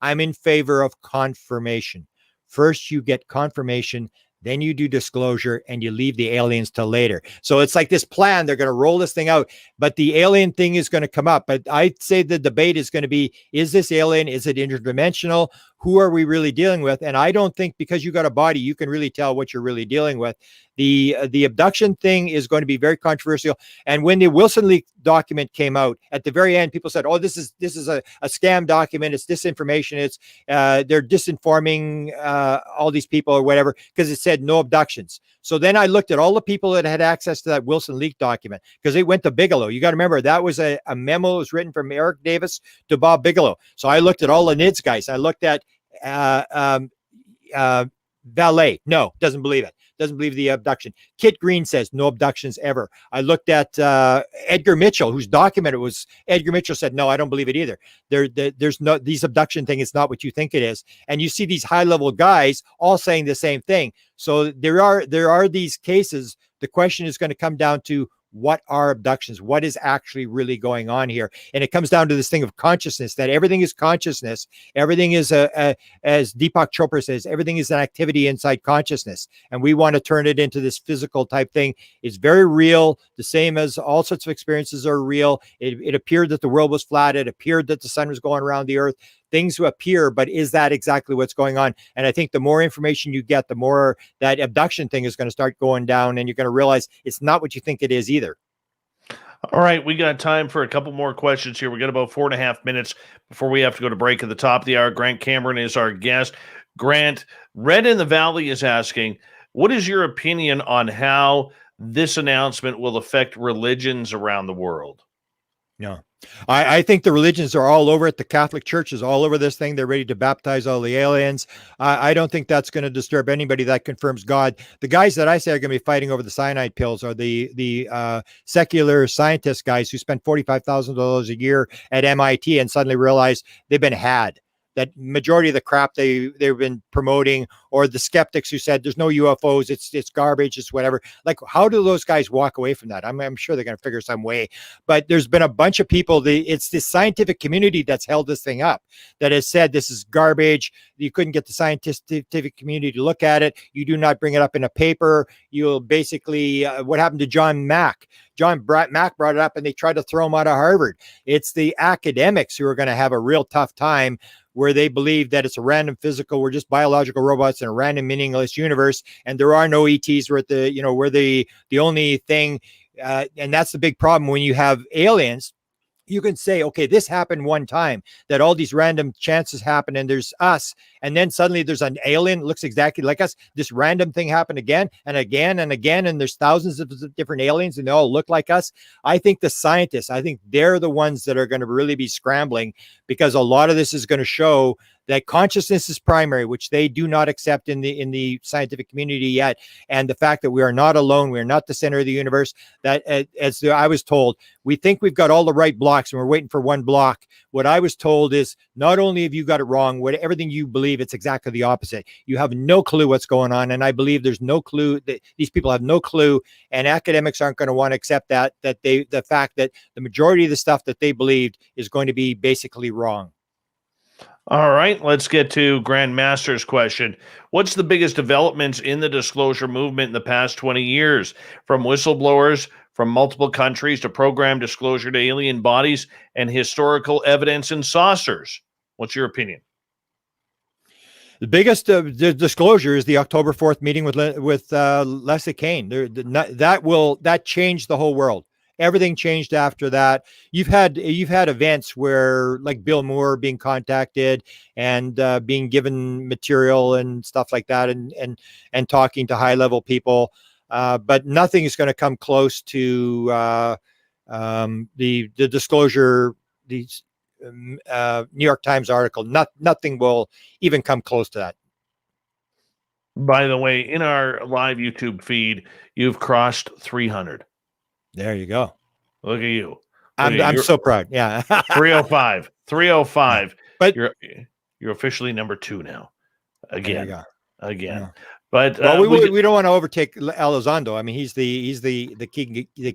I'm in favor of confirmation. First, you get confirmation, then you do disclosure, and you leave the aliens till later. So it's like this plan. They're going to roll this thing out, but the alien thing is going to come up. But I'd say the debate is going to be, is this alien? Is it interdimensional? Who are we really dealing with? And I don't think because you got a body, you can really tell what you're really dealing with. The abduction thing is going to be very controversial. And when the Wilson leak document came out at the very end, people said, "Oh, this is a scam document. It's disinformation. It's they're disinforming all these people or whatever," because it said no abductions. So then I looked at all the people that had access to that Wilson leak document, because it went to Bigelow. You got to remember that was a memo that was written from Eric Davis to Bob Bigelow. So I looked at all the NIDS guys. I looked at Valet. No, doesn't believe it. doesn't believe the abduction. Kit Green says no abductions ever. I looked at Edgar Mitchell, who's documented. Was Edgar Mitchell said no, I don't believe it either. There's no, these abduction thing is not what you think it is. And you see these high level guys all saying the same thing. So there are these cases. The question is going to come down to, what are abductions? What is actually really going on here? And it comes down to this thing of consciousness, that everything is consciousness. Everything is as Deepak Chopra says, everything is an activity inside consciousness. And we want to turn it into this physical type thing. It's very real, the same as all sorts of experiences are real. It appeared that the world was flat. It appeared that the sun was going around the earth. Things appear, but is that exactly what's going on? And I think the more information you get, the more that abduction thing is going to start going down, and you're going to realize it's not what you think it is either. All right, we got time for a couple more questions here. We got about 4.5 minutes before we have to go to break at the top of the hour. Grant Cameron is our guest. Grant, Red in the Valley is asking, what is your opinion on how this announcement will affect religions around the world? No. I think the religions are all over it. The Catholic Church is all over this thing. They're ready to baptize all the aliens. I don't think that's going to disturb anybody. That confirms God. The guys that I say are going to be fighting over the cyanide pills are the secular scientist guys who spend $45,000 a year at MIT and suddenly realize they've been had. That majority of the crap they've been promoting, or the skeptics who said there's no UFOs, it's garbage, it's whatever. Like, how do those guys walk away from that? I'm sure they're going to figure some way. But there's been a bunch of people. It's the scientific community that's held this thing up, that has said this is garbage. You couldn't get the scientific community to look at it. You do not bring it up in a paper. You'll basically what happened to John Mack? Mack brought it up, and they tried to throw him out of Harvard. It's the academics who are going to have a real tough time, where they believe that it's a random physical, we're just biological robots in a random meaningless universe, and there are no ETs. We're at we're the only thing, and that's the big problem when you have aliens. You can say, okay, this happened one time, that all these random chances happen, and there's us, and then suddenly there's an alien that looks exactly like us. This random thing happened again and again and again, and there's thousands of different aliens, and they all look like us. I think the scientists, I think they're the ones that are going to really be scrambling, because a lot of this is going to show that consciousness is primary, which they do not accept in the scientific community yet. And the fact that we are not alone, we are not the center of the universe, that as I was told, we think we've got all the right blocks and we're waiting for one block. What I was told is, not only have you got it wrong, everything you believe, it's exactly the opposite. You have no clue what's going on. And I believe there's no clue, that these people have no clue, and academics aren't going to want to accept the fact that the majority of the stuff that they believed is going to be basically wrong. All right, let's get to Grandmaster's question. What's the biggest developments in the disclosure movement in the past 20 years? From whistleblowers from multiple countries to program disclosure to alien bodies and historical evidence in saucers. What's your opinion? The biggest disclosure is the October 4th meeting with Leslie Kane. That changed the whole world. Everything changed after that. You've had events where, like Bill Moore being contacted and being given material and stuff like that, and talking to high level people, but nothing is going to come close to the disclosure. These New York Times article. Nothing will even come close to that. By the way, in our live YouTube feed, you've crossed 300. There you go. Look at you. I'm so proud. Yeah. 305. But you're officially number 2 now. Again. Yeah. But we don't want to overtake Elizondo. I mean, he's the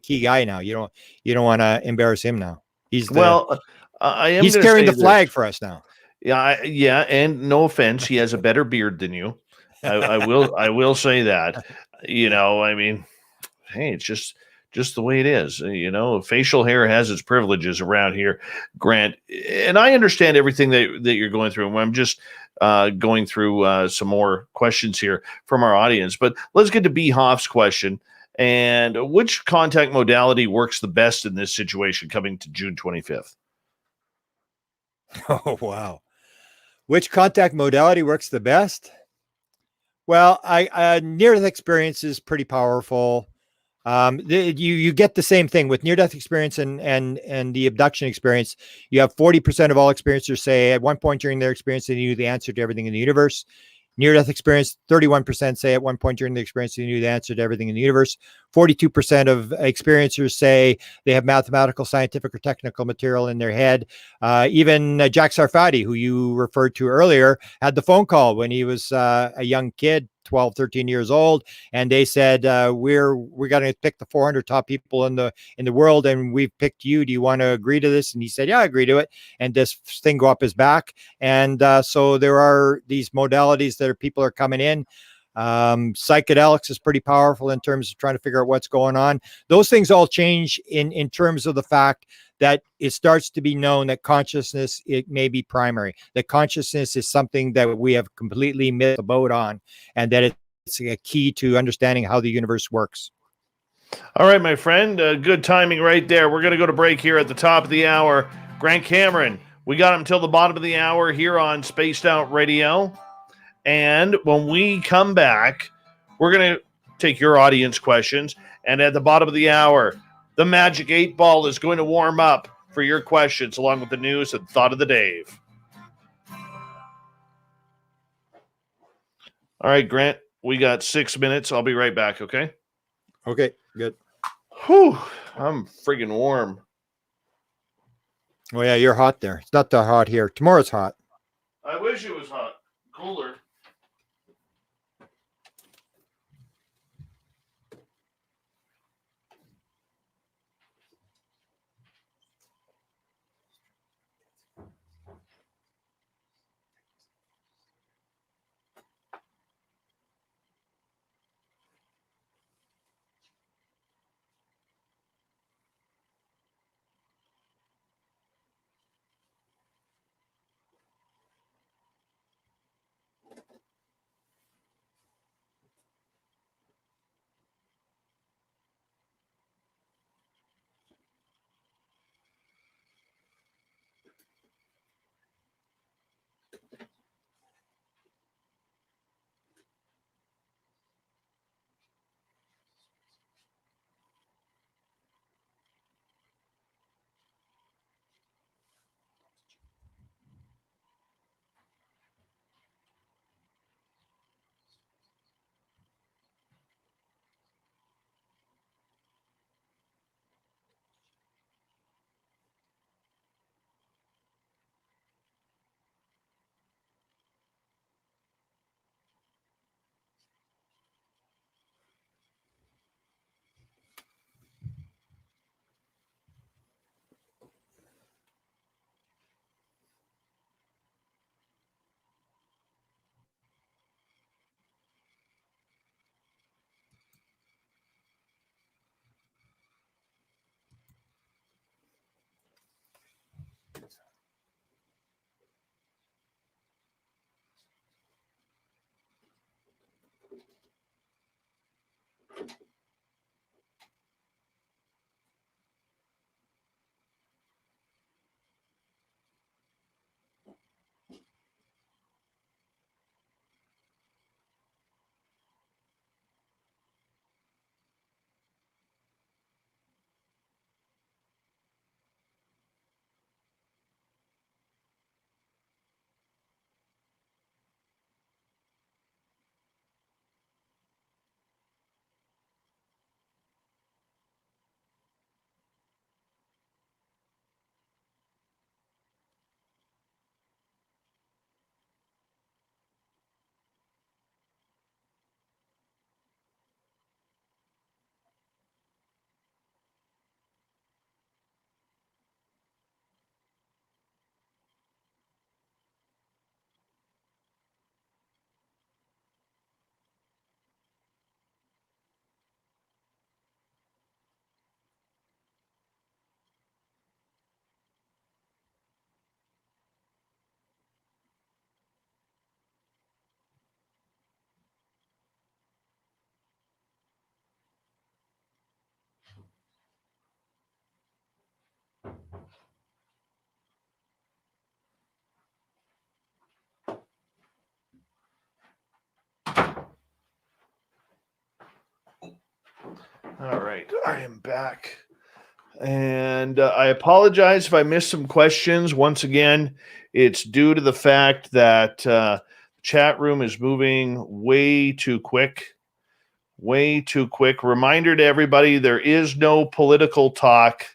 key guy now. You don't want to embarrass him now. He's carrying the flag for us now. Yeah, and no offense, he has a better beard than you. I will say that. I mean, hey, it's just the way it is. Facial hair has its privileges around here, Grant. And I understand everything that you're going through. And I'm just going through some more questions here from our audience. But let's get to B. Hoff's question. And which contact modality works the best in this situation coming to June 25th? Oh, wow. Which contact modality works the best? Well, near-death experience is pretty powerful. You get the same thing with near-death experience and the abduction experience. You have 40% of all experiencers say at one point during their experience they knew the answer to everything in the universe. Near-death experience, 31% say at one point during the experience they knew the answer to everything in the universe. 42% of experiencers say they have mathematical, scientific, or technical material in their head. Even Jack Sarfati, who you referred to earlier, had the phone call when he was a young kid, 12, 13 years old, and they said, we're going to pick the 400 top people in the world, and we've picked you. Do you want to agree to this? And he said, yeah, I agree to it. And this thing go up his back. And so there are these modalities that people are coming in. Psychedelics is pretty powerful in terms of trying to figure out what's going on. Those things all change in terms of the fact that it starts to be known that consciousness, it may be primary, that consciousness is something that we have completely missed the boat on, and that it's a key to understanding how the universe works. All right, my friend, good timing right there. We're going to go to break here at the top of the hour. Grant Cameron, we got him till the bottom of the hour here on Spaced Out Radio. And when we come back, we're going to take your audience questions. And at the bottom of the hour, the Magic 8 Ball is going to warm up for your questions, along with the news and Thought of the Dave. All right, Grant, we got 6 minutes. I'll be right back, okay? Okay, good. Whew, I'm friggin' warm. Oh, yeah, you're hot there. It's not that hot here. Tomorrow's hot. I wish it was hot. Cooler. All right, I am back. And I apologize if I missed some questions. Once again, it's due to the fact that Chat room is moving way too quick. Way too quick. Reminder to everybody, there is no political talk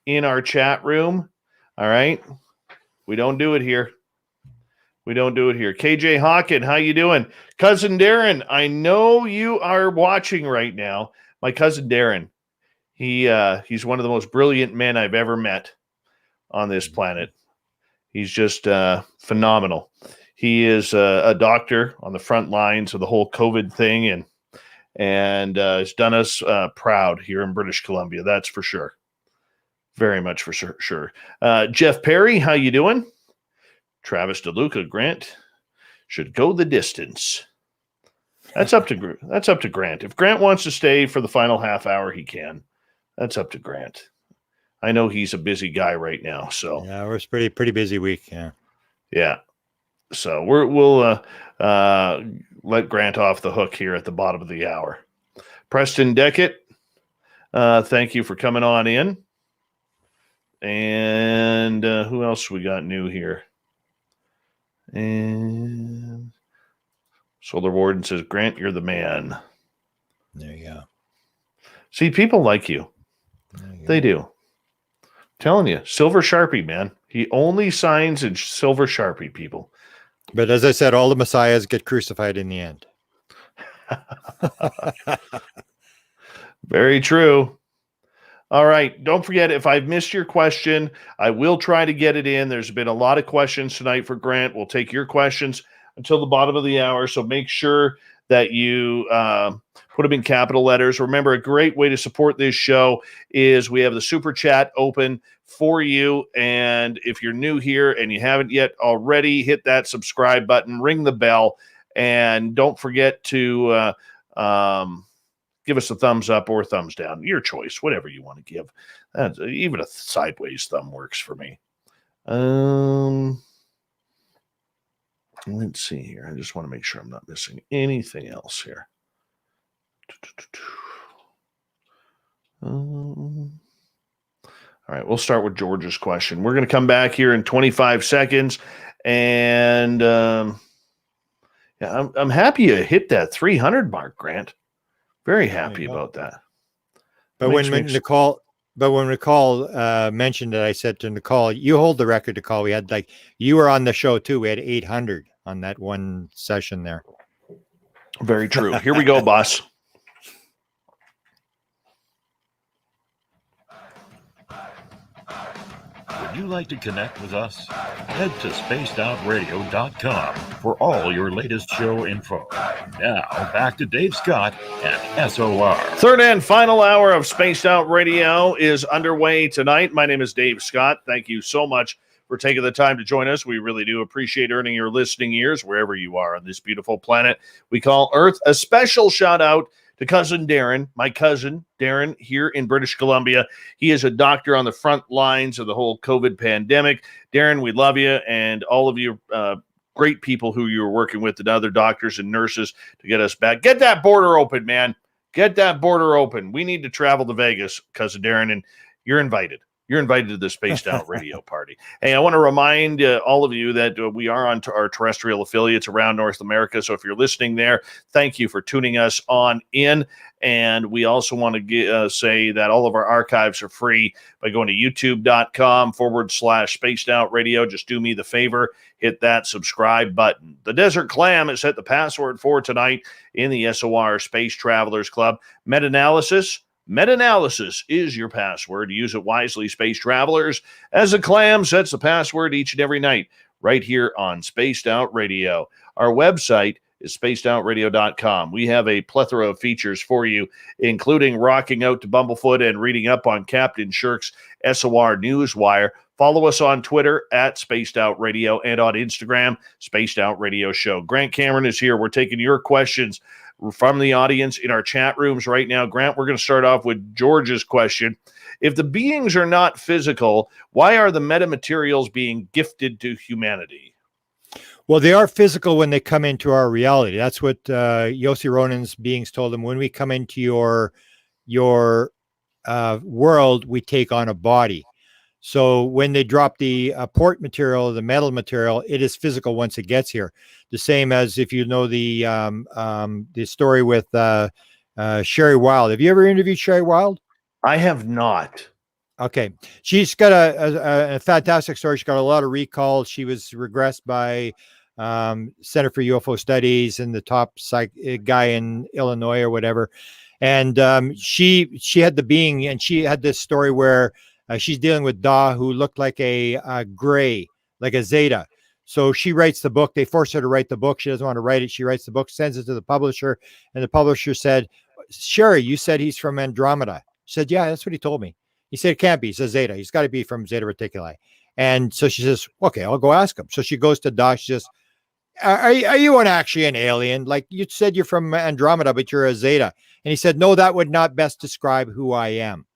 in our chat room. All right. We don't do it here. We don't do it here. KJ Hawken, how you doing? Cousin Darren, I know you are watching right now. My cousin Darren, he's one of the most brilliant men I've ever met on this planet. He's just phenomenal. He is a doctor on the front lines of the whole COVID thing, and has done us proud here in British Columbia. That's for sure. Very much for sure. Jeff Perry, how you doing? Travis DeLuca, Grant should go the distance. That's up to Grant. If Grant wants to stay for the final half hour, he can. That's up to Grant. I know he's a busy guy right now, so yeah, we're pretty busy week. Yeah. So we'll let Grant off the hook here at the bottom of the hour. Preston Deckett, thank you for coming on in. And who else we got new here? And Solar Warden says, Grant, you're the man. There you go. See, people like you. They do. I'm telling you, Silver Sharpie, man. He only signs in Silver Sharpie, people. But as I said, all the messiahs get crucified in the end. Very true. All right. Don't forget, if I've missed your question, I will try to get it in. There's been a lot of questions tonight for Grant. We'll take your questions until the bottom of the hour. So make sure that you put them in capital letters. Remember, a great way to support this show is we have the super chat open for you. And if you're new here and you haven't yet already, hit that subscribe button, ring the bell, and don't forget to give us a thumbs up or thumbs down. Your choice, whatever you want to give. Even a sideways thumb works for me. Let's see here. I just want to make sure I'm not missing anything else here. All right, we'll start with George's question. We're going to come back here in 25 seconds. And yeah, I'm happy you hit that 300 mark, Grant. Very happy about that. But when Nicole mentioned it, I said to Nicole, you hold the record, Nicole. We had you were on the show too. We had 800 on that one session there. Very true. Here we go, boss. Would you like to connect with us? Head to spacedoutradio.com for all your latest show info. Now, back to Dave Scott and SOR. Third and final hour of Spaced Out Radio is underway tonight. My name is Dave Scott. Thank you so much for taking the time to join us. We really do appreciate earning your listening ears wherever you are on this beautiful planet we call Earth. A special shout out to cousin Darren, my cousin Darren here in British Columbia. He is a doctor on the front lines of the whole COVID pandemic. Darren, we love you, and all of you great people who you were working with and other doctors and nurses to get us back. Get that border open, man. Get that border open. We need to travel to Vegas, cousin Darren, and you're invited. You're invited to the Spaced Out Radio party. Hey, I want to remind all of you that we are on our terrestrial affiliates around North America. So if you're listening there, thank you for tuning us on in. And we also want to say that all of our archives are free by going to youtube.com/Spaced Out Radio. Just do me the favor, hit that subscribe button. The Desert Clam is set the password for tonight in the SOR Space Travelers Club. Meta-analysis is your password. Use it wisely, space travelers, as the clam sets the password each and every night right here on Spaced Out Radio. Our website is spacedoutradio.com. We have a plethora of features for you, including rocking out to Bumblefoot and reading up on Captain Shirk's SOR Newswire. Follow us on Twitter at Spaced Out Radio and on Instagram, Spaced Out Radio Show. Grant Cameron is here. We're taking your questions from the audience in our chat rooms right now. Grant, we're going to start off with George's question. If the beings are not physical, why are the metamaterials being gifted to humanity? Well, they are physical when they come into our reality. That's what Yossi Ronan's beings told them. When we come into your world, we take on a body. So when they drop the port material, the metal material, it is physical once it gets here. The same as if you know the story with Sherry Wild. Have you ever interviewed Sherry Wild? I have not. Okay. She's got a fantastic story. She's got a lot of recalls. She was regressed by Center for UFO Studies and the top guy in Illinois or whatever. And she had the being, and she had this story where she's dealing with Da, who looked like a gray, like a Zeta. So she writes the book. They force her to write the book. She doesn't want to write it. She writes the book, sends it to the publisher, and the publisher said, "Sherry, you said he's from Andromeda." She said, "Yeah, that's what he told me." He said, "It can't be." He says, "Zeta. He's got to be from Zeta Reticuli." And so she says, "Okay, I'll go ask him." So she goes to Da. She says, are you actually an alien? Like you said, you're from Andromeda, but you're a Zeta." And he said, "No, that would not best describe who I am."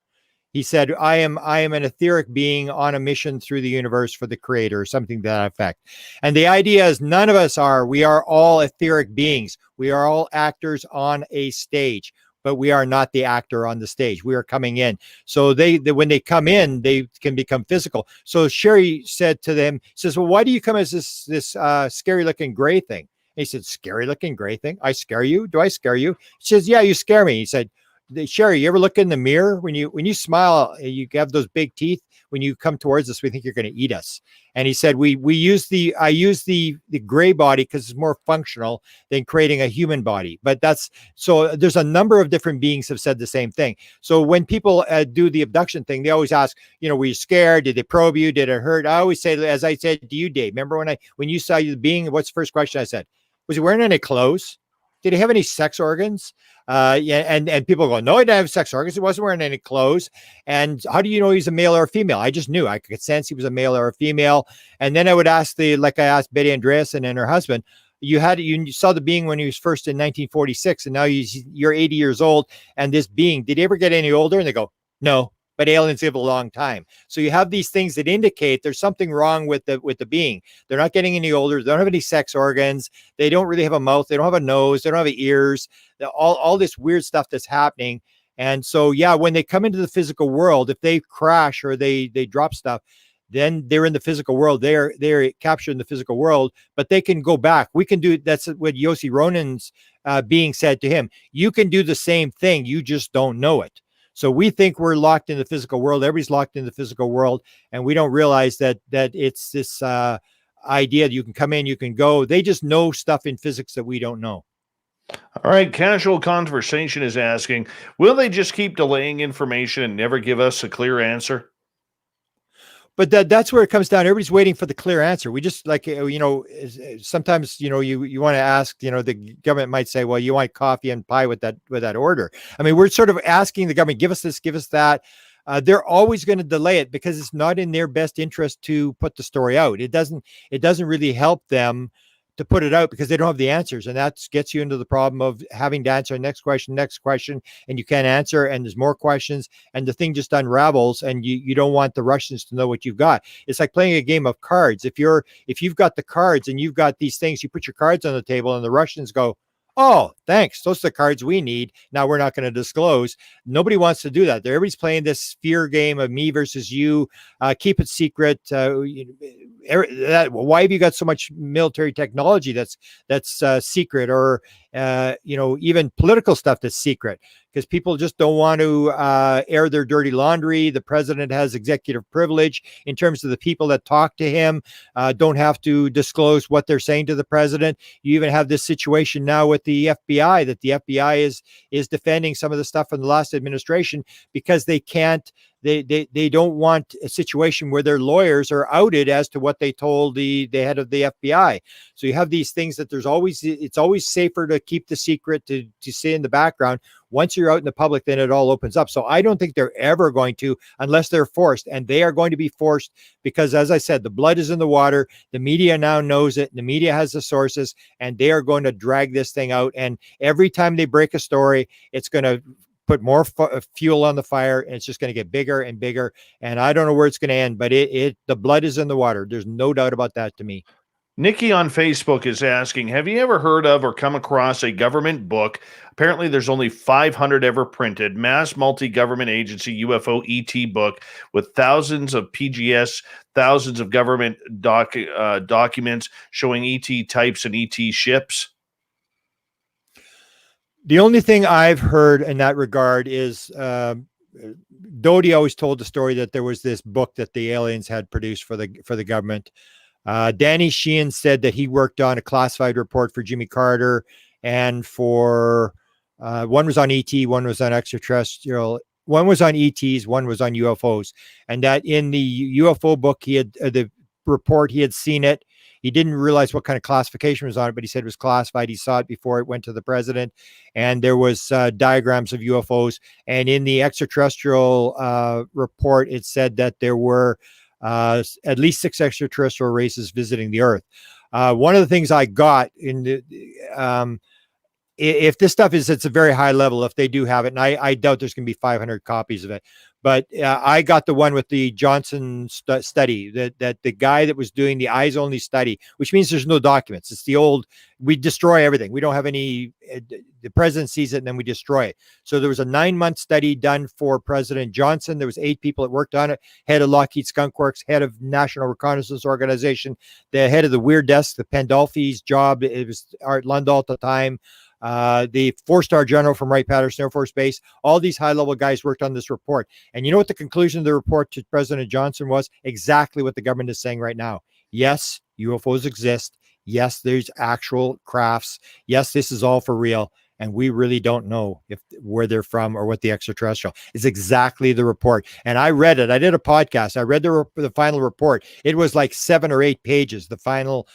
He said, I am an etheric being on a mission through the universe for the creator," or something to that effect. And the idea is none of us are. We are all etheric beings. We are all actors on a stage, but we are not the actor on the stage. We are coming in. So they when they come in, they can become physical. So Sherry said to them, says, "Well, why do you come as this scary looking gray thing?" And he said, "Scary looking gray thing? I scare you? Do I scare you?" She says, "Yeah, you scare me." He said, "Sherry, you ever look in the mirror when you smile, you have those big teeth. When you come towards us, we think you're going to eat us." And he said, I use the gray body because it's more functional than creating a human body. But so there's a number of different beings have said the same thing. So when people do the abduction thing, they always ask, were you scared? Did they probe you? Did it hurt? I always say, as I said to you, Dave, remember when you saw the being, what's the first question I said? Was he wearing any clothes? Did he have any sex organs? Yeah, and people go, "No, he didn't have sex organs. He wasn't wearing any clothes." And how do you know he's a male or a female? I just knew. I could sense he was a male or a female. And then I would ask like I asked Betty Andreasen and her husband, you saw the being when he was first in 1946, and now you're 80 years old. And this being, did he ever get any older? And they go, "No, but aliens live a long time." So you have these things that indicate there's something wrong with the being. They're not getting any older. They don't have any sex organs. They don't really have a mouth. They don't have a nose. They don't have ears. All this weird stuff that's happening. And so, yeah, when they come into the physical world, if they crash or they drop stuff, then they're in the physical world. They're captured in the physical world, but they can go back. We can do, that's what Yossi Ronan's being said to him. You can do the same thing. You just don't know it. So we think we're locked in the physical world. Everybody's locked in the physical world. And we don't realize that it's this idea that you can come in, you can go. They just know stuff in physics that we don't know. All right. Casual Conversation is asking, will they just keep delaying information and never give us a clear answer? But that's where it comes down. Everybody's waiting for the clear answer. We just sometimes, you want to ask, the government might say, well, you want coffee and pie with that order. I mean, we're sort of asking the government, give us this, give us that. They're always going to delay it because it's not in their best interest to put the story out. It doesn't really help them to put it out because they don't have the answers. And that gets you into the problem of having to answer next question, and you can't answer. And there's more questions and the thing just unravels and you don't want the Russians to know what you've got. It's like playing a game of cards. If you've got the cards and you've got these things, you put your cards on the table and the Russians go, "Oh, thanks. Those are the cards we need. Now we're not going to disclose." Nobody wants to do that. Everybody's playing this fear game of me versus you. Keep it secret. Why have you got so much military technology that's secret, or even political stuff that's secret? Because people just don't want to air their dirty laundry. The president has executive privilege in terms of the people that talk to him don't have to disclose what they're saying to the president. You even have this situation now with the FBI, that the FBI is defending some of the stuff from the last administration because they can't. They don't want a situation where their lawyers are outed as to what they told the head of the FBI. So you have these things that it's always safer to keep the secret, to stay in the background. Once you're out in the public, then it all opens up. So I don't think they're ever going to, unless they're forced, and they are going to be forced because, as I said, the blood is in the water. The media now knows it. The media has the sources, and they are going to drag this thing out. And every time they break a story, it's going to put more fuel on the fire, and it's just going to get bigger and bigger. And I don't know where it's going to end, but the blood is in the water. There's no doubt about that to me. Nikki on Facebook is asking, have you ever heard of or come across a government book? Apparently, there's only 500 ever printed, mass multi-government agency UFO ET book with thousands of PGS, thousands of government documents showing ET types and ET ships. The only thing I've heard in that regard is Doty always told the story that there was this book that the aliens had produced for the government. Danny Sheehan said that he worked on a classified report for Jimmy Carter and for one was on ET, one was on extraterrestrial, one was on ETs, one was on UFOs, and that in the UFO book he had the report he had seen it. He didn't realize what kind of classification was on it, but he said it was classified. He saw it before it went to the president, and there was diagrams of UFOs. And in the extraterrestrial report, it said that there were at least 6 extraterrestrial races visiting the Earth. One of the things I got in the if this stuff is, it's a very high level, if they do have it, and I doubt there's going to be 500 copies of it, but I got the one with the Johnson study, that the guy that was doing the eyes only study, which means there's no documents. It's the old, we destroy everything. We don't have any, the president sees it and then we destroy it. So there was a 9-month study done for President Johnson. There was 8 people that worked on it: head of Lockheed Skunk Works, head of National Reconnaissance Organization, the head of the Weird Desk, the Pandolfi's job, it was Art Lundahl at the time, the 4-star general from Wright-Patterson Air Force Base. All these high-level guys worked on this report. And you know what the conclusion of the report to President Johnson was? Exactly what the government is saying right now. Yes, UFOs exist. Yes, there's actual crafts. Yes, this is all for real. And we really don't know where they're from or what the extraterrestrial is. Exactly the report. And I read it. I did a podcast. I read the final report. It was like 7 or 8 pages, the final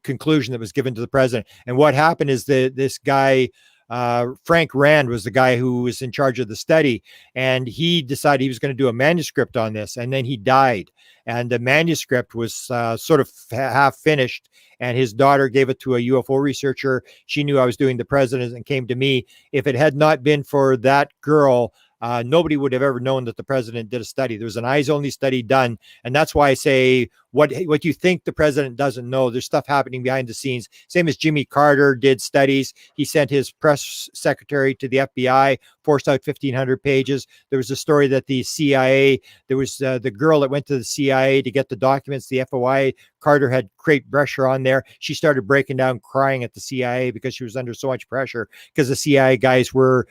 conclusion that was given to the president. And what happened is this guy, Frank Rand, was the guy who was in charge of the study, and he decided he was going to do a manuscript on this, and then he died. And the manuscript was sort of half finished, and his daughter gave it to a UFO researcher. She knew I was doing the president and came to me. If it had not been for that girl, nobody would have ever known that the president did a study. There was an eyes only study done. And that's why I say what you think the president doesn't know, there's stuff happening behind the scenes. Same as Jimmy Carter did studies. He sent his press secretary to the FBI, forced out 1,500 pages. There was a story that the CIA, there was the girl that went to the CIA to get the documents, the FOI, Carter had great pressure on there. She started breaking down, crying at the CIA because she was under so much pressure because the CIA guys were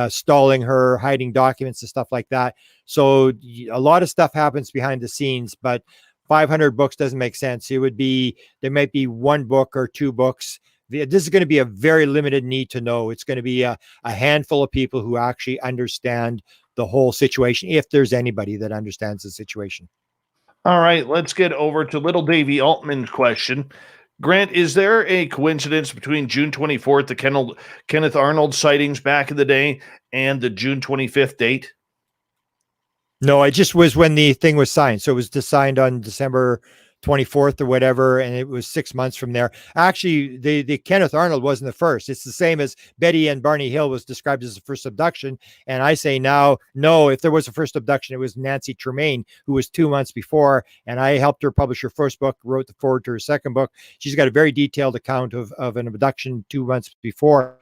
stalling her, hiding documents and stuff like that. So a lot of stuff happens behind the scenes, but 500 books doesn't make sense. It would be, there might be 1 book or 2 books. This is going to be a very limited need to know. It's going to be a handful of people who actually understand the whole situation, if there's anybody that understands the situation. All right, let's get over to little Davey Altman's question. Grant, is there a coincidence between June 24th, the Kenneth Arnold sightings back in the day, and the June 25th date? No, it just was when the thing was signed. So it was signed on December 24th or whatever, and it was 6 months from there. Actually, the Kenneth Arnold wasn't the first. It's the same as Betty and Barney Hill was described as the first abduction. And I say now, no, if there was a first abduction, it was Nancy Tremaine, who was 2 months before. And I helped her publish her first book, wrote the foreword to her second book. She's got a very detailed account of an abduction 2 months before.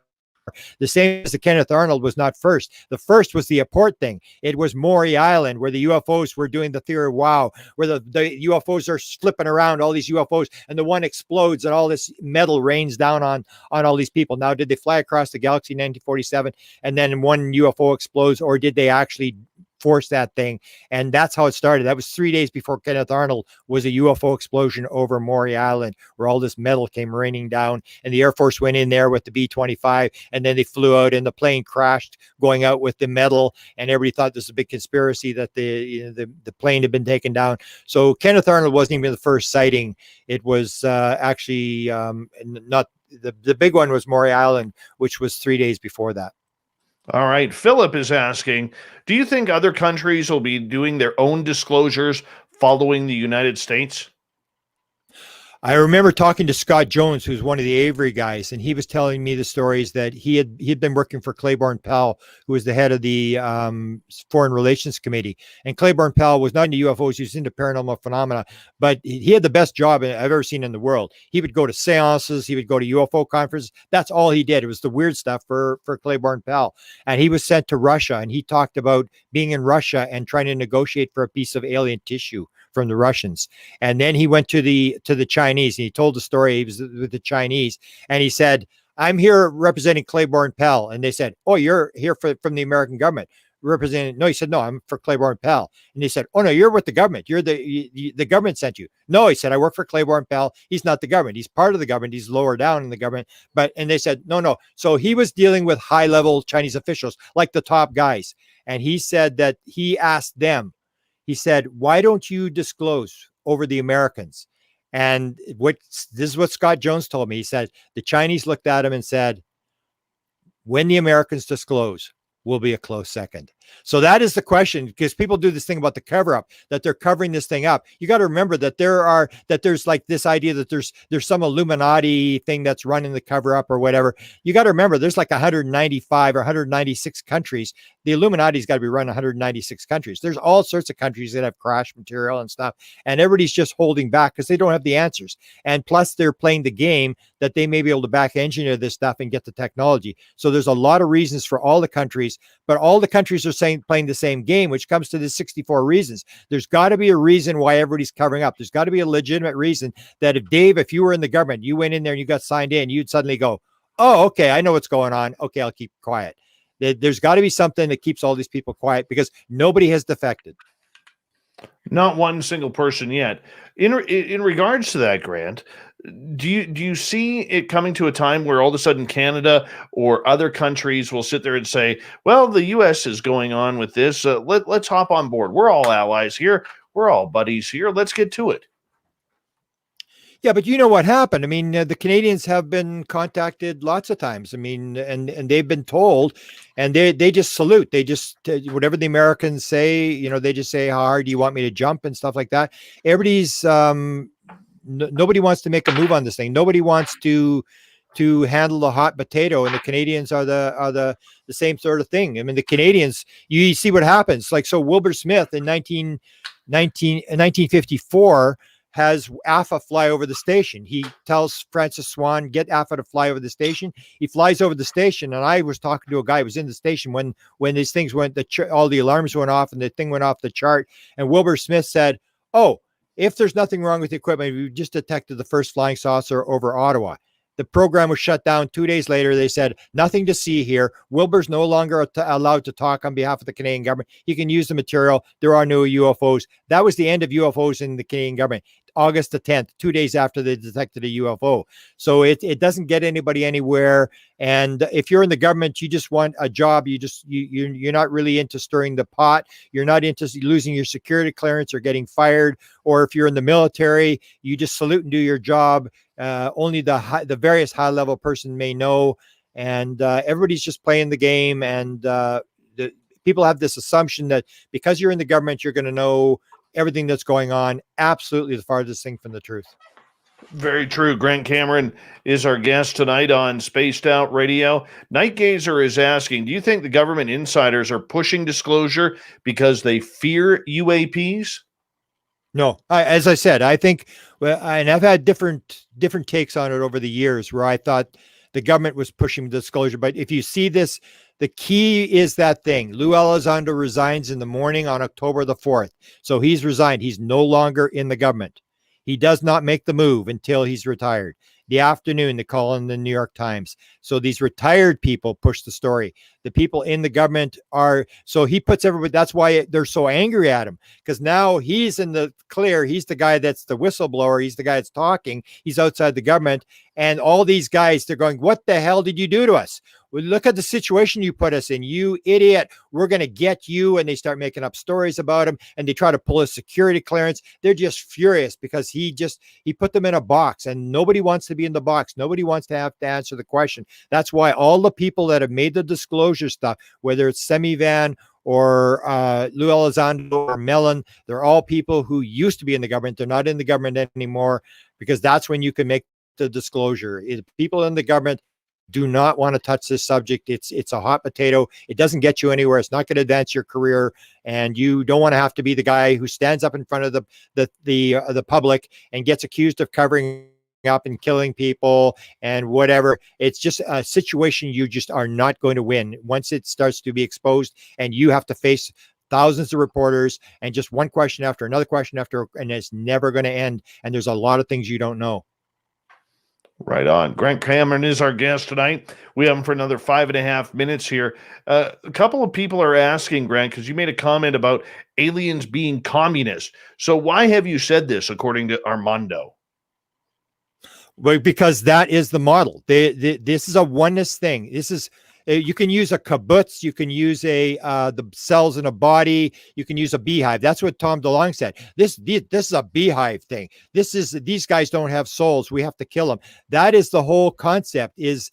The same as the Kenneth Arnold was not first. The first was the Apport thing. It was Maury Island, where the UFOs were doing the theory of wow, where the UFOs are flipping around, all these UFOs, and the one explodes and all this metal rains down on all these people. Now, did they fly across the galaxy in 1947 and then one UFO explodes, or did they actually force that thing? And that's how it started. That was 3 days before Kenneth Arnold was a UFO explosion over Maury Island, where all this metal came raining down, and the Air Force went in there with the B-25, and then they flew out, and the plane crashed going out with the metal, and everybody thought this was a big conspiracy that the plane had been taken down. So Kenneth Arnold wasn't even the first sighting. It was actually not the big one was Maury Island, which was 3 days before that. All right. Philip is asking, do you think other countries will be doing their own disclosures following the United States? I remember talking to Scott Jones, who's one of the Avery guys, and he was telling me the stories that he had been working for Claiborne Pell, who was the head of the Foreign Relations Committee. And Claiborne Pell was not into UFOs; he was into paranormal phenomena. But he had the best job I've ever seen in the world. He would go to seances, he would go to UFO conferences. That's all he did. It was the weird stuff for Claiborne Pell. And he was sent to Russia, and he talked about being in Russia and trying to negotiate for a piece of alien tissue from the Russians. And then he went to the Chinese, and he told the story. He was with the Chinese, and he said, "I'm here representing Claiborne Pell." And they said, "Oh, you're here from the American government representing?" No, he said, "No, I'm for Claiborne Pell." And they said, "Oh no, you're with the government. You're the government sent you." No, he said, "I work for Claiborne Pell. He's not the government. He's part of the government. He's lower down in the government." And they said, "No." So he was dealing with high level Chinese officials, like the top guys. And he said that he asked them, he said, "Why don't you disclose over the Americans?" And this is what Scott Jones told me. He said, the Chinese looked at him and said, "When the Americans disclose, will be a close second." So that is the question, because people do this thing about the cover up, that they're covering this thing up. You got to remember that there's like this idea that there's some Illuminati thing that's running the cover up or whatever. You got to remember there's like 195 or 196 countries. The Illuminati's got to be running 196 countries. There's all sorts of countries that have crash material and stuff, and everybody's just holding back because they don't have the answers. And plus they're playing the game that they may be able to back engineer this stuff and get the technology. So there's a lot of reasons for all the countries, but all the countries are playing the same game, which comes to the 64 reasons. There's got to be a reason why everybody's covering up. There's got to be a legitimate reason that if you were in the government, you went in there and you got signed in, you'd suddenly go, "Oh, okay, I know what's going on. Okay, I'll keep quiet." There's got to be something that keeps all these people quiet, because nobody has defected. Not one single person yet. In regards to that, Grant, do you see it coming to a time where all of a sudden Canada or other countries will sit there and say, "Well, the U.S. is going on with this. Let's hop on board. We're all allies here. We're all buddies here. Let's get to it." Yeah, but you know what happened? I mean, the Canadians have been contacted lots of times. I mean, and they've been told, and they just salute. They just whatever the Americans say, they just say, "How hard do you want me to jump?" and stuff like that. Everybody's nobody wants to make a move on this thing. Nobody wants to handle the hot potato, and the Canadians are the same sort of thing. I mean, the Canadians, you see what happens. Like, so Wilbert Smith in 1954 has AFA fly over the station. He tells Francis Swan, "Get AFA to fly over the station." He flies over the station, and I was talking to a guy who was in the station when these things went, all the alarms went off and the thing went off the chart. And Wilbur Smith said, "Oh, if there's nothing wrong with the equipment, we just detected the first flying saucer over Ottawa." The program was shut down. 2 days later, they said, "Nothing to see here. Wilbur's no longer allowed to talk on behalf of the Canadian government. He can use the material. There are no UFOs." That was the end of UFOs in the Canadian government. August the 10th, 2 days after they detected a UFO. So it doesn't get anybody anywhere. And if you're in the government, you just want a job. You're not really into stirring the pot. You're not into losing your security clearance or getting fired. Or if you're in the military, you just salute and do your job. Only the various high level person may know, and everybody's just playing the game. And the people have this assumption that because you're in the government, you're going to know everything that's going on. Absolutely the farthest thing from the truth. Very true. Grant Cameron is our guest tonight on Spaced Out Radio. Night Gazer is asking, do you think the government insiders are pushing disclosure because they fear UAPs? No, as I said, I think, and I've had different takes on it over the years, where I thought the government was pushing disclosure. But if you see this, the key is that thing. Lou Elizondo resigns in the morning on October the 4th. So he's resigned. He's no longer in the government. He does not make the move until he's retired. The afternoon, they call in the New York Times. So these retired people push the story. The people in the government so he puts everybody, that's why they're so angry at him, because now he's in the clear. He's the guy that's the whistleblower. He's the guy that's talking. He's outside the government. And all these guys, they're going, "What the hell did you do to us? Well, look at the situation you put us in, you idiot. We're going to get you." And they start making up stories about him, and they try to pull his security clearance. They're just furious because he put them in a box, and nobody wants to be in the box. Nobody wants to have to answer the question. That's why all the people that have made the disclosure stuff, whether it's Semivan or Lou Elizondo or Mellon, they're all people who used to be in the government. They're not in the government anymore. because that's when you can make the disclosure. People in the government do not want to touch this subject. It's a hot potato. It doesn't get you anywhere. It's not going to advance your career, and you don't want to have to be the guy who stands up in front of the public and gets accused of covering up and killing people and whatever. It's just a situation you just are not going to win once it starts to be exposed, and you have to face thousands of reporters and just one question after another question after, and it's never going to end. And there's a lot of things you don't know. Right on. Grant Cameron is our guest tonight. We have him for another 5.5 minutes here. A couple of people are asking, Grant, because you made a comment about aliens being communist. So why have you said this, according to Armando? Well, because that is the model. This is a oneness thing. This is, you can use a kibbutz, you can use the cells in a body, you can use a beehive. That's what Tom DeLonge said. This is a beehive thing. These guys don't have souls. We have to kill them. That is the whole concept. Is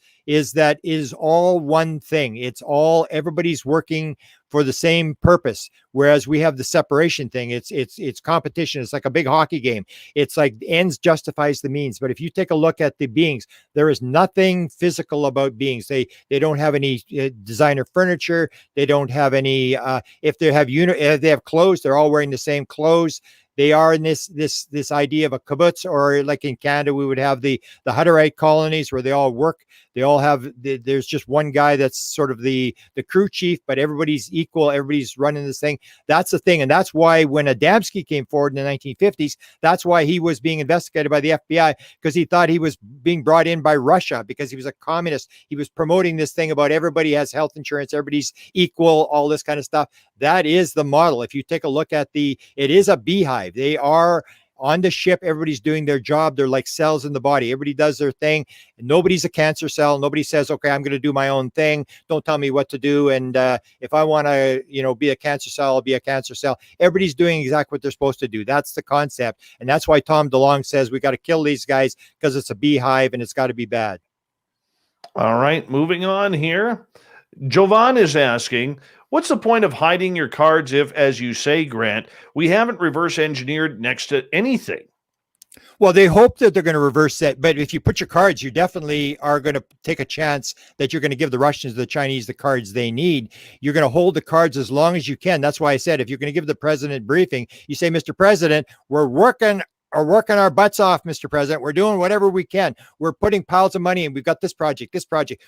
that is all one thing. It's all, everybody's working for the same purpose. Whereas we have the separation thing. It's competition. It's like a big hockey game. It's like ends justifies the means. But if you take a look at the beings, there is nothing physical about beings. They don't have any designer furniture. They don't have any. If they have clothes, they're all wearing the same clothes. They are in this idea of a kibbutz, or like in Canada, we would have the Hutterite colonies where they all work. They all have, there's just one guy that's sort of the crew chief, but everybody's equal. Everybody's running this thing. That's the thing. And that's why when Adamski came forward in the 1950s, that's why he was being investigated by the FBI, because he thought he was being brought in by Russia because he was a communist. He was promoting this thing about everybody has health insurance, everybody's equal, all this kind of stuff. That is the model. If you take a look at it is a beehive. They are on the ship. Everybody's doing their job. They're like cells in the body. Everybody does their thing. Nobody's a cancer cell. Nobody says, okay, I'm going to do my own thing. Don't tell me what to do. And if I want to, be a cancer cell, I'll be a cancer cell. Everybody's doing exactly what they're supposed to do. That's the concept. And that's why Tom DeLonge says we got to kill these guys because it's a beehive and it's got to be bad. All right, moving on here. Jovan is asking, what's the point of hiding your cards if, as you say, Grant, we haven't reverse engineered next to anything? Well, they hope that they're going to reverse that. But if you put your cards, you definitely are going to take a chance that you're going to give the Russians, the Chinese, the cards they need. You're going to hold the cards as long as you can. That's why I said, if you're going to give the president briefing, you say, Mr. President, we're working our butts off, Mr. President. We're doing whatever we can. We're putting piles of money and we've got this project.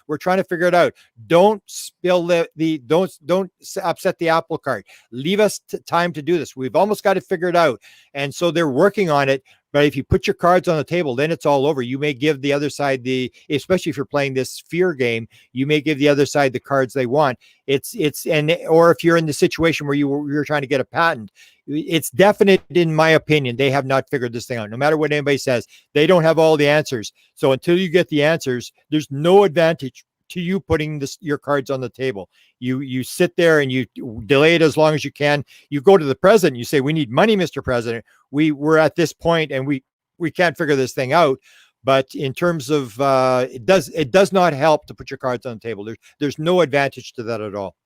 We're trying to figure it out. Don't spill don't upset the apple cart. Leave us time to do this. We've almost got it figured out. And so they're working on it. But if you put your cards on the table, then it's all over. You may give the other side especially if you're playing this fear game, you may give the other side the cards they want. Or if you're in the situation where you're trying to get a patent, it's definite, in my opinion, they have not figured this thing out. No matter what anybody says, they don't have all the answers. So until you get the answers, there's no advantage to you putting your cards on the table. You sit there and you delay it as long as you can. You go to the president, you say, we need money, Mr. President. We're at this point and we can't figure this thing out. But in terms of it does not help to put your cards on the table. There's no advantage to that at all.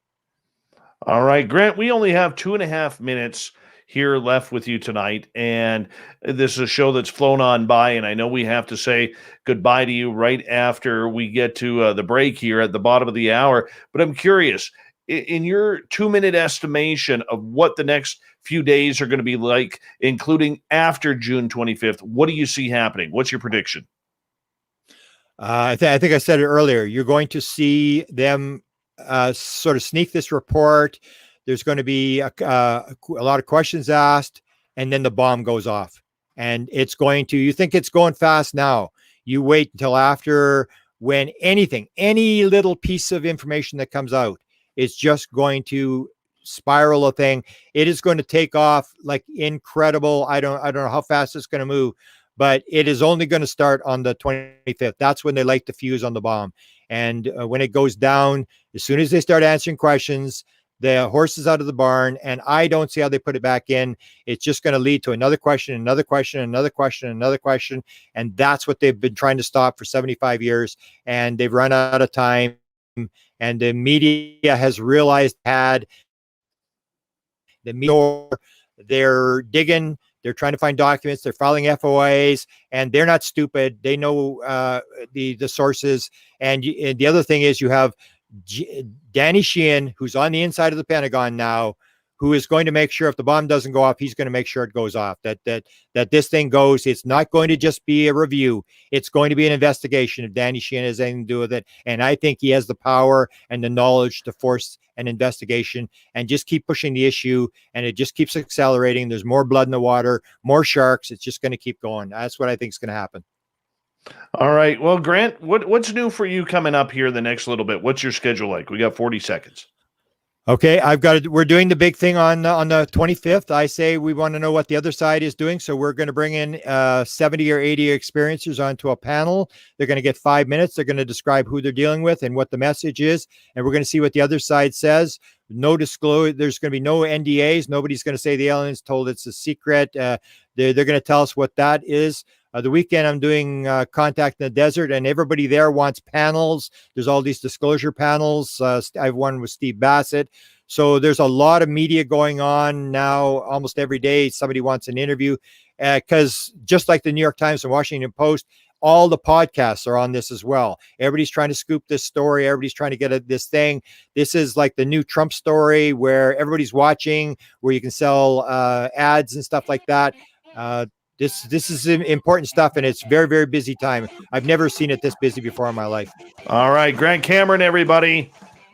All right, Grant, we only have 2.5 minutes here left with you tonight, and this is a show that's flown on by, and I know we have to say goodbye to you right after we get to the break here at the bottom of the hour, but I'm curious, in your 2-minute estimation of what the next few days are going to be like, including after June 25th, what do you see happening? What's your prediction? I think I said it earlier. You're going to see them sort of sneak this report. There's going to be a lot of questions asked, and then the bomb goes off. And you think it's going fast now. You wait until after, when any little piece of information that comes out, it's just going to spiral a thing. It is going to take off like incredible. I don't know how fast it's going to move, but it is only going to start on the 25th. That's when they light the fuse on the bomb. And when it goes down, as soon as they start answering questions, the horse is out of the barn, and I don't see how they put it back in. It's just going to lead to another question, another question, another question, another question. And that's what they've been trying to stop for 75 years. And they've run out of time. And the media has realized they're digging, They're trying to find documents. They're filing FOIAs, and they're not stupid. They know the sources. And the other thing is you have Danny Sheehan, who's on the inside of the Pentagon now, who is going to make sure if the bomb doesn't go off, he's going to make sure it goes off, that this thing goes. It's not going to just be a review. It's going to be an investigation if Danny Sheehan has anything to do with it. And I think he has the power and the knowledge to force an investigation and just keep pushing the issue. And it just keeps accelerating. There's more blood in the water, more sharks. It's just going to keep going. That's what I think is going to happen. All right. Well, Grant, what's new for you coming up here the next little bit? What's your schedule like? We got 40 seconds. Okay, we're doing the big thing on the 25th. I say we want to know what the other side is doing. So we're going to bring in 70 or 80 experiencers onto a panel. They're going to get 5 minutes. They're going to describe who they're dealing with and what the message is. And we're going to see what the other side says. No disclosure. There's going to be no NDAs. Nobody's going to say the aliens told it's a secret. They're going to tell us what that is. The weekend I'm doing Contact in the Desert, and everybody there wants panels. There's all these disclosure panels. I have one with Steve Bassett. So there's a lot of media going on now. Almost every day somebody wants an interview, because just like the New York Times and Washington Post, all the podcasts are on this as well. Everybody's trying to scoop this story. Everybody's trying to get this thing. This is like the new Trump story where everybody's watching, where you can sell ads and stuff like that. This is important stuff, and it's very, very busy time. I've never seen it this busy before in my life. All right, Grant Cameron, everybody.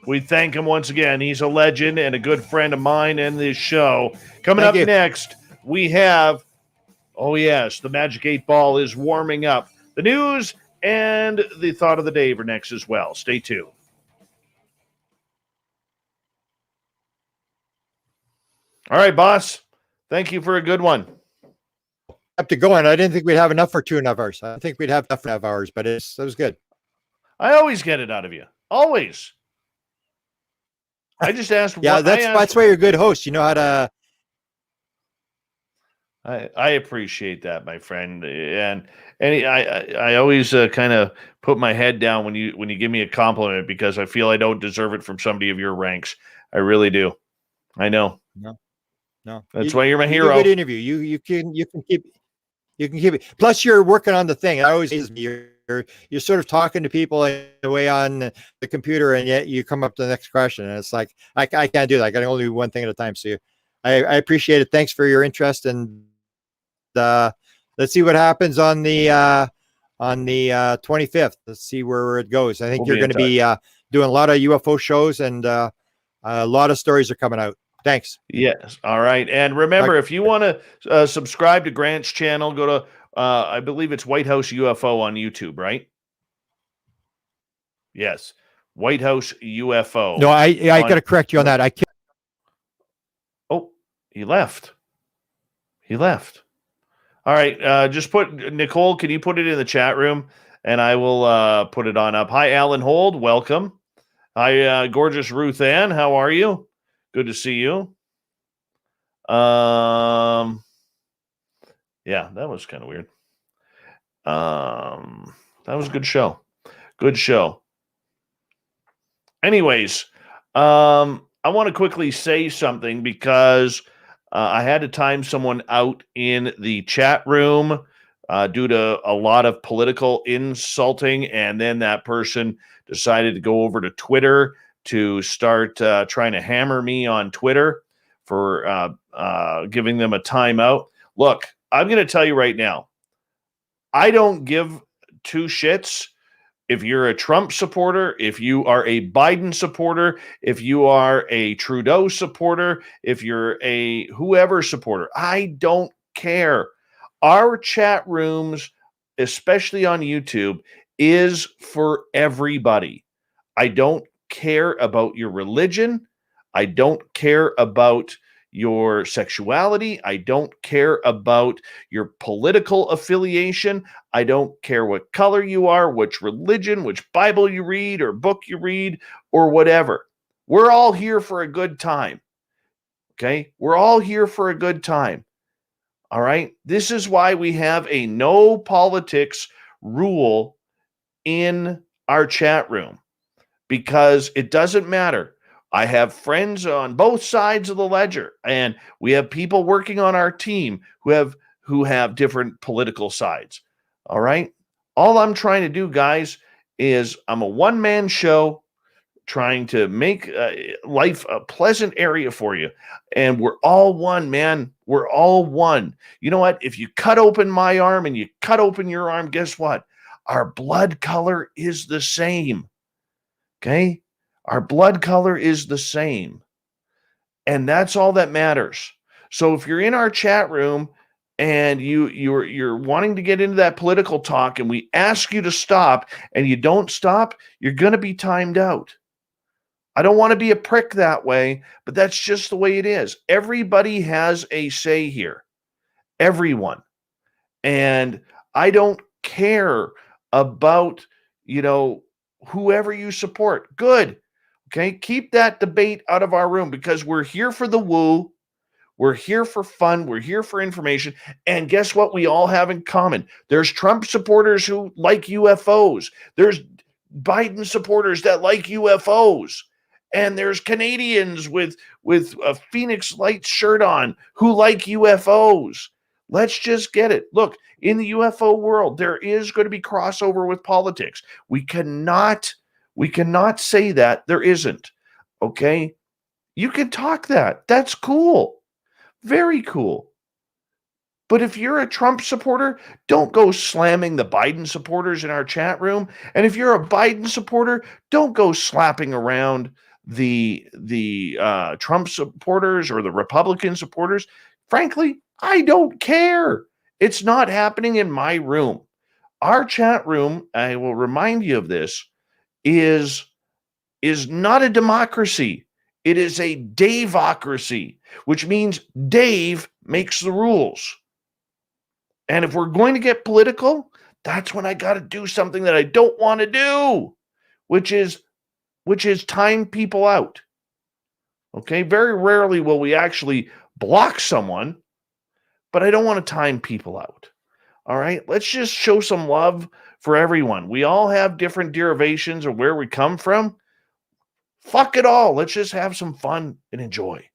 We thank him once again. He's a legend and a good friend of mine in this show. Coming up next, we have, oh yes, the Magic 8 Ball is warming up. The news and the thought of the day are next as well. Stay tuned. All right, boss. Thank you for a good one. Up to going. I didn't think we'd have enough for 2.5 hours. I think we'd have enough for 2.5 hours, but it was good. I always get it out of you. Always. I just asked. Yeah, that's why you're a good host. You know how to. I appreciate that, my friend, and I always kind of put my head down when you give me a compliment, because I feel I don't deserve it from somebody of your ranks. I really do. I know. No. That's why you're my hero. Good interview. You can keep it. Plus, you're working on the thing. I always you're sort of talking to people in a way on the computer, and yet you come up to the next question, and it's like I can't do that. I can only do one thing at a time. So I appreciate it. Thanks for your interest, and let's see what happens on the 25th. Let's see where it goes. I think you're going to be doing a lot of UFO shows, and a lot of stories are coming out. Thanks. Yes. All right. And remember, if you want to subscribe to Grant's channel, go to, I believe it's White House UFO on YouTube, right? Yes. White House UFO. No, I got to correct you on that. I can't. Oh, he left. All right. Just put, Nicole, can you put it in the chat room, and I will put it on up. Hi, Alan Hold. Welcome. Hi, gorgeous Ruth Ann. How are you? Good to see you. Yeah, that was kind of weird. That was a good show. Good show. Anyways, I want to quickly say something, because I had to time someone out in the chat room due to a lot of political insulting, and then that person decided to go over to Twitter to start trying to hammer me on Twitter for giving them a timeout. Look, I'm going to tell you right now, I don't give two shits if you're a Trump supporter, if you are a Biden supporter, if you are a Trudeau supporter, if you're a whoever supporter. I don't care. Our chat rooms, especially on YouTube, is for everybody. I don't care about your religion. I don't care about your sexuality. I don't care about your political affiliation. I don't care what color you are, which religion, which Bible you read or book you read or whatever. We're all here for a good time. Okay? We're all here for a good time. All right? This is why we have a no politics rule in our chat room, because it doesn't matter. I have friends on both sides of the ledger, and we have people working on our team who have who have different political sides. All right. All I'm trying to do, guys, is I'm a one-man show trying to make life a pleasant area for you. And we're all one, man. We're all one. You know what? If you cut open my arm and you cut open your arm, guess what? Our blood color is the same. Okay? Our blood color is the same. And that's all that matters. So if you're in our chat room and you're wanting to get into that political talk and we ask you to stop and you don't stop, you're going to be timed out. I don't want to be a prick that way, but that's just the way it is. Everybody has a say here. Everyone. And I don't care about, whoever you support. Good. Okay. Keep that debate out of our room because we're here for the woo. We're here for fun. We're here for information. And guess what? We all have in common. There's Trump supporters who like UFOs. There's Biden supporters that like UFOs. And there's Canadians with a Phoenix Lights shirt on who like UFOs. Let's just get it. Look, in the UFO world, there is going to be crossover with politics. We cannot say that there isn't. Okay? You can talk that. That's cool. Very cool. But if you're a Trump supporter, don't go slamming the Biden supporters in our chat room. And if you're a Biden supporter, don't go slapping around the Trump supporters or the Republican supporters. Frankly, I don't care. It's not happening in my room. Our chat room, I will remind you of this, is not a democracy. It is a Daveocracy, which means Dave makes the rules. And if we're going to get political, that's when I got to do something that I don't want to do, which is time people out. Okay? Very rarely will we actually block someone, but I don't want to time people out. All right? Let's just show some love for everyone. We all have different derivations of where we come from. Fuck it all. Let's just have some fun and enjoy.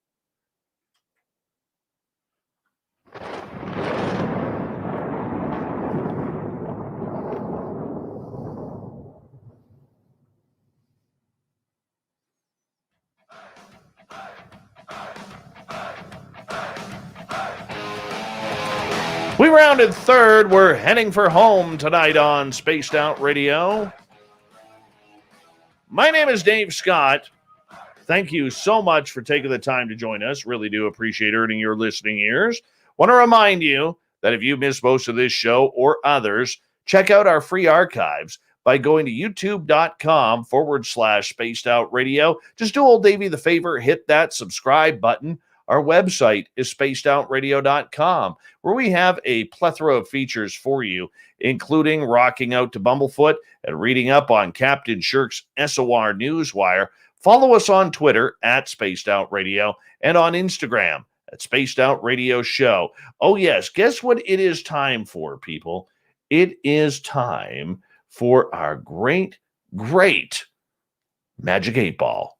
We rounded third. We're heading for home tonight on Spaced Out Radio. My name is Dave Scott. Thank you so much for taking the time to join us. Really do appreciate earning your listening ears. Want to remind you that if you missed most of this show or others, check out our free archives by going to youtube.com/Spaced Out Radio. Just do old Davey the favor, hit that subscribe button. Our website is spacedoutradio.com, where we have a plethora of features for you, including rocking out to Bumblefoot and reading up on Captain Shirk's SOR Newswire. Follow us on Twitter at Spaced Out Radio and on Instagram at Spaced Out Radio Show. Oh, yes. Guess what it is time for, people? It is time for our great, great Magic 8 Ball.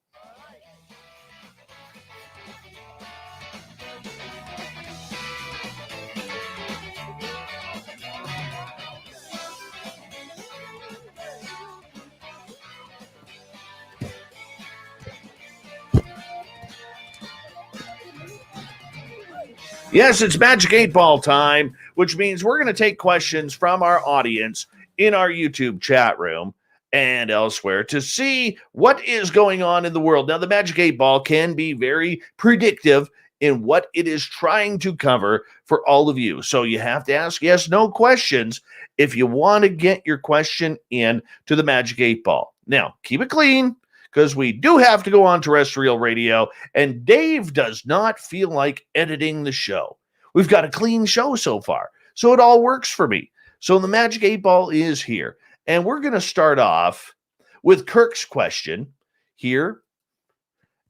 Yes, it's Magic 8 Ball time, which means we're going to take questions from our audience in our YouTube chat room and elsewhere to see what is going on in the world. Now, the Magic 8 Ball can be very predictive in what it is trying to cover for all of you. So you have to ask yes/no questions if you want to get your question in to the Magic 8 Ball. Now, keep it clean, because we do have to go on terrestrial radio, and Dave does not feel like editing the show. We've got a clean show so far, so it all works for me. So the Magic 8 Ball is here, and we're going to start off with Kirk's question here.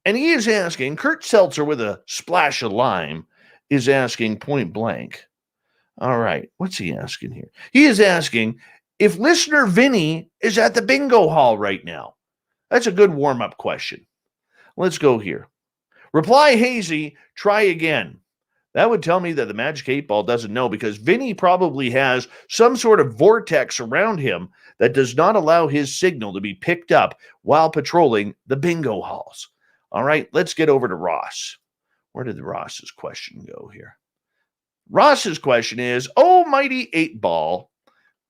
And he is asking, Kurt Seltzer with a splash of lime is asking point blank. All right, what's he asking here? He is asking if listener Vinny is at the bingo hall right now. That's a good warm-up question. Let's go here. Reply hazy, try again. That would tell me that the Magic 8 Ball doesn't know, because Vinny probably has some sort of vortex around him that does not allow his signal to be picked up while patrolling the bingo halls. All right, let's get over to Ross. Where did Ross's question go here? Ross's question is, oh, mighty 8 Ball,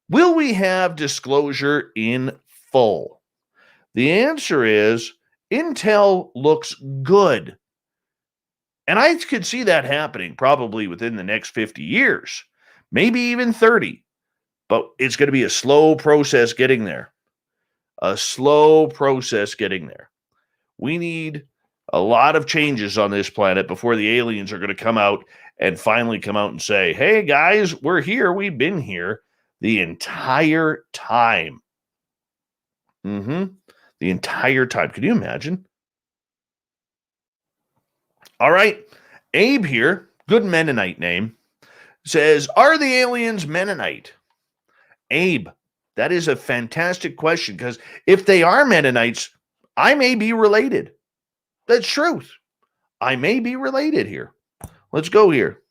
will we have disclosure in full? The answer is intel looks good. And I could see that happening probably within the next 50 years, maybe even 30. But it's going to be a slow process getting there. A slow process getting there. We need a lot of changes on this planet before the aliens are going to come out and finally come out and say, hey, guys, we're here. We've been here the entire time. The entire time. Can you imagine? All right. Abe here, good Mennonite name, says, are the aliens Mennonite? Abe, that is a fantastic question, because if they are Mennonites, I may be related. That's truth. I may be related here. Let's go here.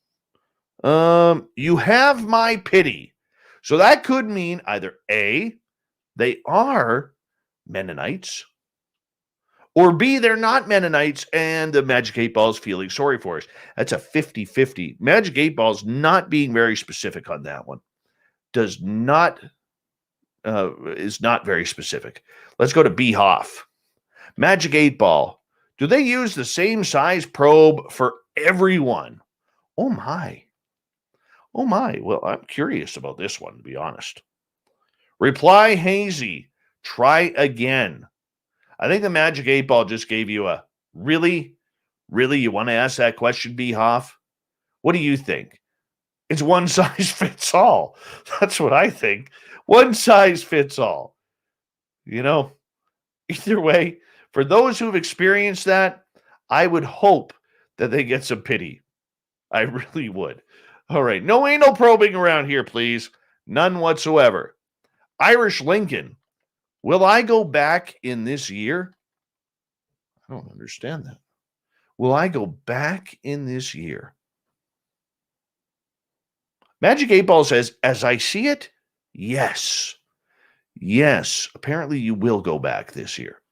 You have my pity. So that could mean either A, they are Mennonites, or B, they're not Mennonites and the Magic 8 Ball is feeling sorry for us. That's a 50-50. Magic 8 Ball is not being very specific on that one. Is not very specific. Let's go to B. Hoff. Magic 8 Ball. Do they use the same size probe for everyone? Oh my. Oh my. Well, I'm curious about this one, to be honest. Reply Hazy. Try again. I think the Magic 8 Ball just gave you a really, you want to ask that question, B. Hoff? What do you think? It's one size fits all. That's what I think. One size fits all. You know, either way, for those who've experienced that, I would hope that they get some pity. I really would. All right. No anal probing around here, please. None whatsoever. Irish Lincoln. Will I go back in this year? I don't understand that. Will I go back in this year? Magic 8 Ball says, as I see it, yes. Yes. Apparently you will go back this year.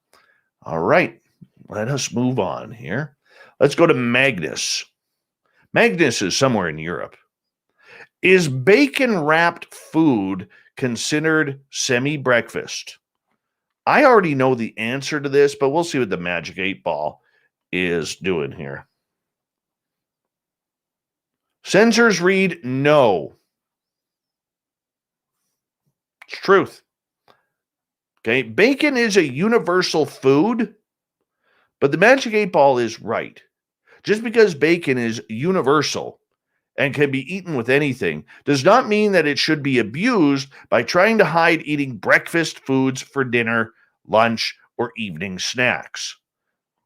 All right. Let us move on here. Let's go to Magnus. Magnus is somewhere in Europe. Is bacon-wrapped food considered semi-breakfast? I already know the answer to this, but we'll see what the Magic 8 Ball is doing here. Censors read no. It's truth. Okay, bacon is a universal food, but the Magic 8 Ball is right. Just because bacon is universal and can be eaten with anything does not mean that it should be abused by trying to hide eating breakfast foods for dinner, lunch, or evening snacks.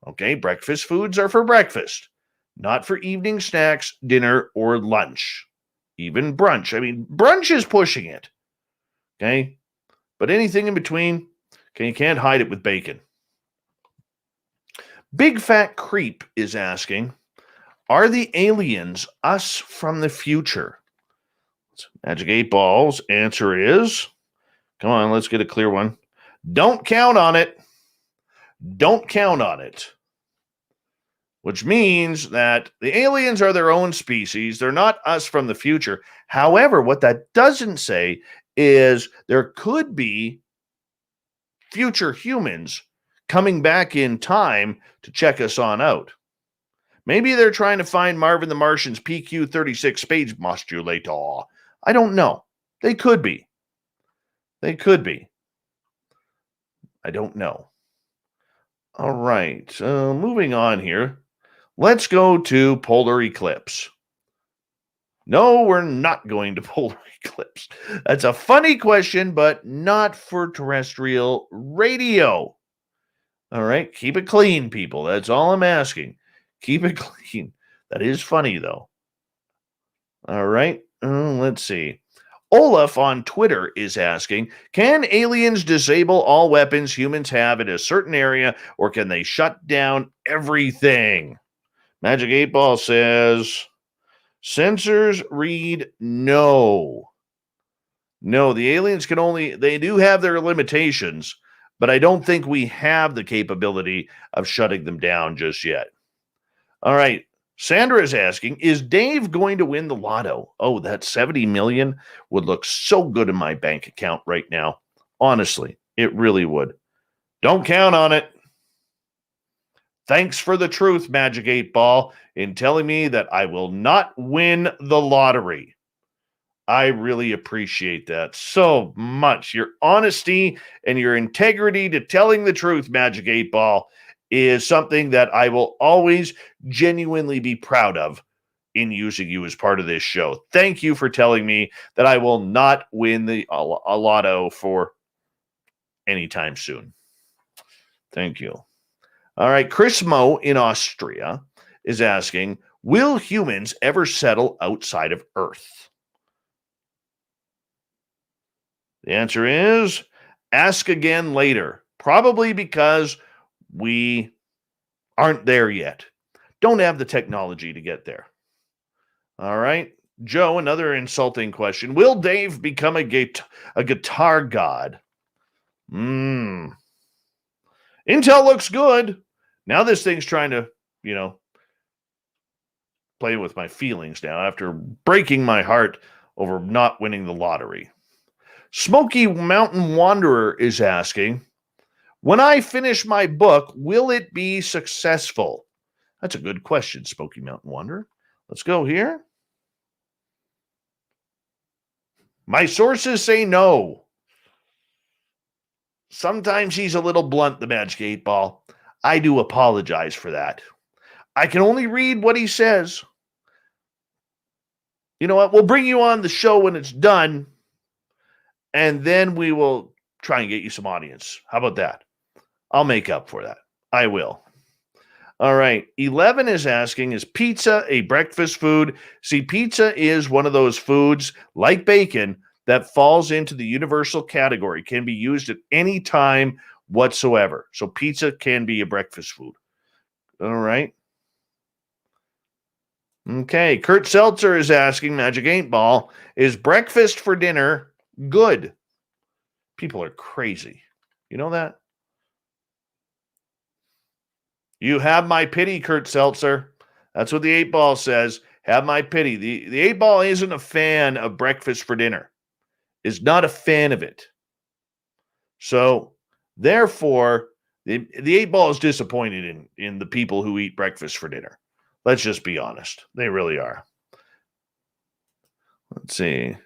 Okay, breakfast foods are for breakfast, not for evening snacks, dinner, or lunch. Even brunch. I mean, brunch is pushing it. Okay, but anything in between, okay, you can't hide it with bacon. Big Fat Creep is asking, are the aliens us from the future? Magic 8 Ball's answer is, come on, let's get a clear one. Don't count on it. Don't count on it. Which means that the aliens are their own species. They're not us from the future. However, what that doesn't say is there could be future humans coming back in time to check us on out. Maybe they're trying to find Marvin the Martian's PQ-36 space modulator. I don't know. They could be. They could be. I don't know. All right. Moving on here. Let's go to polar eclipse. No, we're not going to polar eclipse. That's a funny question, but not for terrestrial radio. All right. Keep it clean, people. That's all I'm asking. Keep it clean. That is funny, though. All right. Let's see. Olaf on Twitter is asking, can aliens disable all weapons humans have in a certain area, or can they shut down everything? Magic 8 Ball says, Sensors read no. No, the aliens can only, they do have their limitations, but I don't think we have the capability of shutting them down just yet. All right. Sandra is asking, is Dave going to win the lotto? Oh, that 70 million would look so good in my bank account right now. Honestly, it really would. Don't count on it. Thanks for the truth, Magic 8 Ball, in telling me that I will not win the lottery. I really appreciate that so much. Your honesty and your integrity to telling the truth, Magic 8 Ball, is something that I will always genuinely be proud of in using you as part of this show. Thank you for telling me that I will not win the a lotto for anytime soon. Thank you. All right, Chris Mo in Austria is asking, will humans ever settle outside of Earth? The answer is ask again later. Probably because we aren't there yet. Don't have the technology to get there. All right. Joe, another insulting question. Will Dave become a guitar god? Intel looks good. Now this thing's trying to, play with my feelings now after breaking my heart over not winning the lottery. Smoky Mountain Wanderer is asking, when I finish my book, will it be successful? That's a good question, Smoky Mountain Wanderer. Let's go here. My sources say no. Sometimes he's a little blunt, the Magic 8 Ball. I do apologize for that. I can only read what he says. You know what? We'll bring you on the show when it's done, and then we will try and get you some audience. How about that? I'll make up for that. I will. All right. 11 is asking, is pizza a breakfast food? See, pizza is one of those foods, like bacon, that falls into the universal category, can be used at any time whatsoever. So pizza can be a breakfast food. All right. Okay. Kurt Seltzer is asking, Magic 8 Ball, is breakfast for dinner good? People are crazy. You know that? You have my pity, Kurt Seltzer. That's what the 8 Ball says. Have my pity. The 8 Ball isn't a fan of breakfast for dinner. Is not a fan of it. So, therefore, the 8 Ball is disappointed in the people who eat breakfast for dinner. Let's just be honest. They really are. Let's see.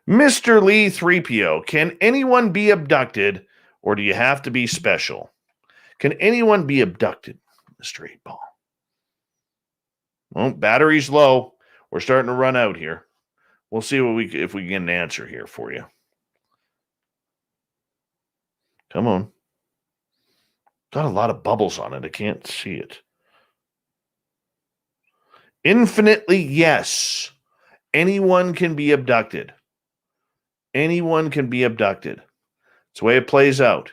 Mr. Lee 3PO, can anyone be abducted, or do you have to be special? Can anyone be abducted, Mr. 8 Ball? Well, battery's low. We're starting to run out here. We'll see if we can get an answer here for you. Come on. Got a lot of bubbles on it. I can't see it. Infinitely yes. Anyone can be abducted. Anyone can be abducted. It's the way it plays out.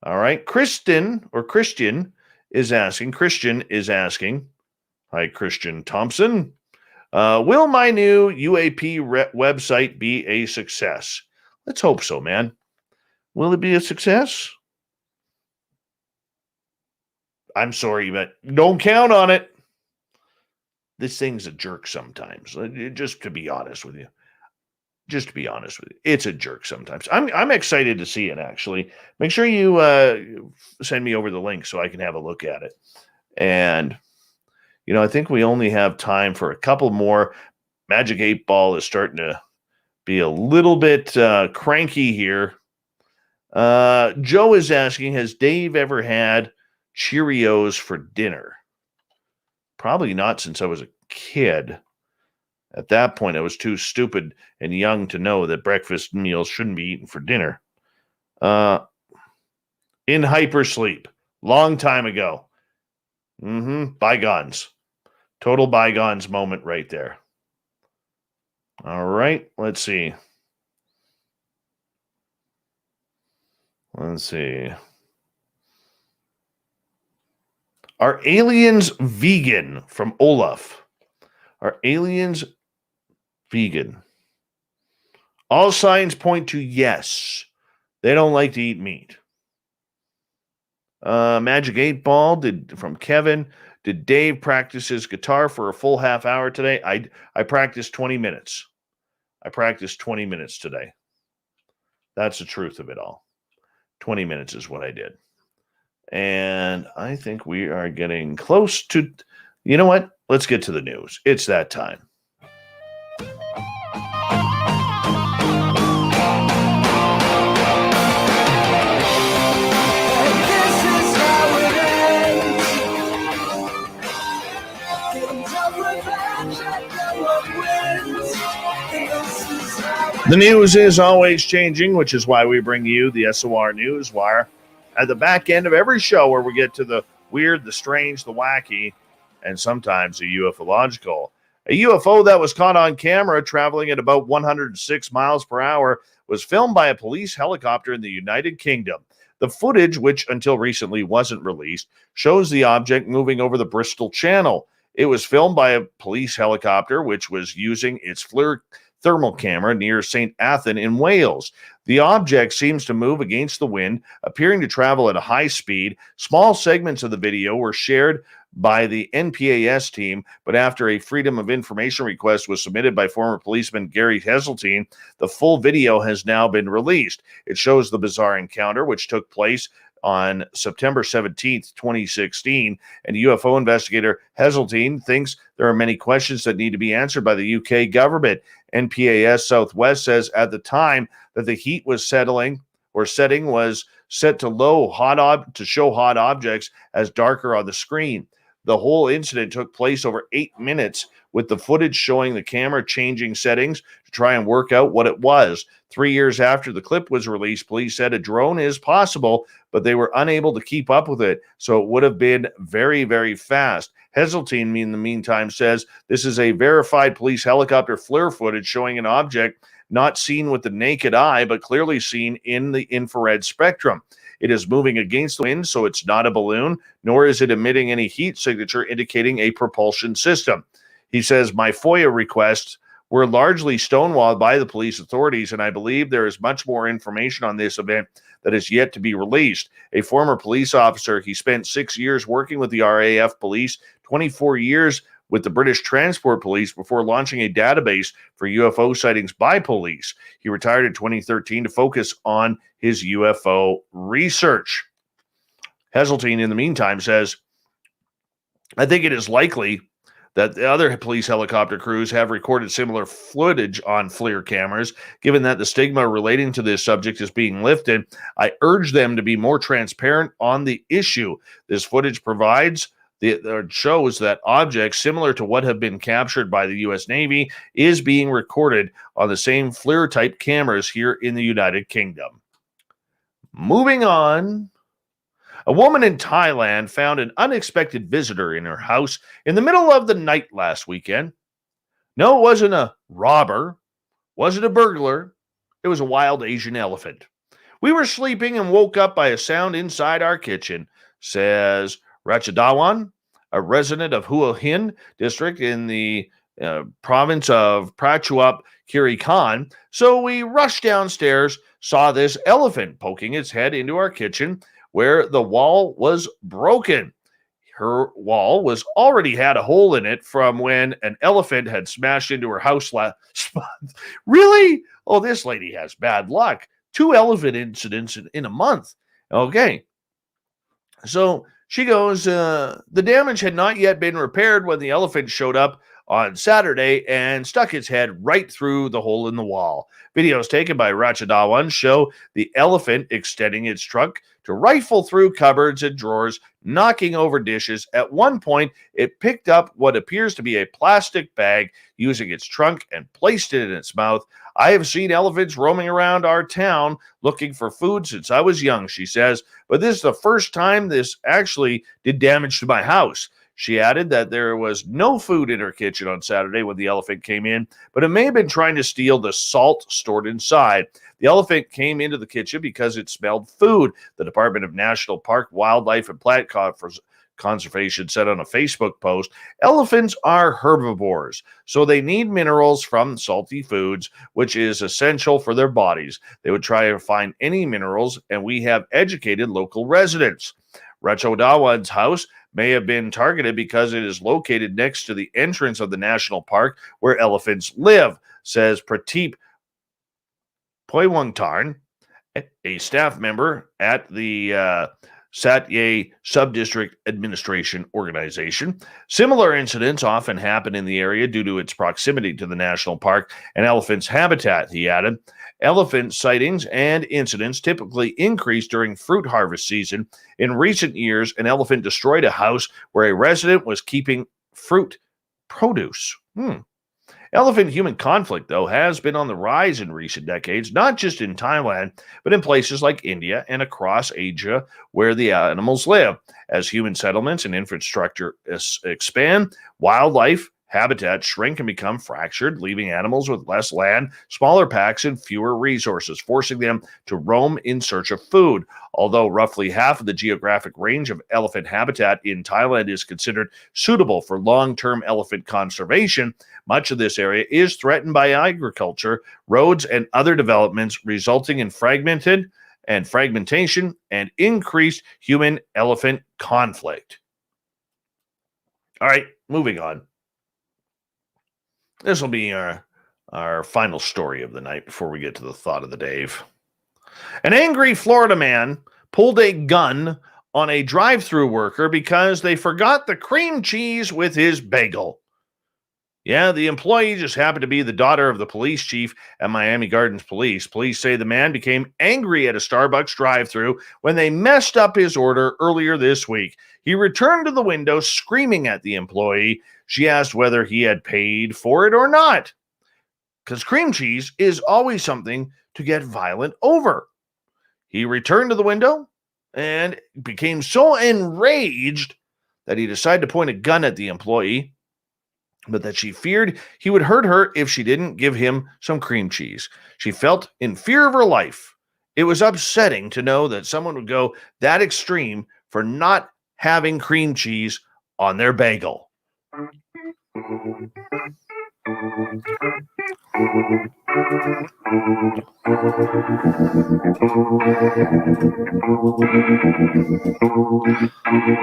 All right. Christian is asking. Hi, Christian Thompson. Will my new UAP website be a success? Let's hope so, man. Will it be a success? I'm sorry, but don't count on it. This thing's a jerk sometimes. Just to be honest with you. It's a jerk sometimes. I'm excited to see it, actually. Make sure you send me over the link so I can have a look at it. And, I think we only have time for a couple more. Magic 8 Ball is starting to be a little bit cranky here. Joe is asking, has Dave ever had Cheerios for dinner? Probably not since I was a kid. At that point, I was too stupid and young to know that breakfast meals shouldn't be eaten for dinner. In hypersleep, long time ago. Bygones. Total bygones moment right there. All right, let's see. Are aliens vegan? From Olaf. Are aliens vegan? All signs point to yes. They don't like to eat meat. Magic 8 Ball from Kevin. Did Dave practice his guitar for a full half hour today? I practiced 20 minutes. I practiced 20 minutes today. That's the truth of it all. 20 minutes is what I did. And I think we are getting close to, you know what? Let's get to the news. It's that time. The news is always changing, which is why we bring you the SOR News Wire at the back end of every show, where we get to the weird, the strange, the wacky, and sometimes the ufological. A UFO that was caught on camera traveling at about 106 miles per hour was filmed by a police helicopter in the United Kingdom. The footage, which until recently wasn't released, shows the object moving over the Bristol Channel. It was filmed by a police helicopter, which was using its FLIR thermal camera near St. Athan in Wales. The object seems to move against the wind, appearing to travel at a high speed. Small segments of the video were shared by the NPAS team, but after a Freedom of Information request was submitted by former policeman Gary Heseltine, the full video has now been released. It shows the bizarre encounter, which took place on September 17th, 2016, and UFO investigator Heseltine thinks there are many questions that need to be answered by the UK government. NPAS Southwest says at the time that the heat was setting was set to low, to show hot objects as darker on the screen. The whole incident took place over 8 minutes, with the footage showing the camera changing settings to try and work out what it was. 3 years after the clip was released, police said a drone is possible, but they were unable to keep up with it, so it would have been very, very fast. Heseltine, in the meantime, says this is a verified police helicopter FLIR footage showing an object not seen with the naked eye, but clearly seen in the infrared spectrum. It is moving against the wind, so it's not a balloon, nor is it emitting any heat signature indicating a propulsion system. He says, my FOIA requests were largely stonewalled by the police authorities, and I believe there is much more information on this event that is yet to be released. A former police officer, he spent 6 years working with the RAF police, 24 years with the British Transport Police before launching a database for UFO sightings by police. He retired in 2013 to focus on his UFO research. Heseltine, in the meantime, says, I think it is likely that the other police helicopter crews have recorded similar footage on FLIR cameras. Given that the stigma relating to this subject is being lifted, I urge them to be more transparent on the issue. This footage shows that objects similar to what have been captured by the U.S. Navy is being recorded on the same FLIR-type cameras here in the United Kingdom. Moving on. A woman in Thailand found an unexpected visitor in her house in the middle of the night last weekend. No, it wasn't a robber, wasn't a burglar. It was a wild Asian elephant. We were sleeping and woke up by a sound inside our kitchen, says Rachadawan, a resident of Hua Hin district in the province of Prachuap Khiri Khan. So we rushed downstairs, saw this elephant poking its head into our kitchen, where the wall was broken. Her wall already had a hole in it from when an elephant had smashed into her house last month. Really? Oh, this lady has bad luck. 2 elephant incidents in a month. Okay. So she goes, the damage had not yet been repaired when the elephant showed up on Saturday and stuck its head right through the hole in the wall. Videos taken by Rachadawan show the elephant extending its trunk to rifle through cupboards and drawers, knocking over dishes. At one point, it picked up what appears to be a plastic bag using its trunk and placed it in its mouth. I have seen elephants roaming around our town looking for food since I was young, she says, but this is the first time this actually did damage to my house. She added that there was no food in her kitchen on Saturday when the elephant came in, but it may have been trying to steal the salt stored inside. The elephant came into the kitchen because it smelled food. The Department of National Park, Wildlife, and Plant Conservation said on a Facebook post, elephants are herbivores, so they need minerals from salty foods, which is essential for their bodies. They would try to find any minerals, and we have educated local residents. Rechodawan's house may have been targeted because it is located next to the entrance of the national park where elephants live, says Prateep Poiwangtarn, a staff member at the Satye Subdistrict Administration Organization. Similar incidents often happen in the area due to its proximity to the national park and elephants' habitat, he added. Elephant sightings and incidents typically increase during fruit harvest season. In recent years, an elephant destroyed a house where a resident was keeping fruit produce. Elephant-human conflict, though, has been on the rise in recent decades, not just in Thailand, but in places like India and across Asia where the animals live. As human settlements and infrastructure expand, wildlife habitats shrink and become fractured, leaving animals with less land, smaller packs, and fewer resources, forcing them to roam in search of food. Although roughly half of the geographic range of elephant habitat in Thailand is considered suitable for long-term elephant conservation, much of this area is threatened by agriculture, roads, and other developments, resulting in fragmentation and increased human-elephant conflict. All right, moving on. This will be our final story of the night before we get to the thought of the Dave. An angry Florida man pulled a gun on a drive-through worker because they forgot the cream cheese with his bagel. Yeah, the employee just happened to be the daughter of the police chief at Miami Gardens Police. Police say the man became angry at a Starbucks drive-thru when they messed up his order earlier this week. He returned to the window screaming at the employee. She asked whether he had paid for it or not, because cream cheese is always something to get violent over. He returned to the window and became so enraged that he decided to point a gun at the employee, but that she feared he would hurt her if she didn't give him some cream cheese. She felt in fear of her life. It was upsetting to know that someone would go that extreme for not having cream cheese on their bagel.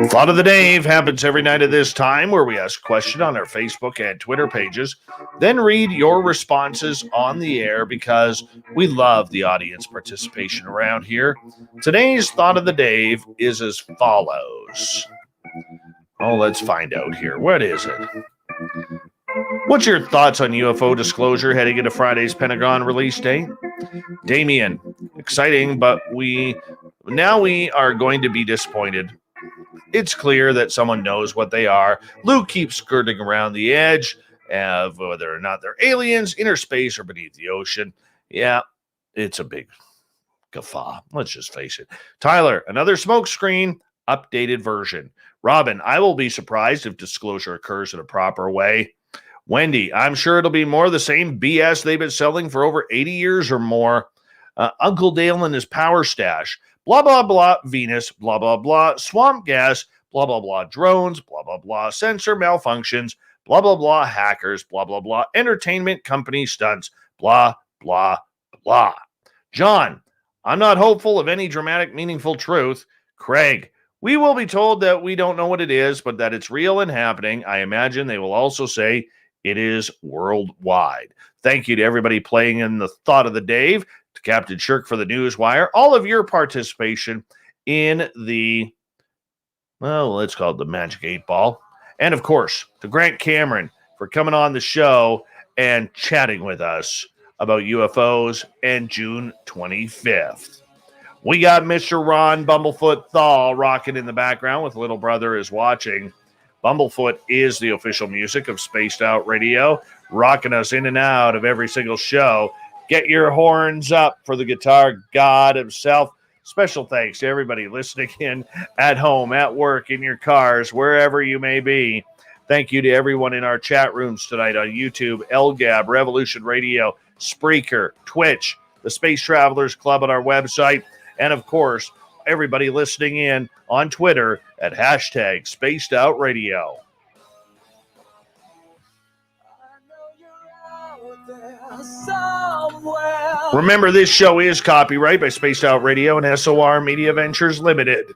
Thought of the Dave happens every night at this time, where we ask a question on our Facebook and Twitter pages, then read your responses on the air because we love the audience participation around here. Today's Thought of the Dave is as follows. Oh, let's find out here. What is it? What's your thoughts on UFO disclosure heading into Friday's Pentagon release date? Damien, exciting, but we are going to be disappointed. It's clear that someone knows what they are. Luke keeps skirting around the edge of whether or not they're aliens, inner space, or beneath the ocean. Yeah, it's a big guffaw. Let's just face it. Tyler, another smokescreen, updated version. Robin, I will be surprised if disclosure occurs in a proper way. Wendy, I'm sure it'll be more of the same BS they've been selling for over 80 years or more. Uncle Dale and his power stash. Blah, blah, blah, Venus, blah, blah, blah, swamp gas, blah, blah, blah, drones, blah, blah, blah, sensor malfunctions, blah, blah, blah, hackers, blah, blah, blah, entertainment company stunts, blah, blah, blah. John, I'm not hopeful of any dramatic, meaningful truth. Craig, we will be told that we don't know what it is, but that it's real and happening. I imagine they will also say it is worldwide. Thank you to everybody playing in the Thought of the Dave, to Captain Shirk for the Newswire, all of your participation in the, well, let's call it the Magic 8 Ball. And of course, to Grant Cameron for coming on the show and chatting with us about UFOs and June 25th. We got Mr. Ron Bumblefoot Thaw rocking in the background with Little Brother is Watching. Bumblefoot is the official music of Spaced Out Radio, rocking us in and out of every single show. Get your horns up for the guitar god himself. Special thanks to everybody listening in at home, at work, in your cars, wherever you may be. Thank you to everyone in our chat rooms tonight on YouTube, LGAB, Revolution Radio, Spreaker, Twitch, the Space Travelers Club on our website, and of course, everybody listening in on Twitter at hashtag Spaced Out Radio. Remember, this show is copyright by Spaced Out Radio and SOR Media Ventures Limited.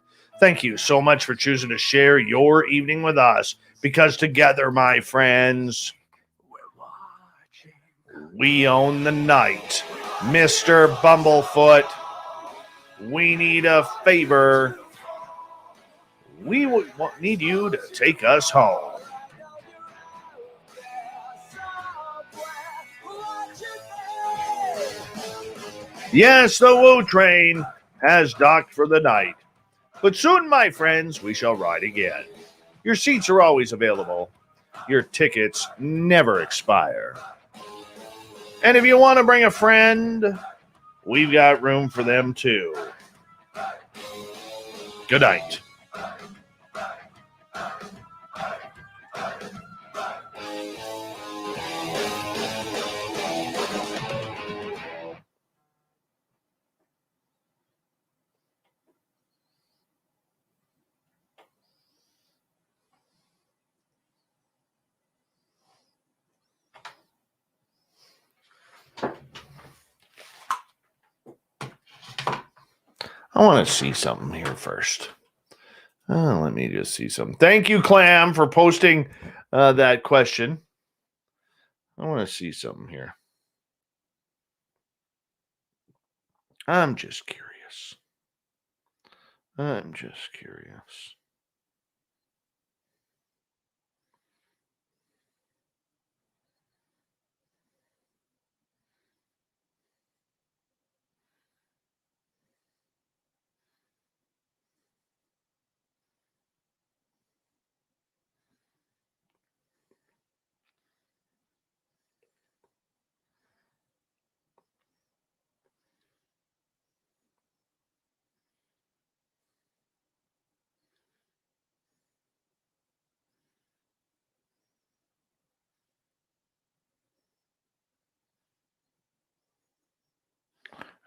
Thank you so much for choosing to share your evening with us, because together, my friends, we own the night. Mr. Bumblefoot, we need a favor. We need you to take us home. Yes, the Woo train has docked for the night. But soon, my friends, we shall ride again. Your seats are always available. Your tickets never expire. And if you want to bring a friend, we've got room for them too. Good night. I want to see something here first. Let me just see something. Thank you, Clam, for posting that question. I want to see something here. I'm just curious.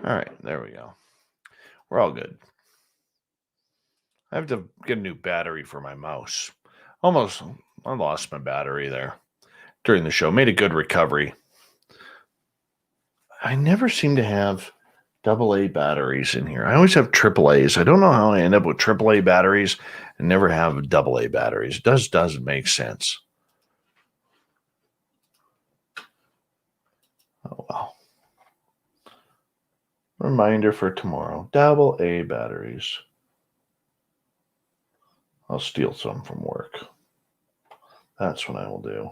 All right, there we go. We're all good. I have to get a new battery for my mouse. I lost my battery there during the show. Made a good recovery. I never seem to have AA batteries in here. I always have AAAs. I don't know how I end up with AAA batteries and never have AA batteries. It doesn't make sense. Oh, well. Reminder for tomorrow. AA batteries. I'll steal some from work. That's what I will do.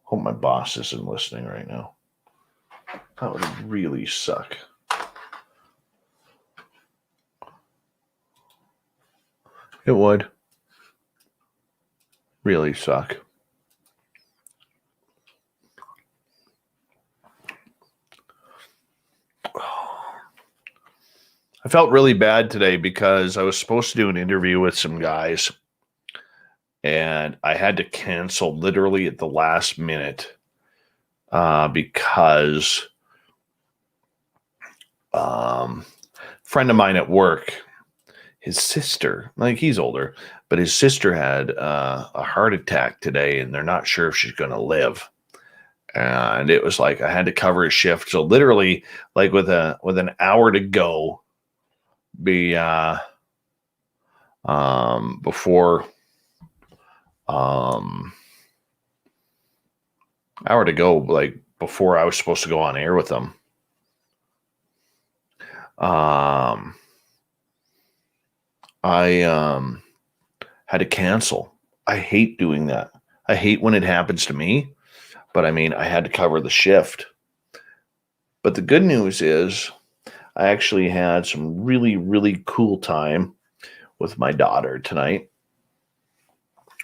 Hope my boss isn't listening right now. That would really suck. It would really suck. I felt really bad today because I was supposed to do an interview with some guys, and I had to cancel literally at the last minute because friend of mine at work, his sister, like he's older, but his sister had a heart attack today, and they're not sure if she's going to live. And it was like I had to cover a shift. So literally, like with an hour to go, before hour to go, like before I was supposed to go on air with them. I had to cancel. I hate doing that. I hate when it happens to me, but I mean, I had to cover the shift. But the good news is I actually had some really, really cool time with my daughter tonight.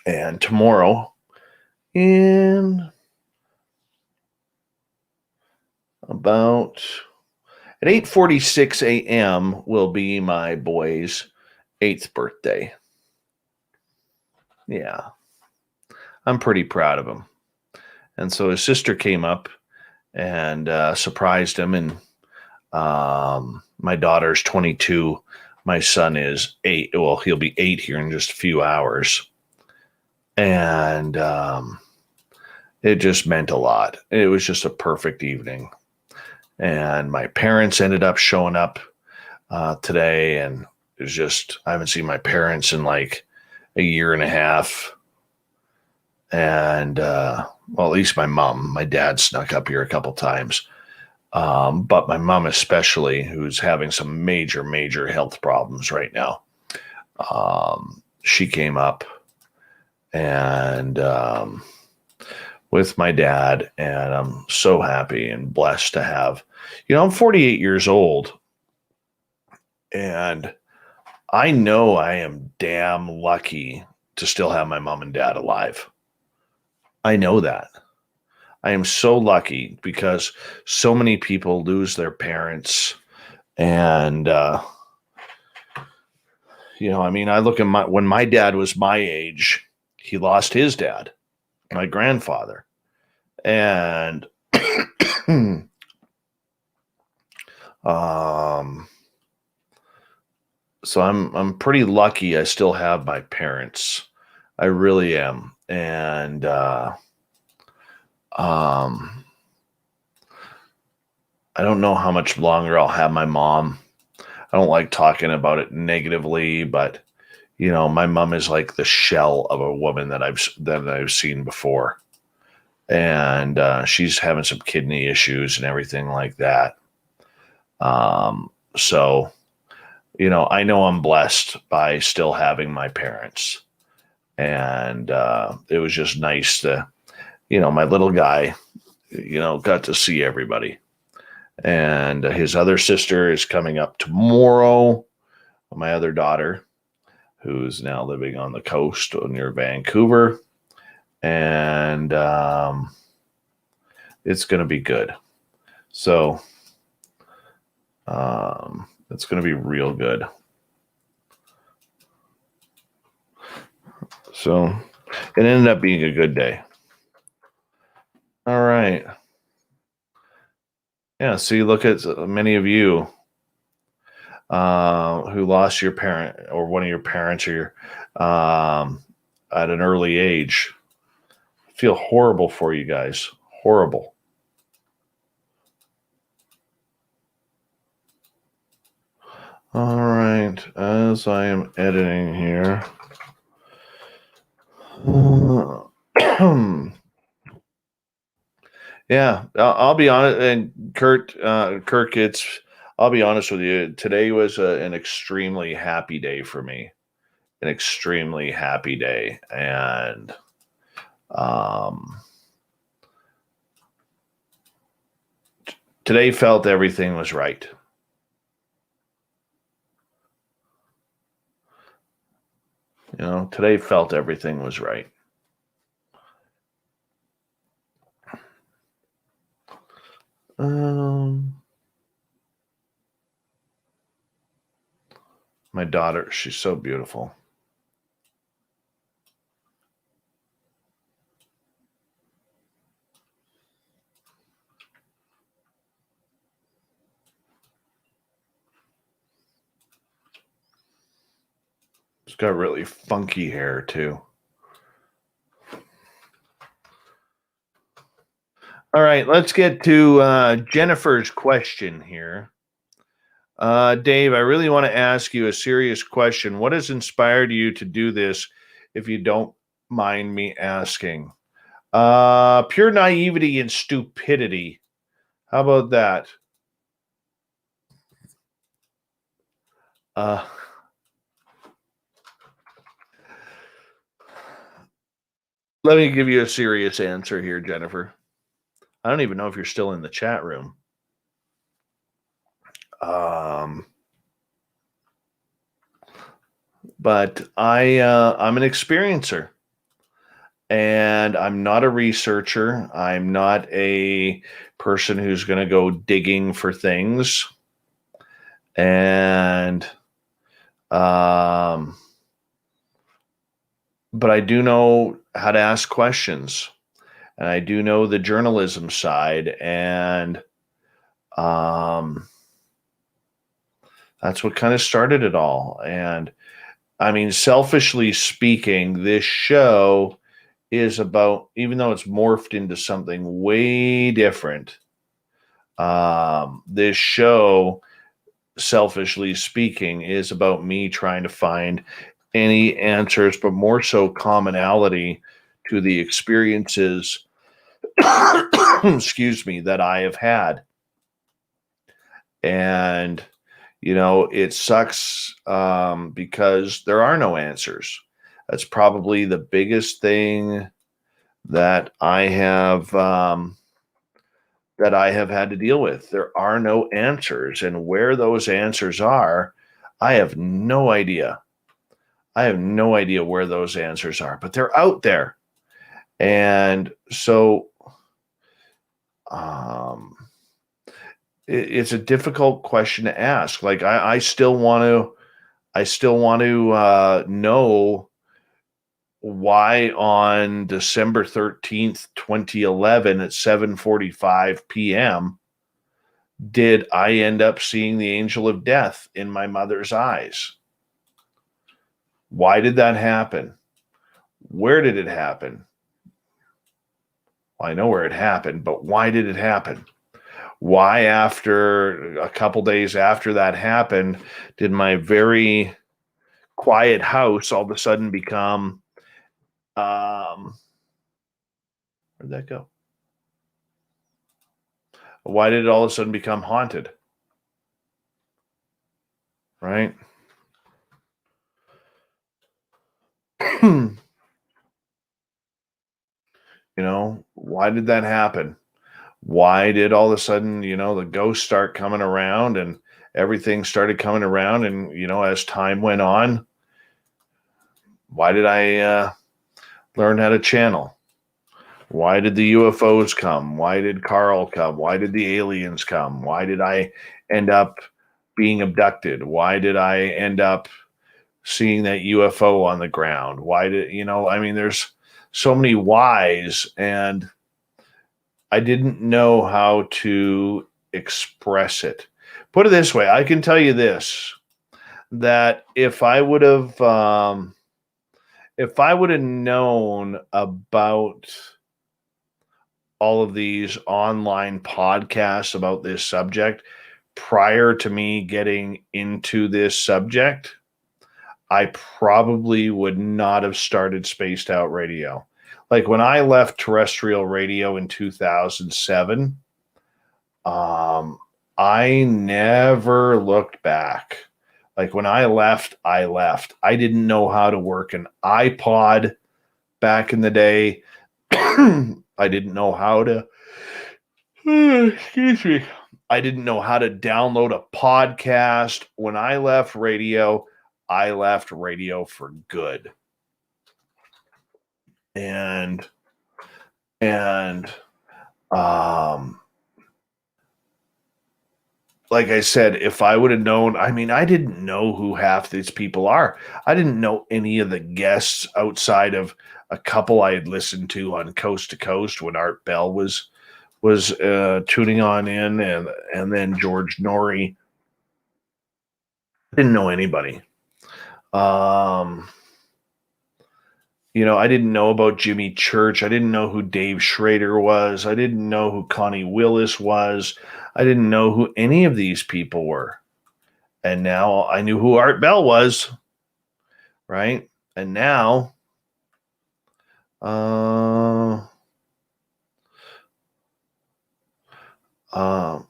And tomorrow, in about at 8:46 a.m. will be my boy's 8th birthday. Yeah. I'm pretty proud of him. And so his sister came up and surprised him and My daughter's 22. My son is 8. Well, he'll be 8 here in just a few hours. And it just meant a lot. It was just a perfect evening. And my parents ended up showing up today. And it was just, I haven't seen my parents in like a year and a half. And, well, at least my mom. My dad snuck up here a couple times. But my mom especially, who's having some major, major health problems right now. She came up and with my dad, and I'm so happy and blessed to have, I'm 48 years old, and I know I am damn lucky to still have my mom and dad alive. I know that. I am so lucky because so many people lose their parents. And, I look at when my dad was my age, he lost his dad, my grandfather. And, so I'm pretty lucky I still have my parents. I really am. And, I don't know how much longer I'll have my mom. I don't like talking about it negatively, but my mom is like the shell of a woman that I've seen before, and she's having some kidney issues and everything like that. So I know I'm blessed by still having my parents, and it was just nice to, my little guy, got to see everybody. And his other sister is coming up tomorrow. My other daughter, who's now living on the coast near Vancouver. And it's going to be good. So it's going to be real good. So it ended up being a good day. All right. Yeah, so you look at many of you who lost your parent or one of your parents or at an early age. I feel horrible for you guys. Horrible. All right, as I am editing here. Yeah, I'll be honest, and Kirk, I'll be honest with you. Today was an extremely happy day for me, an extremely happy day, and today felt everything was right. Today felt everything was right. My daughter, she's so beautiful. She's got really funky hair too. All right, let's get to Jennifer's question here. Dave, I really want to ask you a serious question. What has inspired you to do this, if you don't mind me asking? Pure naivety and stupidity. How about that? Let me give you a serious answer here, Jennifer. I don't even know if you're still in the chat room. But I'm an experiencer, and I'm not a researcher. I'm not a person who's going to go digging for things. And but I do know how to ask questions, and I do know the journalism side, and That's what kind of started it all. And I mean, selfishly speaking, this show is about, even though it's morphed into something way different, this show, selfishly speaking, is about me trying to find any answers, but more so commonality to the experiences, excuse me, that I have had. And, you know, it sucks because there are no answers. That's probably the biggest thing that I have had to deal with. There are no answers, and where those answers are, I have no idea. I have no idea where those answers are, but they're out there. And so it's a difficult question to ask. Like I still want to know why on December 13th, 2011 at 7:45 p.m. did I end up seeing the angel of death in my mother's eyes? Why did that happen? Where did it happen? Well, I know where it happened, but why did it happen? Why, after a couple days after that happened, did my very quiet house all of a sudden become, where'd that go? Why did it all of a sudden become haunted? Right? You know, why did that happen? Why did all of a sudden, you know, the ghosts start coming around and everything started coming around? And, you know, as time went on, why did I learn how to channel? Why did the UFOs come? Why did Carl come? Why did the aliens come? Why did I end up being abducted? Why did I end up seeing that UFO on the ground? Why did, you know, I mean, there's so many whys, and I didn't know how to express it. Put it this way, I can tell you this, that if I would have known about all of these online podcasts about this subject prior to me getting into this subject, I probably would not have started Spaced Out Radio. Like when I left terrestrial radio in 2007, I never looked back. Like when I left, I left. I didn't know how to work an iPod back in the day. I didn't know how to, excuse me. I didn't know how to download a podcast. When I left radio for good. And like I said, if I would have known, I mean, I didn't know who half these people are. I didn't know any of the guests outside of a couple I had listened to on Coast to Coast when Art Bell was tuning on in, and then George Norrie. Didn't know anybody. You know, I didn't know about Jimmy Church. I didn't know who Dave Schrader was. I didn't know who Connie Willis was. I didn't know who any of these people were. And now I knew who Art Bell was, right? And now,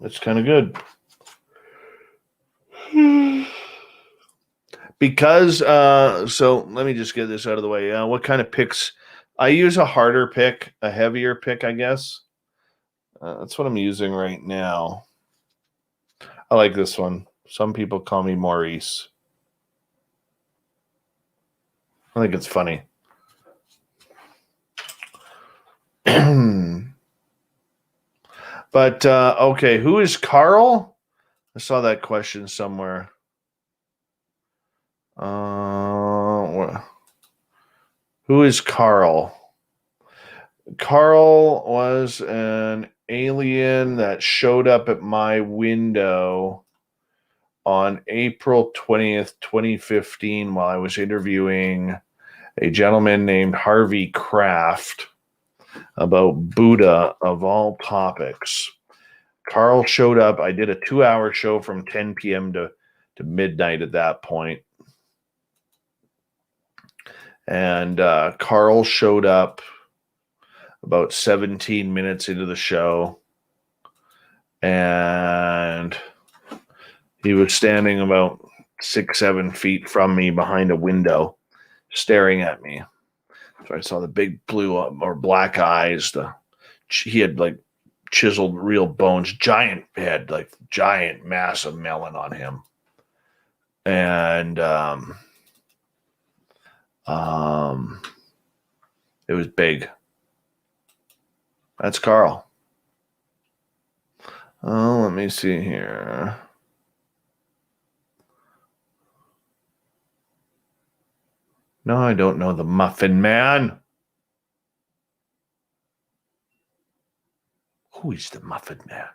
it's kind of good. Because, so let me just get this out of the way. What kind of picks? I use a harder pick, a heavier pick, I guess. That's what I'm using right now. I like this one. Some people call me Maurice. I think it's funny. But, okay, who is Carl? I saw that question somewhere. Who is Carl? Carl was an alien that showed up at my window on April 20th, 2015, while I was interviewing a gentleman named Harvey Kraft about Buddha of all topics. Carl showed up. I did a 2-hour show from 10 p.m. to midnight at that point. And Carl showed up about 17 minutes into the show. And he was standing about 6-7 feet from me behind a window, staring at me. So I saw the big blue or black eyes. He had like chiseled real bones, giant head, like giant, massive melon on him. And it was big. That's Carl. Oh, let me see here. No, I don't know the Muffin Man. Who is the Muffin Man?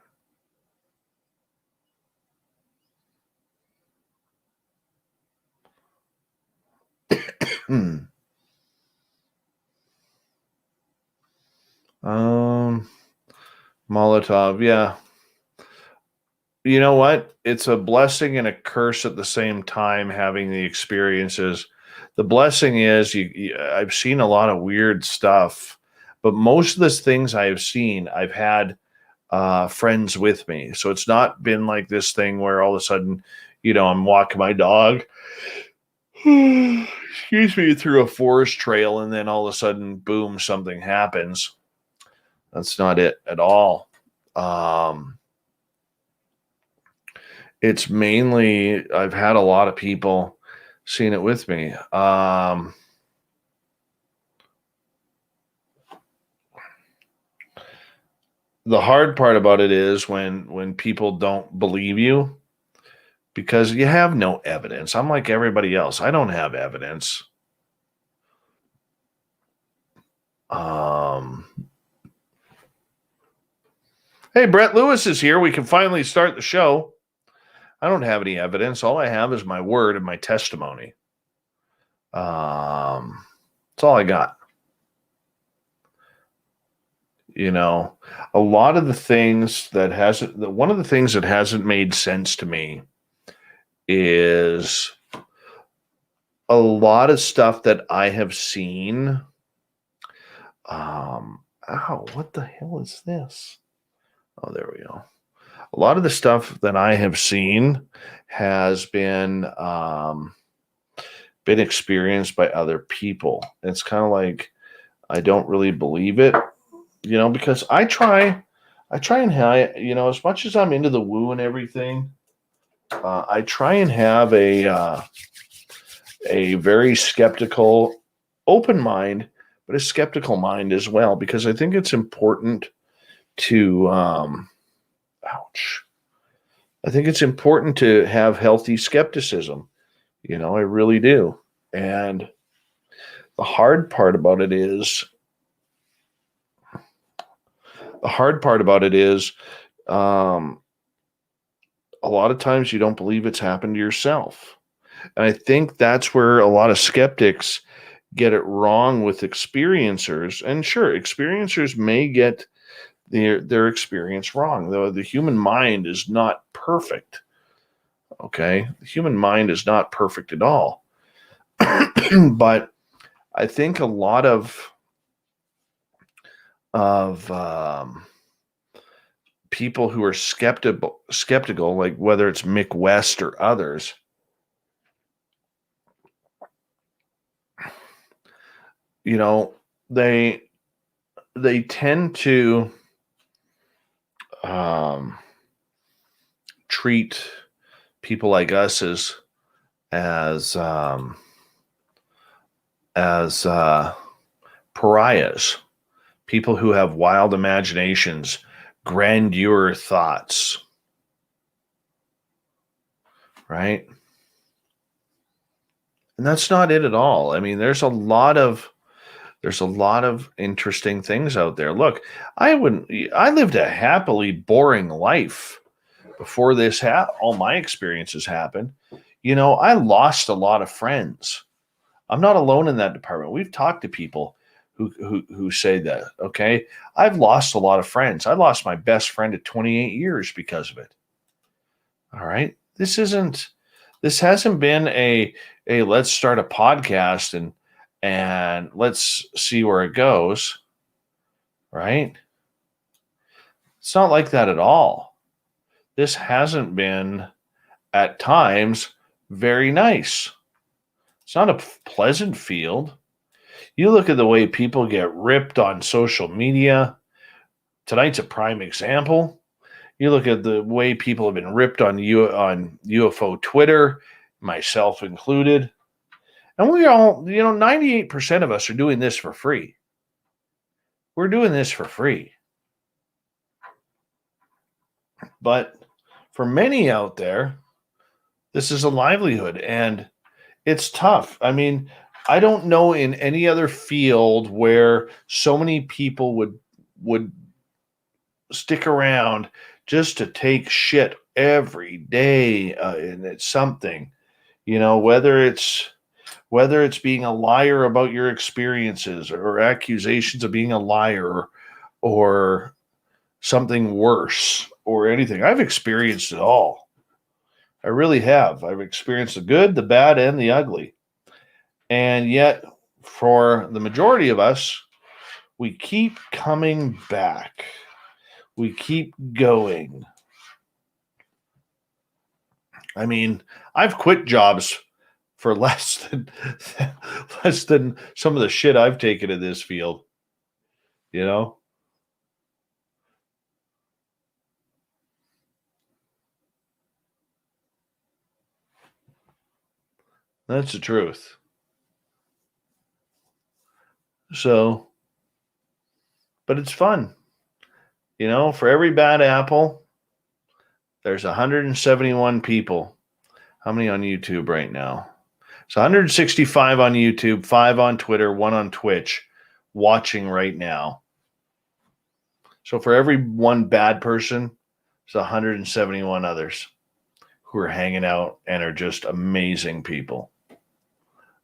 Molotov, yeah. You know what? It's a blessing and a curse at the same time having the experiences. The blessing is I've seen a lot of weird stuff, but most of the things I've seen, I've had friends with me. So it's not been like this thing where all of a sudden, I'm walking my dog, excuse me, through a forest trail, and then all of a sudden, boom, something happens. That's not it at all. It's mainly, I've had a lot of people seeing it with me. The hard part about it is when people don't believe you because you have no evidence. I'm like everybody else. I don't have evidence. Hey, Brett Lewis is here. We can finally start the show. I don't have any evidence. All I have is my word and my testimony. That's all I got. A lot of the things one of the things that hasn't made sense to me is a lot of stuff that I have seen. What the hell is this? Oh, there we go. A lot of the stuff that I have seen has been experienced by other people. It's kind of like I don't really believe it, because I try and have, as much as I'm into the woo and everything, I try and have a very skeptical, open mind, but a skeptical mind as well, because I think it's important to, I think it's important to have healthy skepticism. I really do. And the hard part about it is, a lot of times you don't believe it's happened to yourself. And I think that's where a lot of skeptics get it wrong with experiencers. And sure, experiencers may get their experience wrong, though the human mind is not perfect. Okay? The human mind is not perfect at all. But I think a lot of people who are skeptical, like whether it's Mick West or others, they tend to treat people like us as pariahs, people who have wild imaginations, grandeur thoughts, right? And that's not it at all. I mean, there's a lot of interesting things out there. Look, I lived a happily boring life before this all my experiences happened, you know, I lost a lot of friends. I'm not alone in that department. We've talked to people who say that. Okay, I've lost a lot of friends. I lost my best friend at 28 years because of it. All right, this hasn't been a let's start a podcast and let's see where it goes. Right? It's not like that at all. This hasn't been at times very nice. It's not a pleasant field. You look at the way people get ripped on social media. Tonight's a prime example. You look at the way people have been ripped on UFO Twitter, myself included. And we all, 98% of us are doing this for free. We're doing this for free. But for many out there, this is a livelihood, and it's tough. I mean, I don't know in any other field where so many people would stick around just to take shit every day, and it's something, whether it's being a liar about your experiences or accusations of being a liar or something worse or anything. I've experienced it all. I really have. I've experienced the good, the bad, and the ugly. And yet, for the majority of us, we keep coming back. We keep going. I mean, I've quit jobs for less than some of the shit I've taken in this field. That's the truth. So, but it's fun. For every bad apple, there's 171 people. How many on YouTube right now? So 165 on YouTube, 5 on Twitter, 1 on Twitch, watching right now. So for every one bad person, there's 171 others who are hanging out and are just amazing people.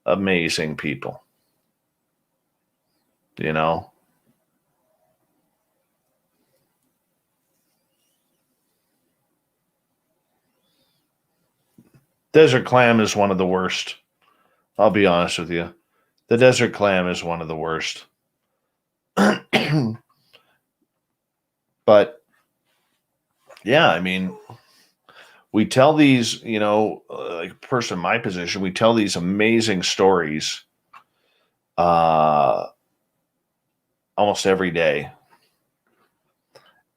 Amazing people. Desert clam is one of the worst. I'll be honest with you. The desert clam is one of the worst. But yeah, I mean, we tell these, like a person in my position, we tell these amazing stories almost every day.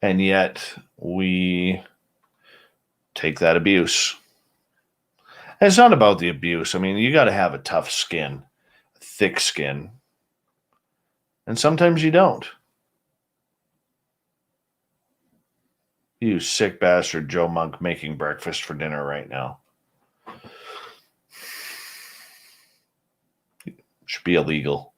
And yet we take that abuse. And it's not about the abuse. I mean, you got to have a tough skin, a thick skin. And sometimes you don't. You sick bastard Joe Monk making breakfast for dinner right now. Should be illegal.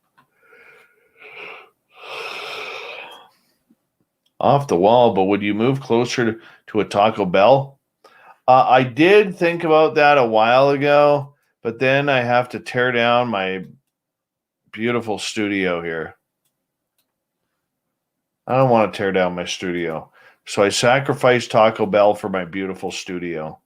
Off the wall, but would you move closer to a Taco Bell? I did think about that a while ago, but then I have to tear down my beautiful studio here. I don't want to tear down my studio. So I sacrificed Taco Bell for my beautiful studio.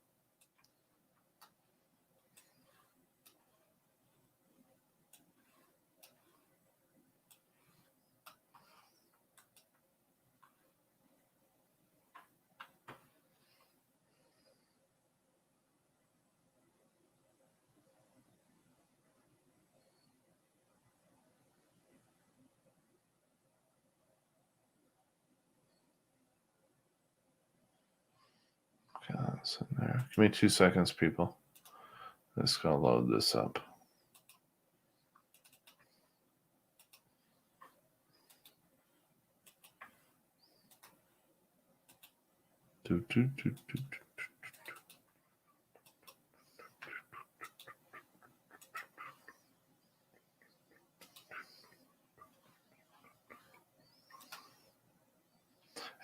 That's in there. Give me 2 seconds, people. I'm just going to load this up.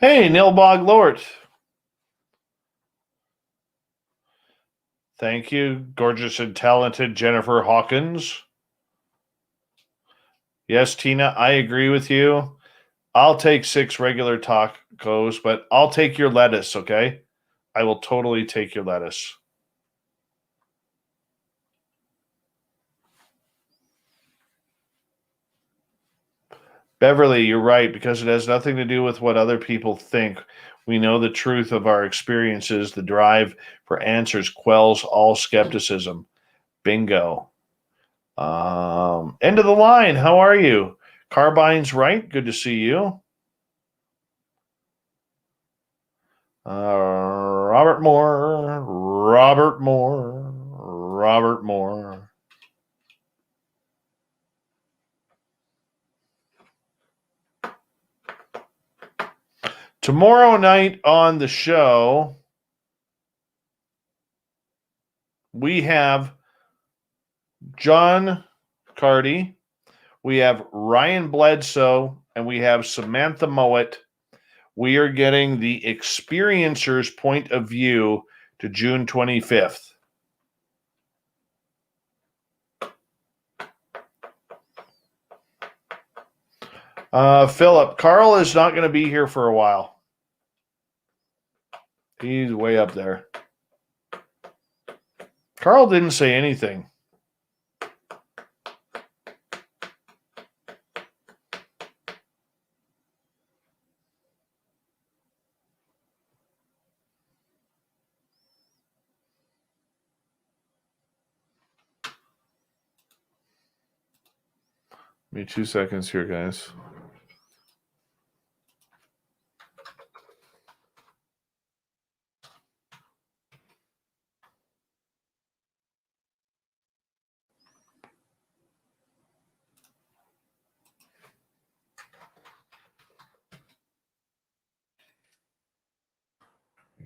Hey, Nilbog Lord. Thank you, gorgeous and talented Jennifer Hawkins. Yes, Tina, I agree with you. I'll take 6 regular tacos, but I'll take your lettuce, okay? I will totally take your lettuce. Beverly, you're right, because it has nothing to do with what other people think. We know the truth of our experiences. The drive for answers quells all skepticism. Bingo. End of the line. How are you? Carbine's right. Good to see you. Robert Moore. Robert Moore. Robert Moore. Tomorrow night on the show, we have John Cardy, we have Ryan Bledsoe, and we have Samantha Mowat. We are getting the experiencer's point of view to June 25th. Philip, Carl is not going to be here for a while. He's way up there. Carl didn't say anything. Give me 2 seconds here, guys.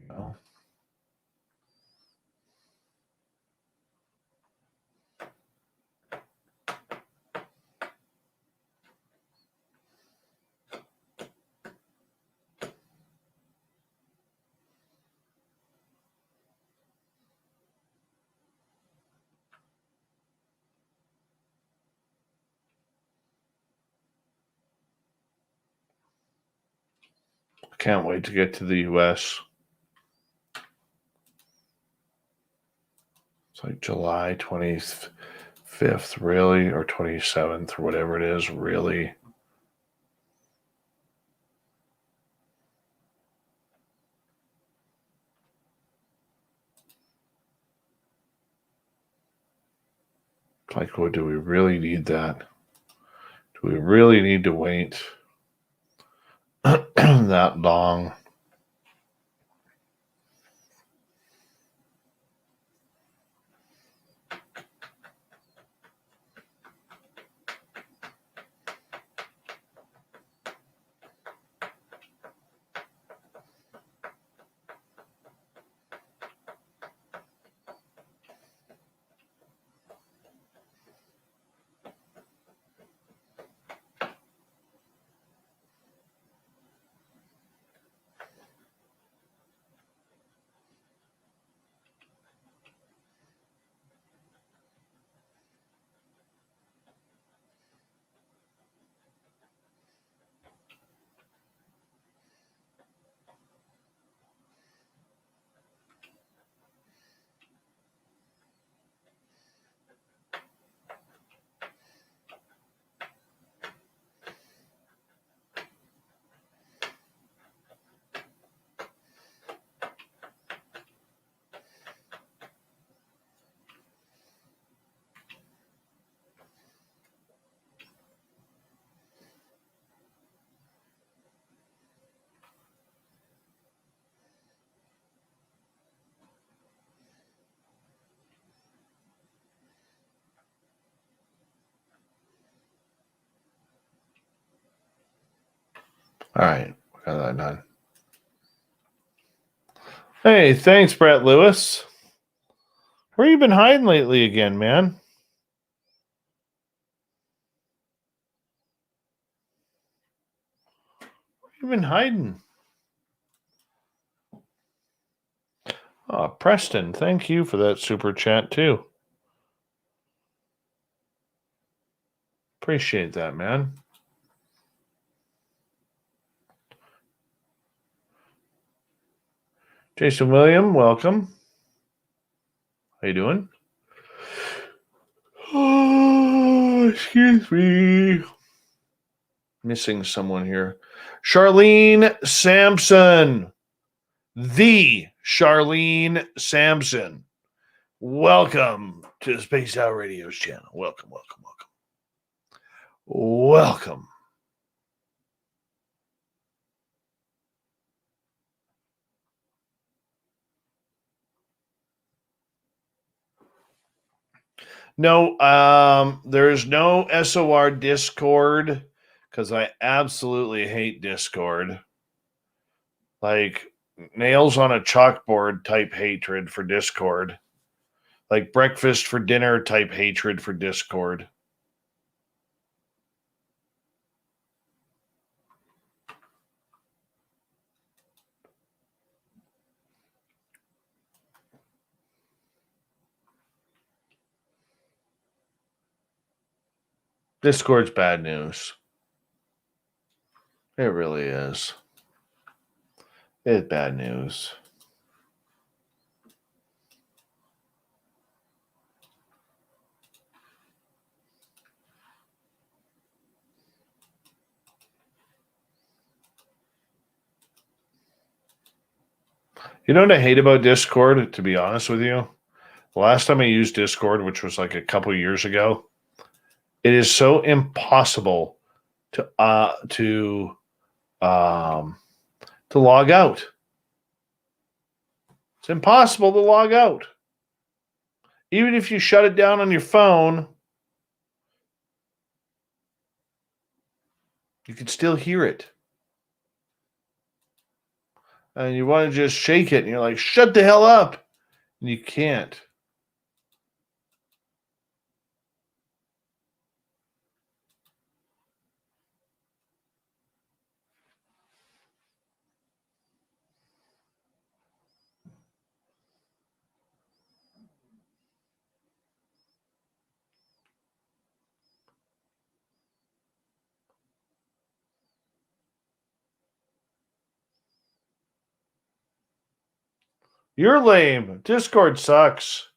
No. Can't wait to get to the US. It's like July 25th, really? Or 27th, or whatever it is, really? Like, what, do we really need that? Do we really need to wait that long? All right, we got that done. Hey, thanks, Brett Lewis. Where you been hiding lately again, man? Where you been hiding? Oh, Preston, thank you for that super chat too. Appreciate that, man. Jason William, welcome. How you doing? Oh, excuse me. Missing someone here. Charlene Sampson. The Charlene Sampson. Welcome to the Space Out Radio's channel. Welcome, welcome, welcome. Welcome. No, there's no SOR Discord because I absolutely hate Discord. Like nails on a chalkboard type hatred for Discord. Like breakfast for dinner type hatred for Discord. Discord's bad news. It really is. It's bad news. You know what I hate about Discord, to be honest with you? The last time I used Discord, which was like a couple years ago, it is so impossible to log out. It's impossible to log out. Even if you shut it down on your phone, you can still hear it. And you want to just shake it, and you're like, shut the hell up. And you can't. You're lame. Discord sucks.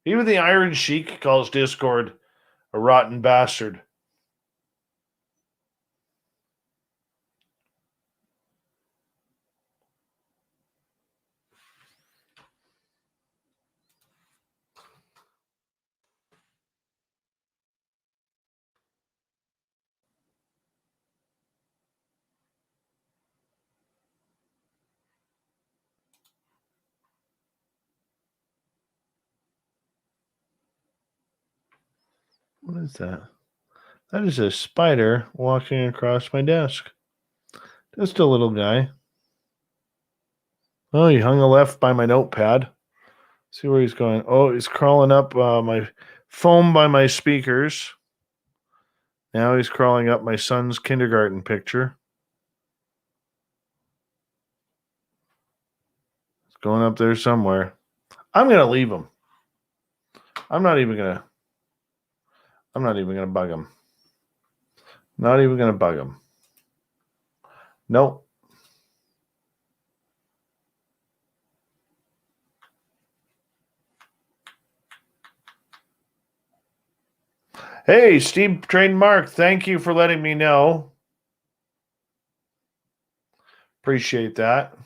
Even the Iron Sheik calls Discord a rotten bastard. What is that? That is a spider walking across my desk. Just a little guy. Oh, he hung a left by my notepad. See where he's going. Oh, he's crawling up my foam by my speakers. Now he's crawling up my son's kindergarten picture. It's going up there somewhere. I'm going to leave him. I'm not even going to bug him. Not even going to bug him. Nope. Hey, Steve Trademark, thank you for letting me know. Appreciate that.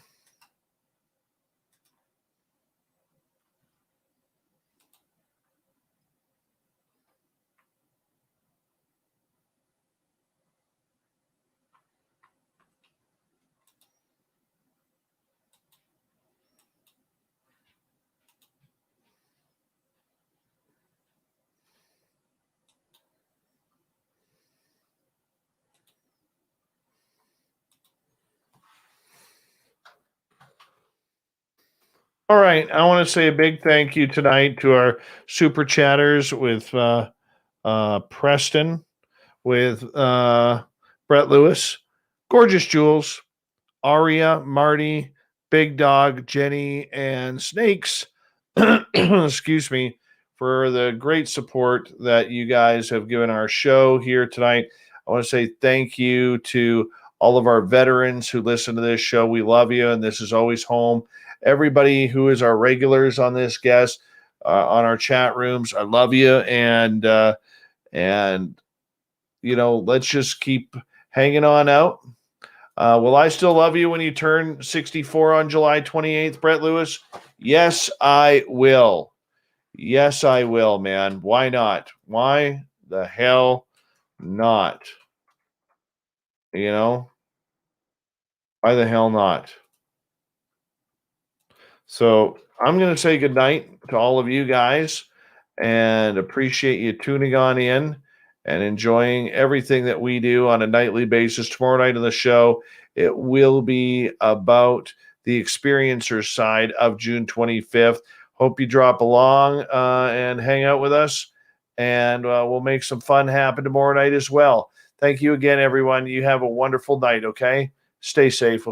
All right. I want to say a big thank you tonight to our super chatters with Preston, with Brett Lewis, Gorgeous Jules, Aria, Marty, Big Dog, Jenny, and Snakes, excuse me, for the great support that you guys have given our show here tonight. I want to say thank you to all of our veterans who listen to this show. We love you, and this is always home. Everybody who is our regulars on this guest, on our chat rooms, I love you, and let's just keep hanging on out. Will I still love you when you turn 64 on July 28th, Brett Lewis? Yes, I will. Yes, I will, man. Why not? Why the hell not? Why the hell not? So I'm going to say goodnight to all of you guys and appreciate you tuning on in and enjoying everything that we do on a nightly basis. Tomorrow night on the show, it will be about the experiencer side of June 25th. Hope you drop along and hang out with us, and we'll make some fun happen tomorrow night as well. Thank you again, everyone. You have a wonderful night, okay? Stay safe. We'll